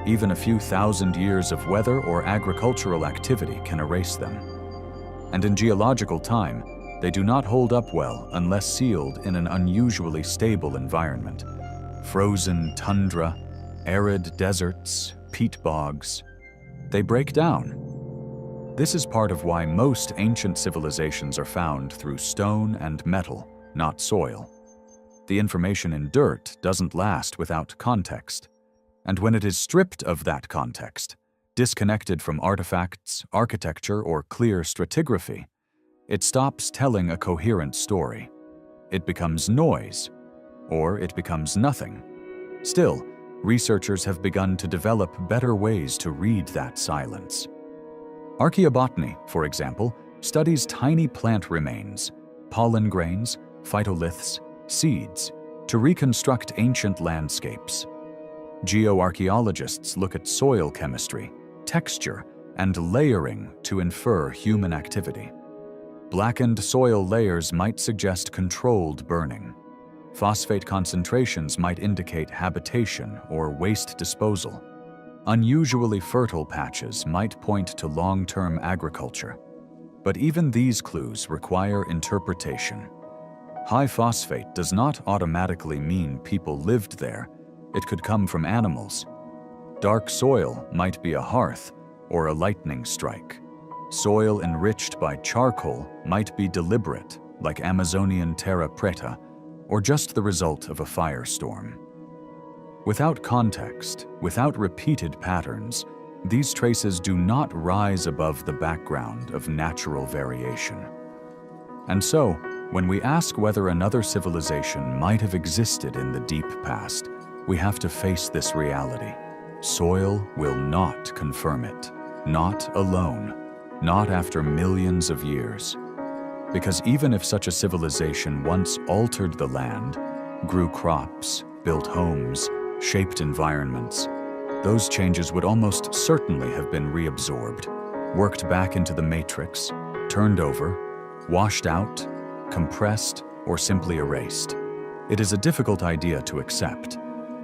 Even a few thousand years of weather or agricultural activity can erase them. And in geological time, they do not hold up well unless sealed in an unusually stable environment. Frozen tundra, arid deserts, peat bogs. They break down. This is part of why most ancient civilizations are found through stone and metal, not soil. The information in dirt doesn't last without context. And when it is stripped of that context, disconnected from artifacts, architecture, or clear stratigraphy, it stops telling a coherent story. It becomes noise, or it becomes nothing. Still, researchers have begun to develop better ways to read that silence. Archaeobotany, for example, studies tiny plant remains, pollen grains, phytoliths, seeds, to reconstruct ancient landscapes. Geoarchaeologists look at soil chemistry, texture, and layering to infer human activity. Blackened soil layers might suggest controlled burning. Phosphate concentrations might indicate habitation or waste disposal. Unusually fertile patches might point to long-term agriculture. But even these clues require interpretation. High phosphate does not automatically mean people lived there. It could come from animals. Dark soil might be a hearth or a lightning strike. Soil enriched by charcoal might be deliberate, like Amazonian terra preta, or just the result of a firestorm. Without context, without repeated patterns, these traces do not rise above the background of natural variation. And so, when we ask whether another civilization might have existed in the deep past, we have to face this reality. Soil will not confirm it, not alone, not after millions of years. Because even if such a civilization once altered the land, grew crops, built homes, shaped environments, those changes would almost certainly have been reabsorbed, worked back into the matrix, turned over, washed out, compressed, or simply erased. It is a difficult idea to accept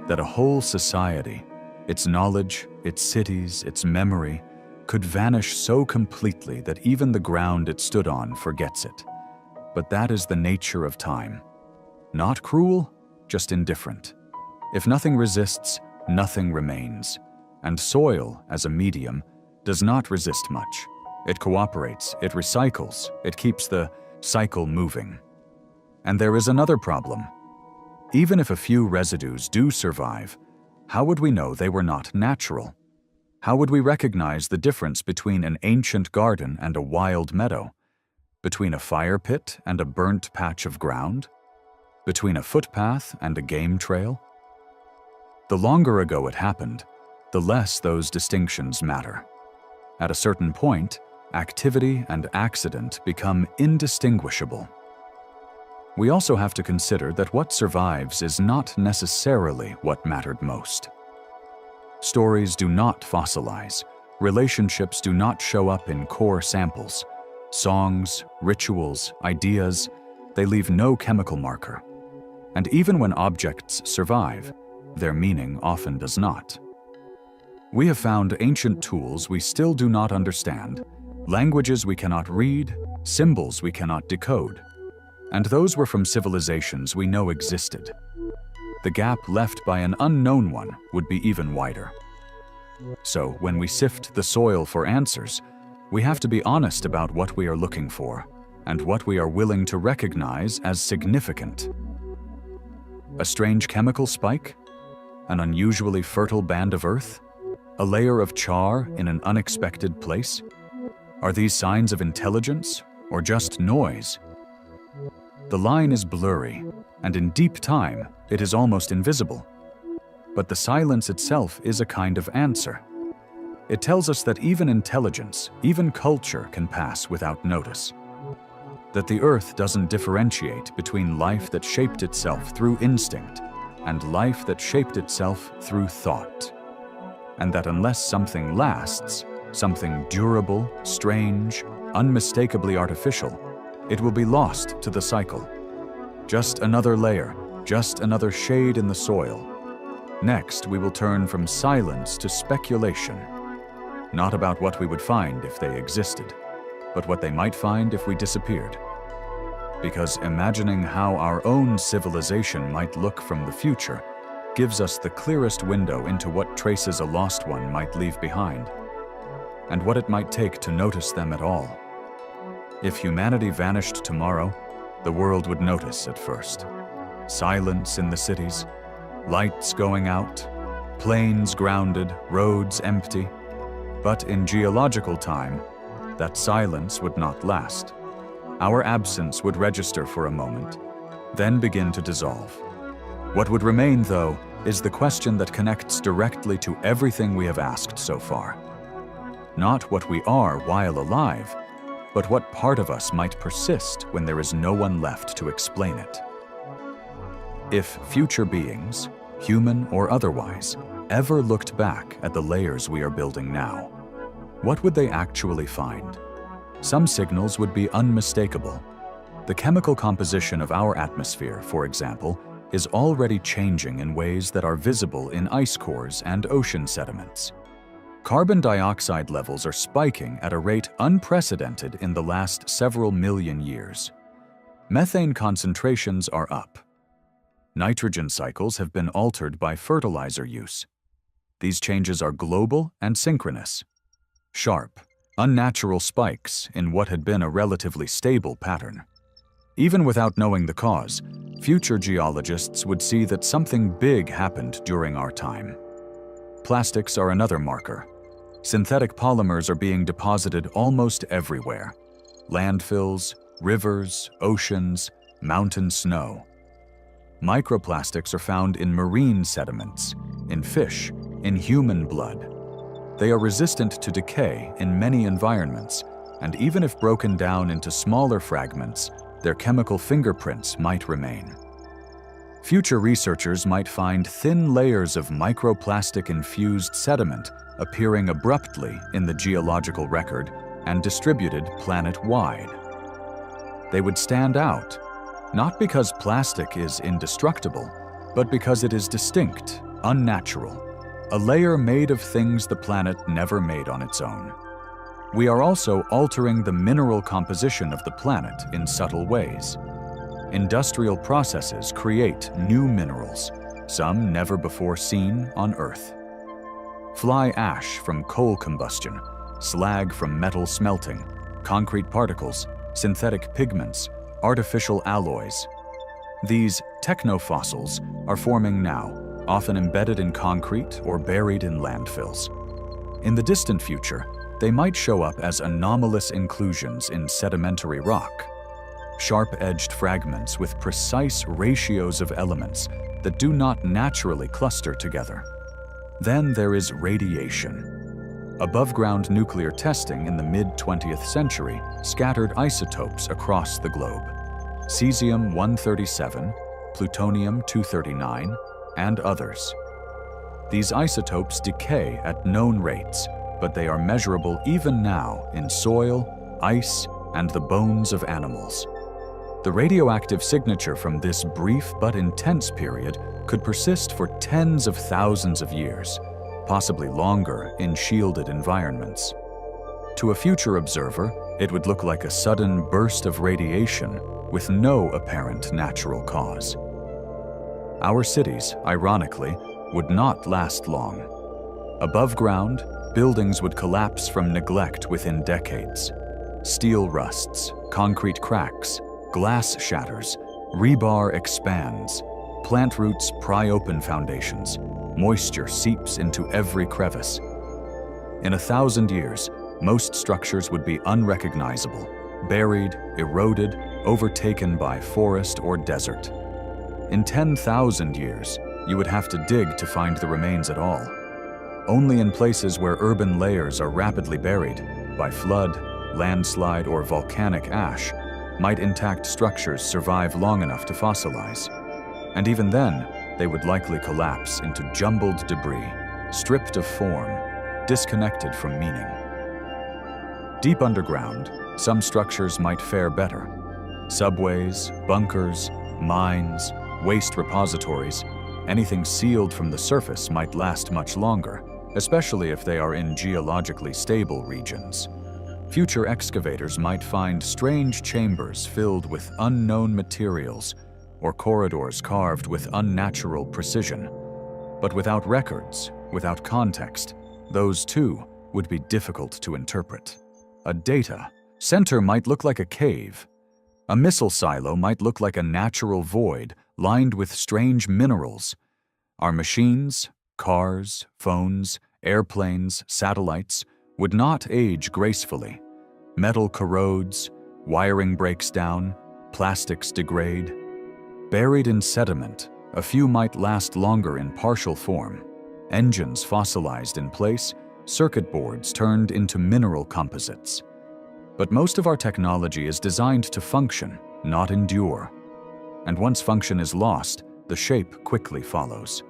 that a whole society, its knowledge, its cities, its memory, could vanish so completely that even the ground it stood on forgets it. But that is the nature of time. Not cruel, just indifferent. If nothing resists, nothing remains. And soil, as a medium, does not resist much. It cooperates, it recycles, it keeps the cycle moving. And there is another problem. Even if a few residues do survive, how would we know they were not natural? How would we recognize the difference between an ancient garden and a wild meadow? Between a fire pit and a burnt patch of ground? Between a footpath and a game trail? The longer ago it happened, the less those distinctions matter. At a certain point, activity and accident become indistinguishable. We also have to consider that what survives is not necessarily what mattered most. Stories do not fossilize. Relationships do not show up in core samples. Songs, rituals, ideas, they leave no chemical marker. And even when objects survive, their meaning often does not. We have found ancient tools we still do not understand, languages we cannot read, symbols we cannot decode. And those were from civilizations we know existed. The gap left by an unknown one would be even wider. So, when we sift the soil for answers, we have to be honest about what we are looking for and what we are willing to recognize as significant. A strange chemical spike? An unusually fertile band of earth? A layer of char in an unexpected place? Are these signs of intelligence or just noise? The line is blurry, and in deep time, it is almost invisible. But the silence itself is a kind of answer. It tells us that even intelligence, even culture can pass without notice. That the earth doesn't differentiate between life that shaped itself through instinct and life that shaped itself through thought. And that unless something lasts, something durable, strange, unmistakably artificial, it will be lost to the cycle. Just another layer, just another shade in the soil. Next, we will turn from silence to speculation. Not about what we would find if they existed, but what they might find if we disappeared. Because imagining how our own civilization might look from the future gives us the clearest window into what traces a lost one might leave behind, and what it might take to notice them at all. If humanity vanished tomorrow, the world would notice at first. Silence in the cities, lights going out, planes grounded, roads empty. But in geological time, that silence would not last. Our absence would register for a moment, then begin to dissolve. What would remain, though, is the question that connects directly to everything we have asked so far. Not what we are while alive, but what part of us might persist when there is no one left to explain it. If future beings, human or otherwise, ever looked back at the layers we are building now, what would they actually find? Some signals would be unmistakable. The chemical composition of our atmosphere, for example, is already changing in ways that are visible in ice cores and ocean sediments. Carbon dioxide levels are spiking at a rate unprecedented in the last several million years. Methane concentrations are up. Nitrogen cycles have been altered by fertilizer use. These changes are global and synchronous. Sharp, unnatural spikes in what had been a relatively stable pattern. Even without knowing the cause, future geologists would see that something big happened during our time. Plastics are another marker. Synthetic polymers are being deposited almost everywhere. Landfills, rivers, oceans, mountain snow. Microplastics are found in marine sediments, in fish, in human blood. They are resistant to decay in many environments, and even if broken down into smaller fragments, their chemical fingerprints might remain. Future researchers might find thin layers of microplastic-infused sediment appearing abruptly in the geological record and distributed planet-wide. They would stand out, not because plastic is indestructible, but because it is distinct, unnatural, a layer made of things the planet never made on its own. We are also altering the mineral composition of the planet in subtle ways. Industrial processes create new minerals, some never before seen on Earth. Fly ash from coal combustion, slag from metal smelting, concrete particles, synthetic pigments, artificial alloys. These technofossils are forming now, often embedded in concrete or buried in landfills. In the distant future, they might show up as anomalous inclusions in sedimentary rock, sharp-edged fragments with precise ratios of elements that do not naturally cluster together. Then there is radiation. Above-ground nuclear testing in the mid-20th century scattered isotopes across the globe: cesium-137, plutonium-239, and others. These isotopes decay at known rates, but they are measurable even now in soil, ice, and the bones of animals. The radioactive signature from this brief but intense period could persist for tens of thousands of years, possibly longer in shielded environments. To a future observer, it would look like a sudden burst of radiation with no apparent natural cause. Our cities, ironically, would not last long. Above ground, buildings would collapse from neglect within decades. Steel rusts, concrete cracks, glass shatters, rebar expands, plant roots pry open foundations, moisture seeps into every crevice. In 1,000 years, most structures would be unrecognizable, buried, eroded, overtaken by forest or desert. In 10,000 years, you would have to dig to find the remains at all. Only in places where urban layers are rapidly buried by flood, landslide, or volcanic ash might intact structures survive long enough to fossilize. And even then, they would likely collapse into jumbled debris, stripped of form, disconnected from meaning. Deep underground, some structures might fare better. Subways, bunkers, mines, waste repositories, anything sealed from the surface might last much longer, especially if they are in geologically stable regions. Future excavators might find strange chambers filled with unknown materials or corridors carved with unnatural precision. But without records, without context, those too would be difficult to interpret. A data center might look like a cave. A missile silo might look like a natural void lined with strange minerals. Our machines, cars, phones, airplanes, satellites would not age gracefully. Metal corrodes, wiring breaks down, plastics degrade. Buried in sediment, a few might last longer in partial form. Engines fossilized in place, circuit boards turned into mineral composites. But most of our technology is designed to function, not endure. And once function is lost, the shape quickly follows.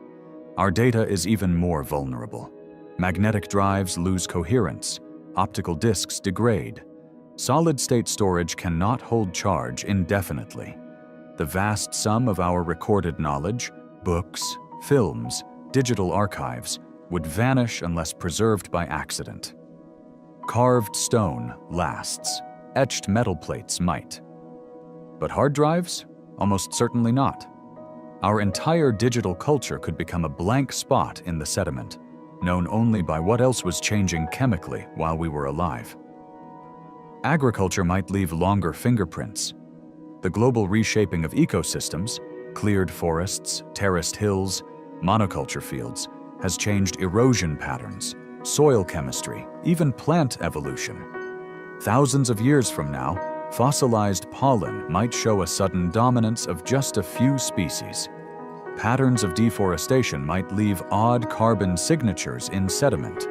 Our data is even more vulnerable. Magnetic drives lose coherence, optical disks degrade. Solid-state storage cannot hold charge indefinitely. The vast sum of our recorded knowledge, books, films, digital archives, would vanish unless preserved by accident. Carved stone lasts. Etched metal plates might. But hard drives? Almost certainly not. Our entire digital culture could become a blank spot in the sediment. known only by what else was changing chemically while we were alive. Agriculture might leave longer fingerprints. The global reshaping of ecosystems, cleared forests, terraced hills, monoculture fields, has changed erosion patterns, soil chemistry, even plant evolution. Thousands of years from now, fossilized pollen might show a sudden dominance of just a few species. Patterns of deforestation might leave odd carbon signatures in sediment.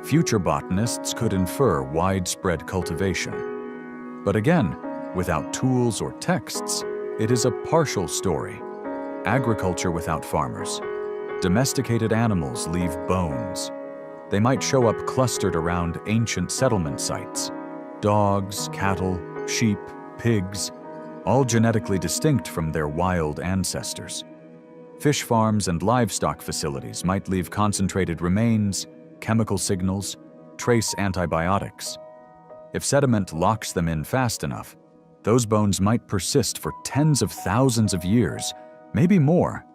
Future botanists could infer widespread cultivation. But again, without tools or texts, it is a partial story. Agriculture without farmers. Domesticated animals leave bones. They might show up clustered around ancient settlement sites. Dogs, cattle, sheep, pigs, all genetically distinct from their wild ancestors. Fish farms and livestock facilities might leave concentrated remains, chemical signals, trace antibiotics. If sediment locks them in fast enough, those bones might persist for tens of thousands of years, maybe more.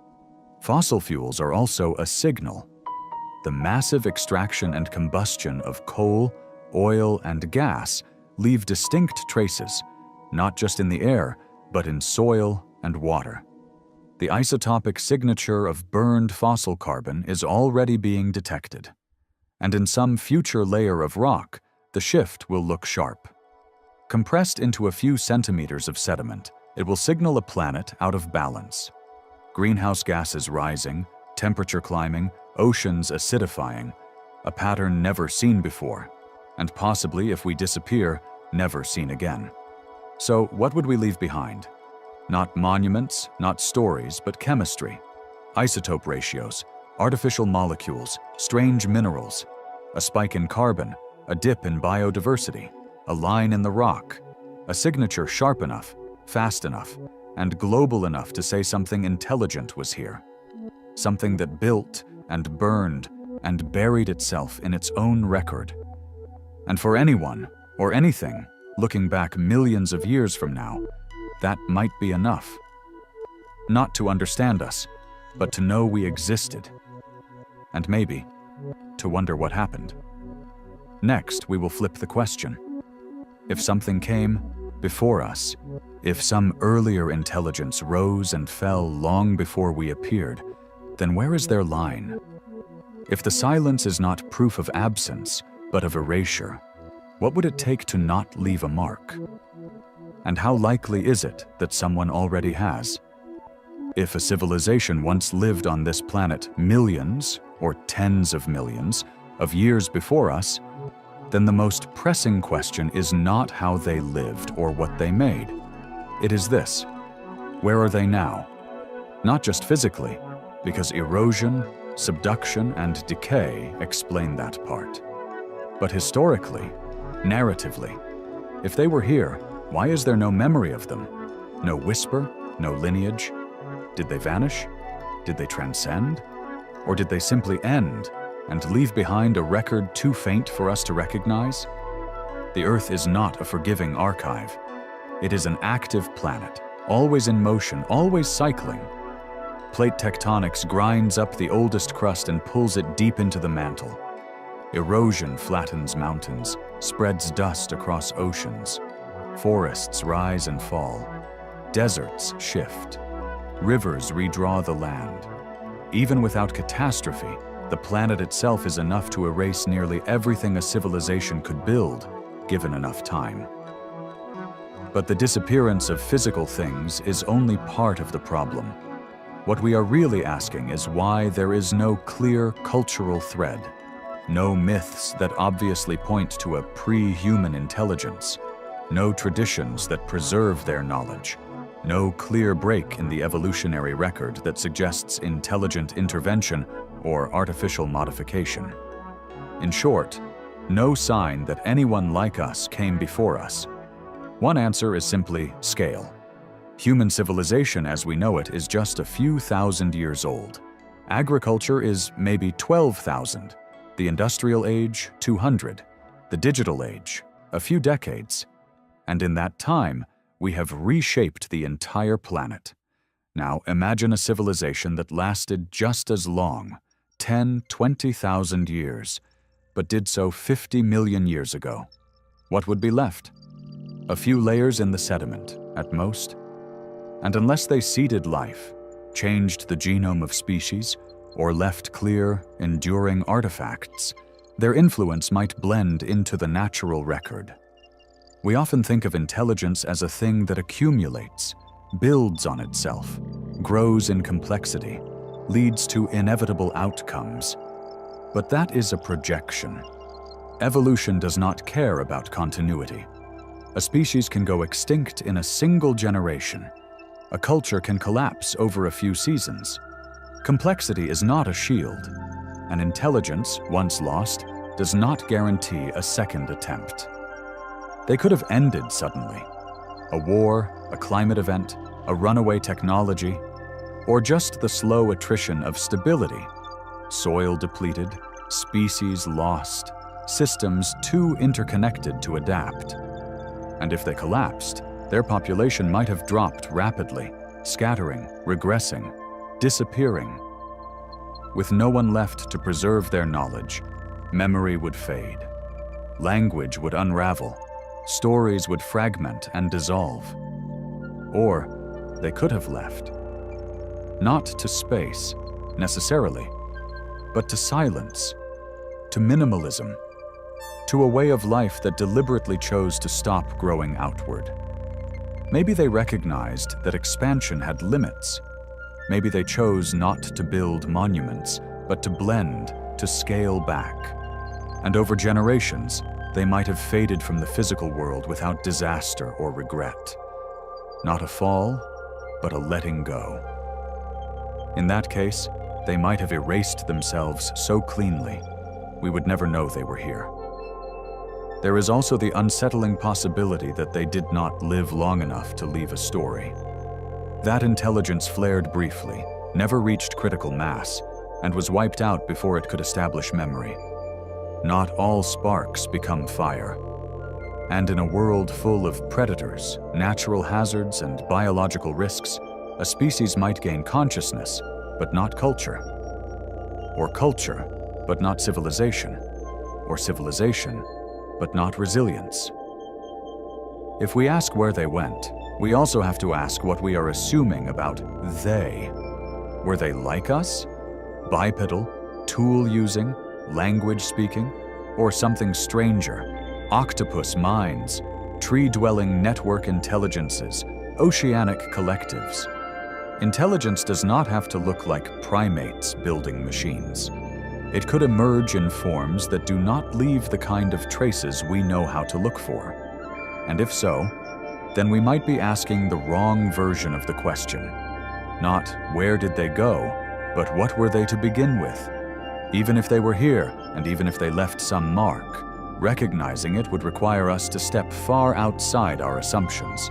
Fossil fuels are also a signal. The massive extraction and combustion of coal, oil, and gas leave distinct traces, not just in the air, but in soil and water. The isotopic signature of burned fossil carbon is already being detected. And in some future layer of rock, the shift will look sharp. Compressed into a few centimeters of sediment, it will signal a planet out of balance. Greenhouse gases rising, temperature climbing, oceans acidifying, a pattern never seen before, and possibly, if we disappear, never seen again. So what would we leave behind? Not monuments, not stories, but chemistry. Isotope ratios, artificial molecules, strange minerals, a spike in carbon, a dip in biodiversity, a line in the rock, a signature sharp enough, fast enough, and global enough to say something intelligent was here. Something that built and burned and buried itself in its own record. And for anyone, or anything, looking back millions of years from now, that might be enough. Not to understand us, but to know we existed. And maybe, to wonder what happened. Next, we will flip the question. If something came before us, if some earlier intelligence rose and fell long before we appeared, then where is their line? If the silence is not proof of absence, but of erasure, what would it take to not leave a mark? And how likely is it that someone already has? If a civilization once lived on this planet millions, or tens of millions, of years before us, then the most pressing question is not how they lived or what they made. It is this: where are they now? Not just physically, because erosion, subduction, and decay explain that part. But historically, narratively, if they were here, why is there no memory of them? No whisper, no lineage? Did they vanish? Did they transcend? Or did they simply end and leave behind a record too faint for us to recognize? The Earth is not a forgiving archive. It is an active planet, always in motion, always cycling. Plate tectonics grinds up the oldest crust and pulls it deep into the mantle. Erosion flattens mountains, spreads dust across oceans. Forests rise and fall. Deserts shift. Rivers redraw the land. Even without catastrophe, the planet itself is enough to erase nearly everything a civilization could build, given enough time. But the disappearance of physical things is only part of the problem. What we are really asking is why there is no clear cultural thread, no myths that obviously point to a pre-human intelligence, no traditions that preserve their knowledge, no clear break in the evolutionary record that suggests intelligent intervention or artificial modification. In short, no sign that anyone like us came before us. One answer is simply scale. Human civilization as we know it is just a few thousand years old. Agriculture is maybe 12,000, the industrial age 200, the digital age a few decades. And in that time, we have reshaped the entire planet. Now imagine a civilization that lasted just as long, 10, 20,000 years, but did so 50 million years ago. What would be left? A few layers in the sediment, at most. And unless they seeded life, changed the genome of species, or left clear, enduring artifacts, their influence might blend into the natural record. We often think of intelligence as a thing that accumulates, builds on itself, grows in complexity, leads to inevitable outcomes. But that is a projection. Evolution does not care about continuity. A species can go extinct in a single generation. A culture can collapse over a few seasons. Complexity is not a shield. An intelligence, once lost, does not guarantee a second attempt. They could have ended suddenly. A war, a climate event, a runaway technology, or just the slow attrition of stability. Soil depleted, species lost, systems too interconnected to adapt. And if they collapsed, their population might have dropped rapidly, scattering, regressing, disappearing. With no one left to preserve their knowledge, memory would fade. Language would unravel. Stories would fragment and dissolve. Or they could have left. Not to space, necessarily, but to silence, to minimalism, to a way of life that deliberately chose to stop growing outward. Maybe they recognized that expansion had limits. Maybe they chose not to build monuments, but to blend, to scale back. And over generations, they might have faded from the physical world without disaster or regret. Not a fall, but a letting go. In that case, they might have erased themselves so cleanly, we would never know they were here. There is also the unsettling possibility that they did not live long enough to leave a story. That intelligence flared briefly, never reached critical mass, and was wiped out before it could establish memory. Not all sparks become fire. And in a world full of predators, natural hazards, and biological risks, a species might gain consciousness, but not culture. Or culture, but not civilization. Or civilization, but not resilience. If we ask where they went, we also have to ask what we are assuming about they. Were they like us? Bipedal, tool-using, language-speaking, or something stranger? Octopus minds, tree-dwelling network intelligences, oceanic collectives. Intelligence does not have to look like primates building machines. It could emerge in forms that do not leave the kind of traces we know how to look for. And if so, then we might be asking the wrong version of the question. Not where did they go, but what were they to begin with? Even if they were here, and even if they left some mark, recognizing it would require us to step far outside our assumptions.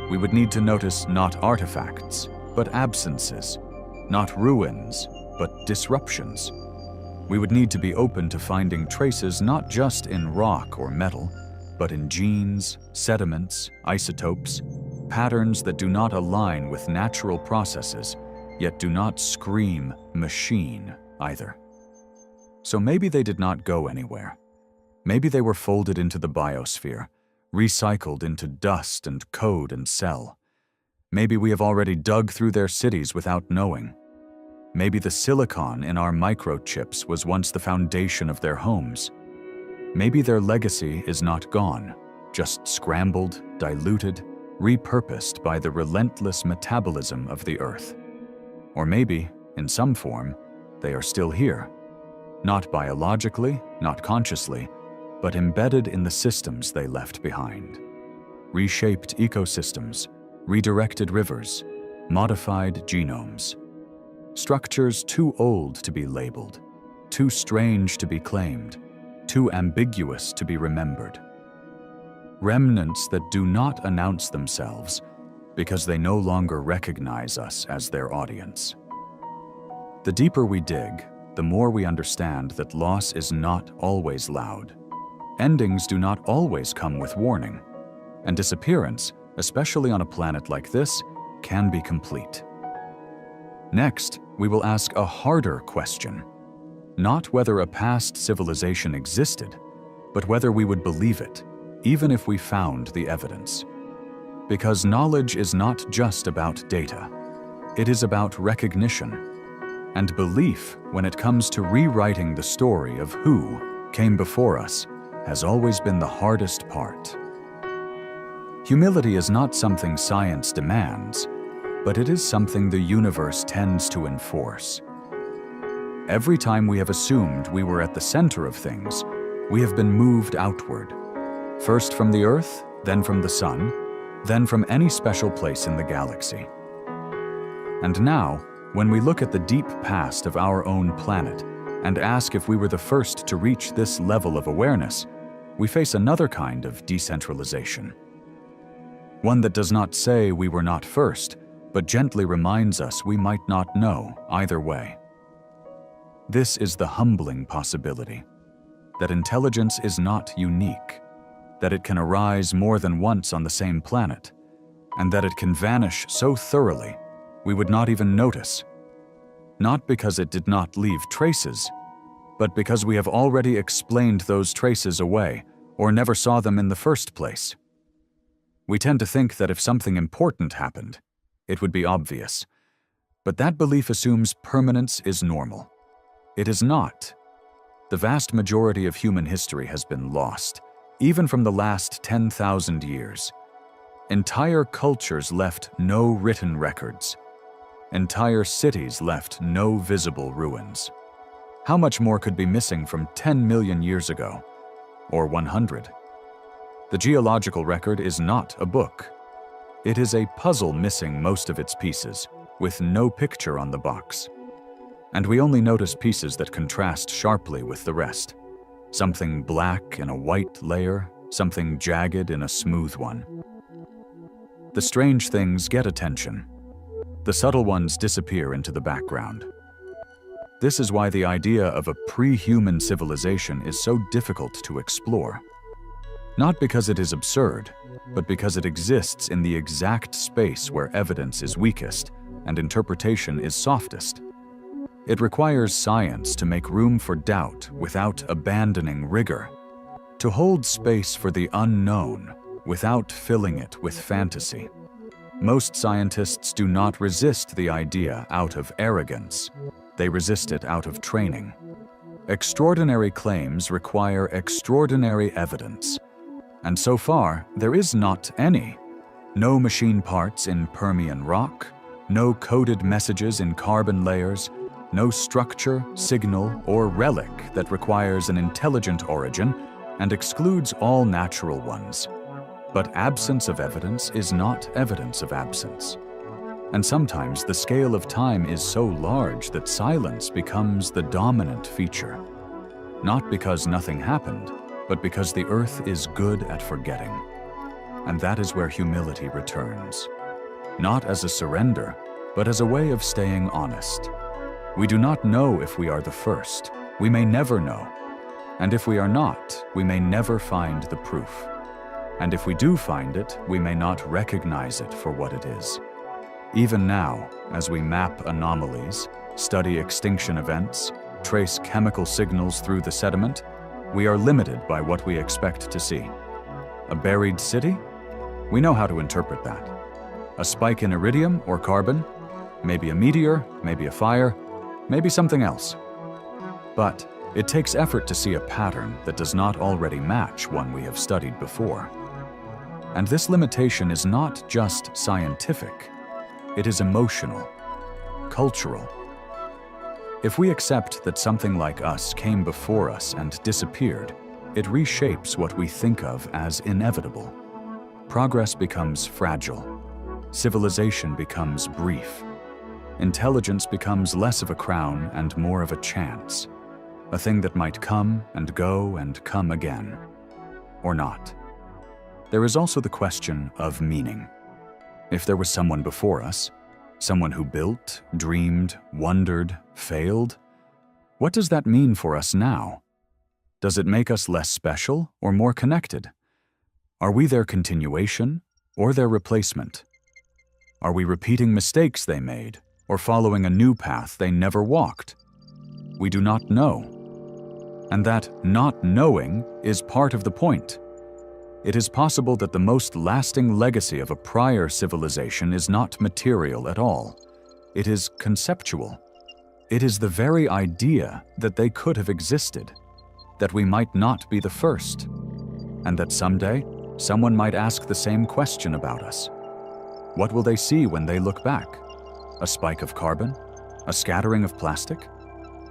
We would need to notice not artifacts, but absences, not ruins, but disruptions. We would need to be open to finding traces not just in rock or metal, but in genes, sediments, isotopes, patterns that do not align with natural processes, yet do not scream machine either. So maybe they did not go anywhere. Maybe they were folded into the biosphere, recycled into dust and code and cell. Maybe we have already dug through their cities without knowing. Maybe the silicon in our microchips was once the foundation of their homes. Maybe their legacy is not gone, just scrambled, diluted, repurposed by the relentless metabolism of the Earth. Or maybe, in some form, they are still here. Not biologically, not consciously, but embedded in the systems they left behind. Reshaped ecosystems, redirected rivers, modified genomes. Structures too old to be labeled, too strange to be claimed, too ambiguous to be remembered. Remnants that do not announce themselves because they no longer recognize us as their audience. The deeper we dig, the more we understand that loss is not always loud. Endings do not always come with warning, and disappearance, especially on a planet like this, can be complete. Next, we will ask a harder question. not whether a past civilization existed, but whether we would believe it, even if we found the evidence. Because knowledge is not just about data. It is about recognition. And belief, when it comes to rewriting the story of who came before us, has always been the hardest part. Humility is not something science demands, but it is something the universe tends to enforce. Every time we have assumed we were at the center of things, we have been moved outward, first from the Earth, then from the Sun, then from any special place in the galaxy. And now, when we look at the deep past of our own planet and ask if we were the first to reach this level of awareness, we face another kind of decentralization. One that does not say we were not first, but gently reminds us we might not know either way. This is the humbling possibility, that intelligence is not unique, that it can arise more than once on the same planet, and that it can vanish so thoroughly we would not even notice. Not because it did not leave traces, but because we have already explained those traces away or never saw them in the first place. We tend to think that if something important happened, it would be obvious. But that belief assumes permanence is normal. It is not. The vast majority of human history has been lost, even from the last 10,000 years. Entire cultures left no written records. Entire cities left no visible ruins. How much more could be missing from 10 million years ago? Or 100? The geological record is not a book. It is a puzzle missing most of its pieces, with no picture on the box. And we only notice pieces that contrast sharply with the rest. Something black in a white layer, something jagged in a smooth one. The strange things get attention. The subtle ones disappear into the background. This is why the idea of a pre-human civilization is so difficult to explore. Not because it is absurd, but because it exists in the exact space where evidence is weakest and interpretation is softest. It requires science to make room for doubt without abandoning rigor, to hold space for the unknown without filling it with fantasy. Most scientists do not resist the idea out of arrogance. They resist it out of training. Extraordinary claims require extraordinary evidence. And so far, there is not any. No machine parts in Permian rock, no coded messages in carbon layers, no structure, signal, or relic that requires an intelligent origin and excludes all natural ones. But absence of evidence is not evidence of absence. And sometimes the scale of time is so large that silence becomes the dominant feature. Not because nothing happened, but because the earth is good at forgetting. And that is where humility returns. Not as a surrender, but as a way of staying honest. We do not know if we are the first. We may never know. And if we are not, we may never find the proof. And if we do find it, we may not recognize it for what it is. Even now, as we map anomalies, study extinction events, trace chemical signals through the sediment, we are limited by what we expect to see. A buried city? We know how to interpret that. A spike in iridium or carbon? Maybe a meteor, maybe a fire, maybe something else. But it takes effort to see a pattern that does not already match one we have studied before. And this limitation is not just scientific. It is emotional, cultural. If we accept that something like us came before us and disappeared, it reshapes what we think of as inevitable. Progress becomes fragile. Civilization becomes brief. Intelligence becomes less of a crown and more of a chance, a thing that might come and go and come again, or not. There is also the question of meaning. If there was someone before us, someone who built, dreamed, wondered, failed, what does that mean for us now? Does it make us less special or more connected? Are we their continuation or their replacement? Are we repeating mistakes they made or following a new path they never walked? we do not know. And that not knowing is part of the point. It is possible that the most lasting legacy of a prior civilization is not material at all. It is conceptual. It is the very idea that they could have existed, that we might not be the first, and that someday someone might ask the same question about us. What will they see when they look back? A spike of carbon? A scattering of plastic?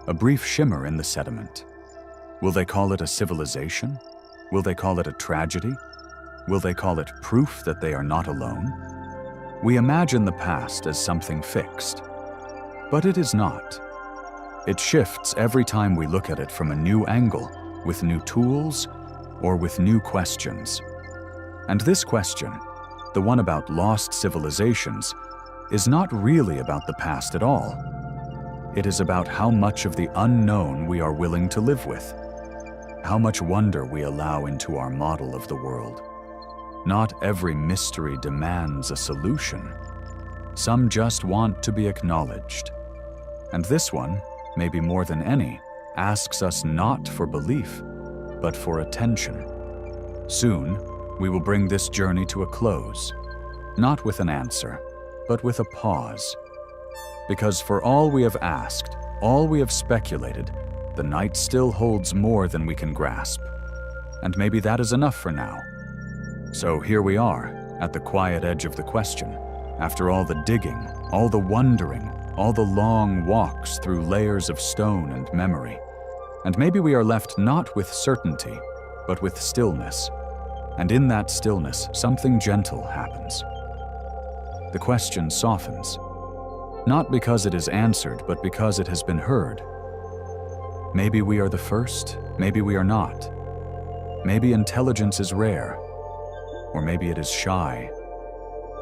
A brief shimmer in the sediment? Will they call it a civilization? Will they call it a tragedy? Will they call it proof that they are not alone? We imagine the past as something fixed, but it is not. It shifts every time we look at it from a new angle, with new tools, or with new questions. And this question, the one about lost civilizations, is not really about the past at all. It is about how much of the unknown we are willing to live with, how much wonder we allow into our model of the world. Not every mystery demands a solution. Some just want to be acknowledged. And this one, maybe more than any, asks us not for belief, but for attention. Soon, we will bring this journey to a close, not with an answer, but with a pause. Because for all we have asked, all we have speculated, the night still holds more than we can grasp. And maybe that is enough for now. So here we are, at the quiet edge of the question, after all the digging, all the wondering, all the long walks through layers of stone and memory. And maybe we are left not with certainty, but with stillness. And in that stillness, something gentle happens. The question softens, not because it is answered, but because it has been heard. Maybe we are the first, maybe we are not. Maybe intelligence is rare, or maybe it is shy.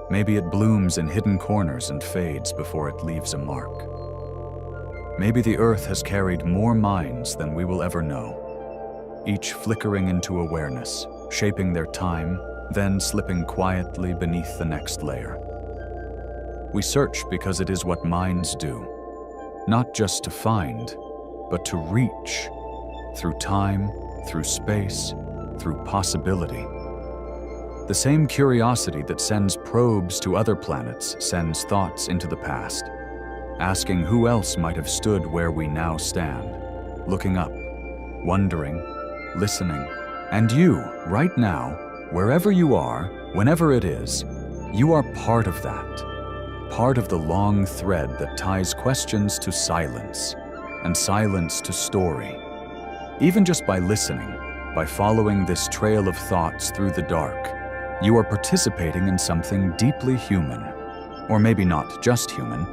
Maybe it blooms in hidden corners and fades before it leaves a mark. Maybe the earth has carried more minds than we will ever know, each flickering into awareness, shaping their time, then slipping quietly beneath the next layer. We search because it is what minds do, not just to find, but to reach, through time, through space, through possibility. The same curiosity that sends probes to other planets sends thoughts into the past, asking who else might have stood where we now stand, looking up, wondering, listening. And you, right now, wherever you are, whenever it is, you are part of that, part of the long thread that ties questions to silence, and silence to story. Even just by listening, by following this trail of thoughts through the dark, you are participating in something deeply human, or maybe not just human,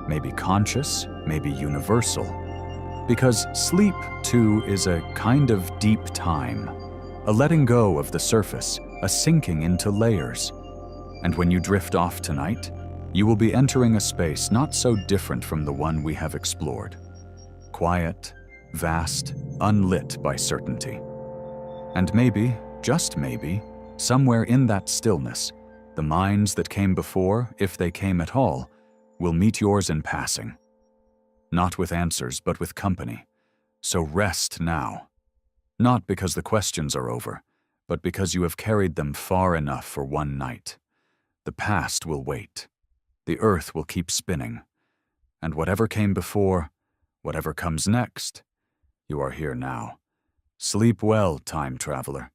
maybe conscious, maybe universal. Because sleep, too, is a kind of deep time, a letting go of the surface, a sinking into layers. And when you drift off tonight, you will be entering a space not so different from the one we have explored. Quiet, vast, unlit by certainty. And maybe, just maybe, somewhere in that stillness, the minds that came before, if they came at all, will meet yours in passing. Not with answers, but with company. So rest now. Not because the questions are over, but because you have carried them far enough for one night. The past will wait. The earth will keep spinning. And whatever came before, whatever comes next, you are here now. Sleep well, time traveler.